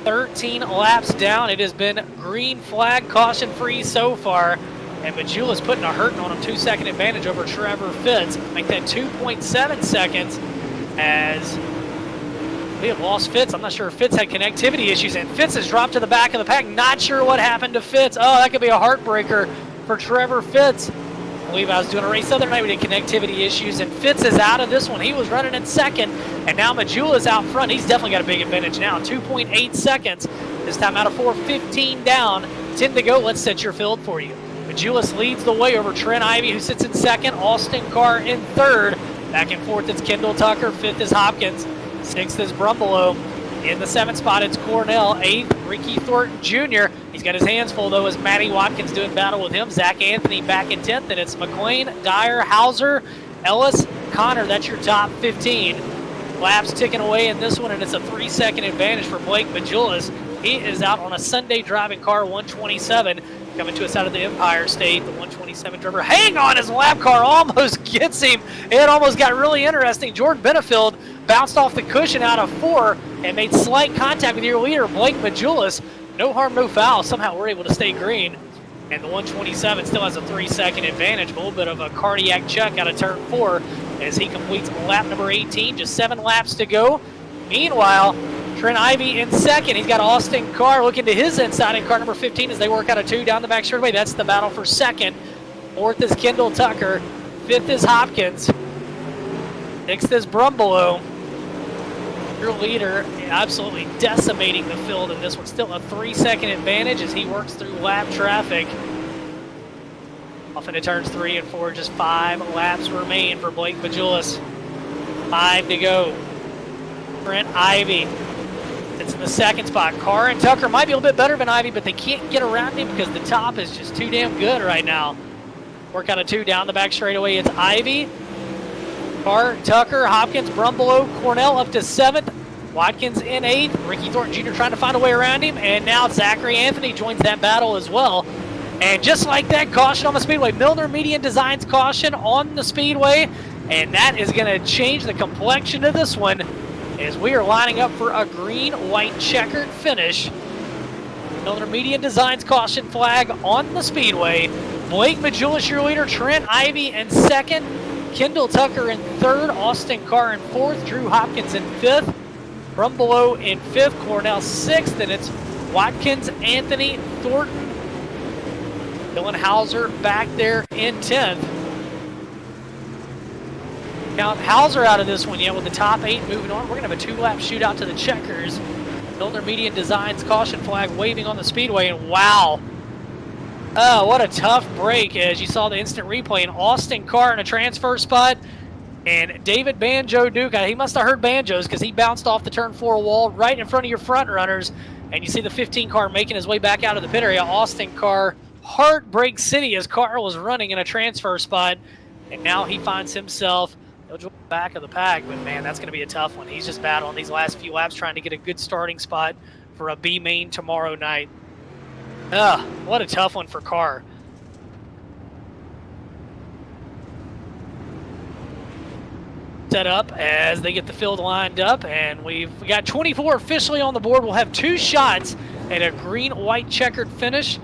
S2: 13 laps down. It has been green flag, caution free so far. And Majulis putting a hurting on him. 2-second advantage over Trevor Fitz. Make that 2.7 seconds as we have lost Fitz. I'm not sure if Fitz had connectivity issues, and Fitz has dropped to the back of the pack. Not sure what happened to Fitz. Oh, that could be a heartbreaker for Trevor Fitz. I believe I was doing a race the other night. We did connectivity issues, and Fitz is out of this one. He was running in 2nd, and now Majulis out front. He's definitely got a big advantage now. 2.8 seconds. This time out of 4, 15 down. 10 to go. Let's set your field for you. Majulis leads the way over Trent Ivy, who sits in 2nd. Austin Carr in 3rd. Back and forth, it's Kendall Tucker. 5th is Hopkins. 6th is Brumbelow. In the 7th spot, it's Cornell. 8th, Ricky Thornton Jr. He's got his hands full, though, as Matty Watkins doing battle with him. Zach Anthony back in 10th, and it's McLean, Dyer, Hauser, Ellis, Connor. That's your top 15. Laps ticking away in this one, and it's a 3-second advantage for Blake Majulis. He is out on a Sunday driving car, 127, coming to us out of the Empire State. The 127 driver, hang on, his lap car almost gets him. It almost got really interesting. Jordan Benefield bounced off the cushion out of 4 and made slight contact with your leader, Blake Majulis. No harm, no foul. Somehow we're able to stay green. And the 127 still has a 3-second advantage. A little bit of a cardiac check out of turn 4 as he completes lap number 18. Just 7 laps to go. Meanwhile, Trent Ivy in 2nd. He's got Austin Carr looking to his inside in car number 15 as they work out a 2 down the back straightaway. That's the battle for 2nd. 4th is Kendall Tucker. 5th is Hopkins. 6th is Brumbelow. Your leader absolutely decimating the field in this one. Still a 3-second advantage as he works through lap traffic. Off into turns 3 and 4. Just 5 laps remain for Blake Majulis. 5 to go. Trent Ivy. It's in the 2nd spot. Carr and Tucker might be a little bit better than Ivy, but they can't get around him because the top is just too damn good right now. Work out a 2 down the back straightaway. It's Ivy, Carr, Tucker, Hopkins, Brumbelow, Cornell up to 7th. Watkins in 8th. Ricky Thornton Jr. trying to find a way around him. And now Zachary Anthony joins that battle as well. And just like that, caution on the Speedway. Milner Median Designs caution on the Speedway. And that is going to change the complexion of this one as we are lining up for a green-white checkered finish. Milner Median Designs caution flag on the Speedway. Blake Majulis, your leader. Trent Ivy in 2nd. Kendall Tucker in 3rd. Austin Carr in 4th. Drew Hopkins in 5th. Brumbelow in 5th. Cornell 6th. And it's Watkins, Anthony, Thornton, Dylan Hauser back there in 10th. Count Hauser out of this one yet with the top 8 moving on. We're going to have a 2-lap shootout to the checkers. Milner Median Designs caution flag waving on the Speedway, and wow. Oh, what a tough break as you saw the instant replay. And Austin Carr in a transfer spot. And David Banjo Duke, he must have heard banjos because he bounced off the turn 4 wall right in front of your front runners. And you see the 15 car making his way back out of the pit area. Austin Carr, Heartbreak City as Carr was running in a transfer spot. And now he finds himself, he'll join the back of the pack, but man, that's going to be a tough one. He's just battling these last few laps trying to get a good starting spot for a B main tomorrow night. What a tough one for Carr. Set up as they get the field lined up, and we got 24 officially on the board. We'll have 2 shots at a green-white checkered finish.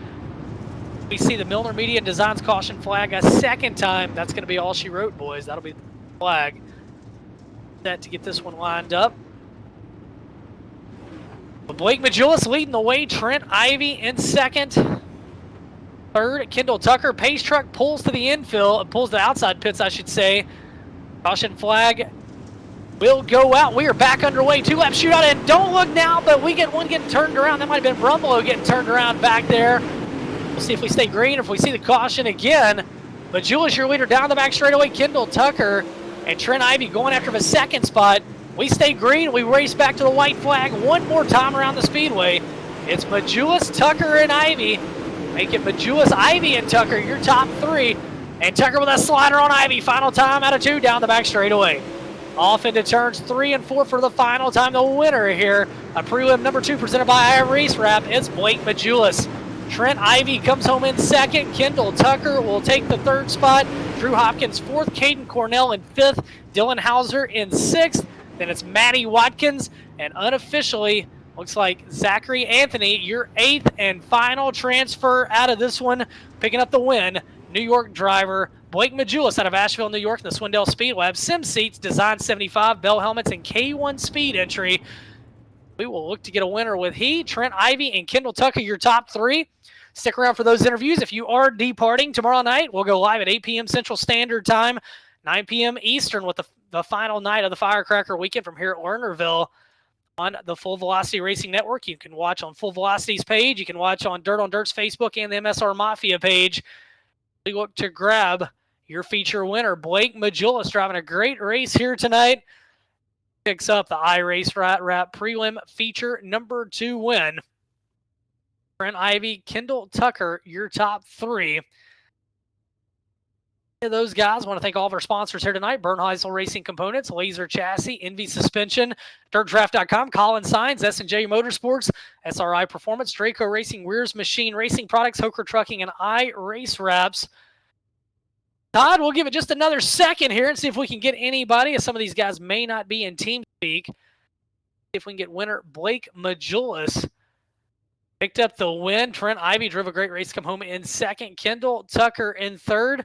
S2: We see the Milner Median Designs caution flag a 2nd time. That's going to be all she wrote, boys. That'll be the flag. Set to get this one lined up. But Blake Majulis leading the way. Trent Ivy in 2nd. 3rd, Kendall Tucker. Pace truck pulls to the infield, pulls to the outside pits, I should say. Caution flag will go out. We are back underway. 2-lap shootout, and don't look now, but we get one getting turned around. That might have been Brumbelow getting turned around back there. We'll see if we stay green, if we see the caution again. But Julius, your leader, down the back straightaway. Kendall Tucker and Trent Ivy going after the 2nd spot. We stay green. We race back to the white flag one more time around the Speedway. It's Majulis, Tucker, and Ivy. Make it Majulis, Ivy, and Tucker, your top 3. And Tucker with a slider on Ivy. Final time out of 2 down the back straightaway. Off into turns 3 and 4 for the final time. The winner here, a prelim number 2 presented by Race Wrap. It's Blake Majulis. Trent Ivy comes home in 2nd. Kendall Tucker will take the 3rd spot. Drew Hopkins 4th. Caden Cornell in 5th. Dylan Hauser in 6th. Then it's Matty Watkins. And unofficially, looks like Zachary Anthony, your 8th and final transfer out of this one, picking up the win. New York driver Blake Majulis out of Asheville, New York, in the Swindell Speed Lab. Sim seats, Design 75, bell helmets, and K1 speed entry. We will look to get a winner with Trent Ivy, and Kendall Tucker, your top 3. Stick around for those interviews. If you are departing tomorrow night, we'll go live at 8 p.m. Central Standard Time, 9 p.m. Eastern with the final night of the Firecracker Weekend from here at Lernerville on the Full Velocity Racing Network. You can watch on Full Velocity's page. You can watch on Dirt on Dirt's Facebook and the MSR Mafia page. We look to grab your feature winner, Blake Majulis, driving a great race here tonight. picks up the iRace Wrap Prelim feature number 2 win. Trent Ivy, Kendall Tucker, your top 3. Those guys. I want to thank all of our sponsors here tonight: Bernheisel Racing Components, Laser Chassis, Envy Suspension, DirtDraft.com, Colin Signs, S&J Motorsports, SRI Performance, Draco Racing, Weir's Machine Racing Products, Hoker Trucking, and iRace Wraps. Todd, we'll give it just another second here and see if we can get anybody. Some of these guys may not be in team speak. If we can get winner Blake Majulis. Picked up the win. Trent Ivy drove a great race, come home in second. Kendall Tucker in third.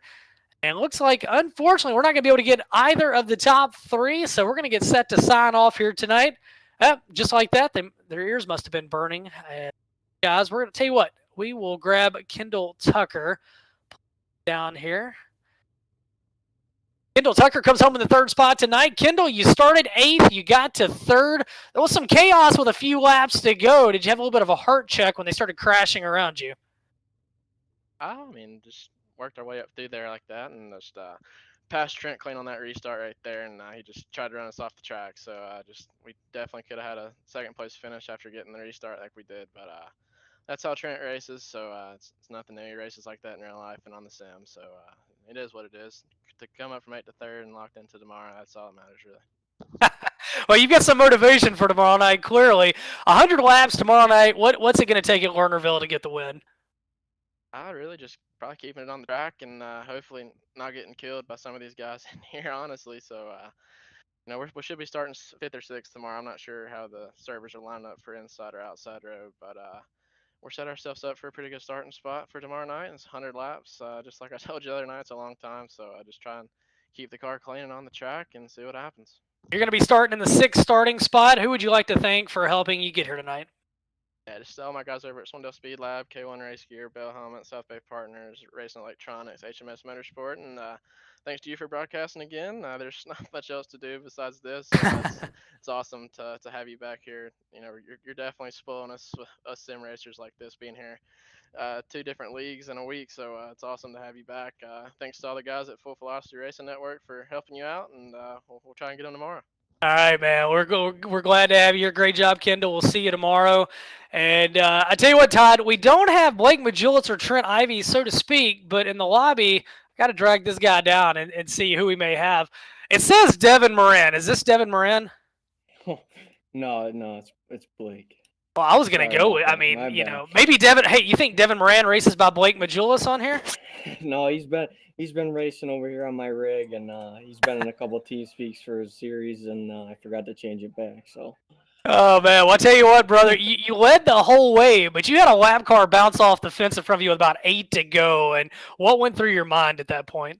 S2: And looks like, unfortunately, we're not going to be able to get either of the top 3, so we're going to get set to sign off here tonight. Just like that, their ears must have been burning. Guys, we're going to tell you what. We will grab Kendall Tucker down here. Kendall Tucker comes home in the 3rd spot tonight. Kendall, you started 8th. You got to 3rd. There was some chaos with a few laps to go. Did you have a little bit of a heart check when they started crashing around you?
S3: I mean, just worked our way up through there like that, and just passed Trent clean on that restart right there, and he just tried to run us off the track. So we definitely could have had a 2nd place finish after getting the restart like we did, but that's how Trent races. So it's nothing new. He races like that in real life and on the sim. So it is what it is. To come up from 8th to 3rd and locked into tomorrow, that's all that matters really.
S2: Well, you've got some motivation for tomorrow night, clearly. 100 laps tomorrow night. What's it going to take at Lernerville to get the win?
S3: Really just probably keeping it on the track and hopefully not getting killed by some of these guys in here, honestly. So, we should be starting 5th or 6th tomorrow. I'm not sure how the servers are lined up for inside or outside road, but we're set ourselves up for a pretty good starting spot for tomorrow night. It's 100 laps. Just like I told you the other night, it's a long time. So I just try and keep the car clean and on the track and see what happens.
S2: You're going to be starting in the 6th starting spot. Who would you like to thank for helping you get here tonight?
S3: Yeah, just all my guys over at Swindell Speed Lab, K1 Race Gear, Bell Helmet, South Bay Partners, Racing Electronics, HMS Motorsport, and thanks to you for broadcasting again. There's not much else to do besides this. It's awesome to have you back here. You're definitely spoiling us sim racers like this being here. 2 different leagues in a week, so it's awesome to have you back. Thanks to all the guys at Full Velocity Racing Network for helping you out, and we'll try and get them tomorrow.
S2: All right, man. We're glad to have you. Great job, Kendall. We'll see you tomorrow. And I tell you what, Todd, we don't have Blake Majulis or Trent Ivy, so to speak, but in the lobby, I got to drag this guy down and see who we may have. It says Devin Moran. Is this Devin Moran?
S4: No, it's Blake.
S2: Well, I was going to go with, maybe Devin. Hey, you think Devin Moran races by Blake Majulis on here?
S4: No, he's been racing over here on my rig, and he's been in a couple of team speaks for his series, and I forgot to change it back. So.
S2: Oh man, well, I'll tell you what, brother. You led the whole way, but you had a lap car bounce off the fence in front of you with about 8 to go. And what went through your mind at that point?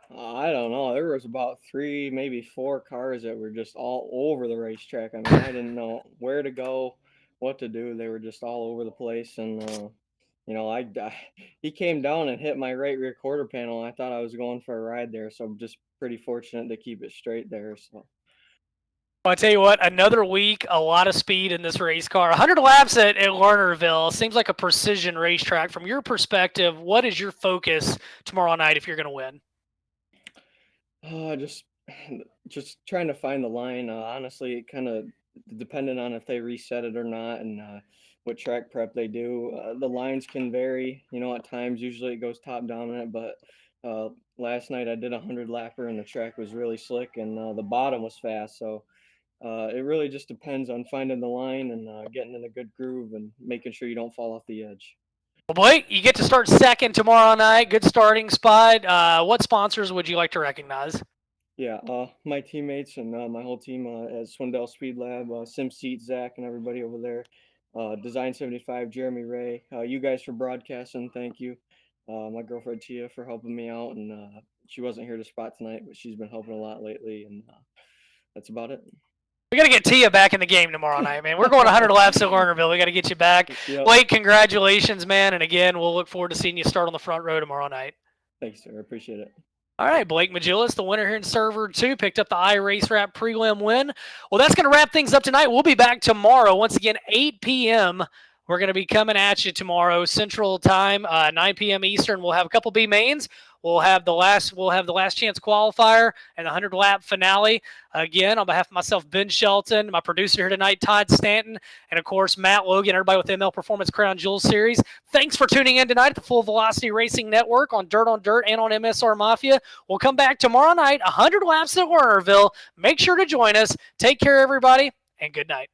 S4: I don't know. There was about 3, maybe 4 cars that were just all over the racetrack. I mean, I didn't know where to go, what to do. They were just all over the place, and he came down and hit my right rear quarter panel. I thought I was going for a ride there, so I'm just pretty fortunate to keep it straight there. So.
S2: Well, I tell you what, another week, a lot of speed in this race car. 100 laps at Lernerville seems like a precision racetrack. From your perspective, what is your focus tomorrow night if you're going to win?
S4: Just trying to find the line. Honestly, it kind of depending on if they reset it or not, and what track prep they do. The lines can vary. At times, usually it goes top dominant, but last night I did a 100 lapper and the track was really slick, and the bottom was fast. So it really just depends on finding the line and getting in a good groove and making sure you don't fall off the edge.
S2: Well, Blake, you get to start 2nd tomorrow night. Good starting spot. What sponsors would you like to recognize?
S4: Yeah, my teammates and my whole team at Swindell Speed Lab, SimSeat, Zach, and everybody over there. Design 75, Jeremy Ray. You guys for broadcasting, thank you. My girlfriend Tia for helping me out, and she wasn't here to spot tonight, but she's been helping a lot lately, and that's about it.
S2: We got to get Tia back in the game tomorrow night, man. We're going 100 laps at Lernerville. We got to get you back. Yep. Blake, congratulations, man. And again, we'll look forward to seeing you start on the front row tomorrow night.
S4: Thanks, sir. I appreciate it.
S2: All right, Blake Majulis, the winner here in Server 2, picked up the iRace Wrap Prelim win. Well, that's going to wrap things up tonight. We'll be back tomorrow. Once again, 8 p.m. We're going to be coming at you tomorrow, Central Time, 9 p.m. Eastern. We'll have a couple B mains. we'll have the last chance qualifier and the 100 lap finale. Again, on behalf of myself, Ben Shelton, my producer here tonight, Todd Stanton, and of course Matt Logan, everybody with ML Performance Crown Jewels Series. Thanks for tuning in tonight at the Full Velocity Racing Network on Dirt and on MSR Mafia. We'll come back tomorrow night, 100 laps at Lernerville. Make sure to join us. Take care, everybody, and good night.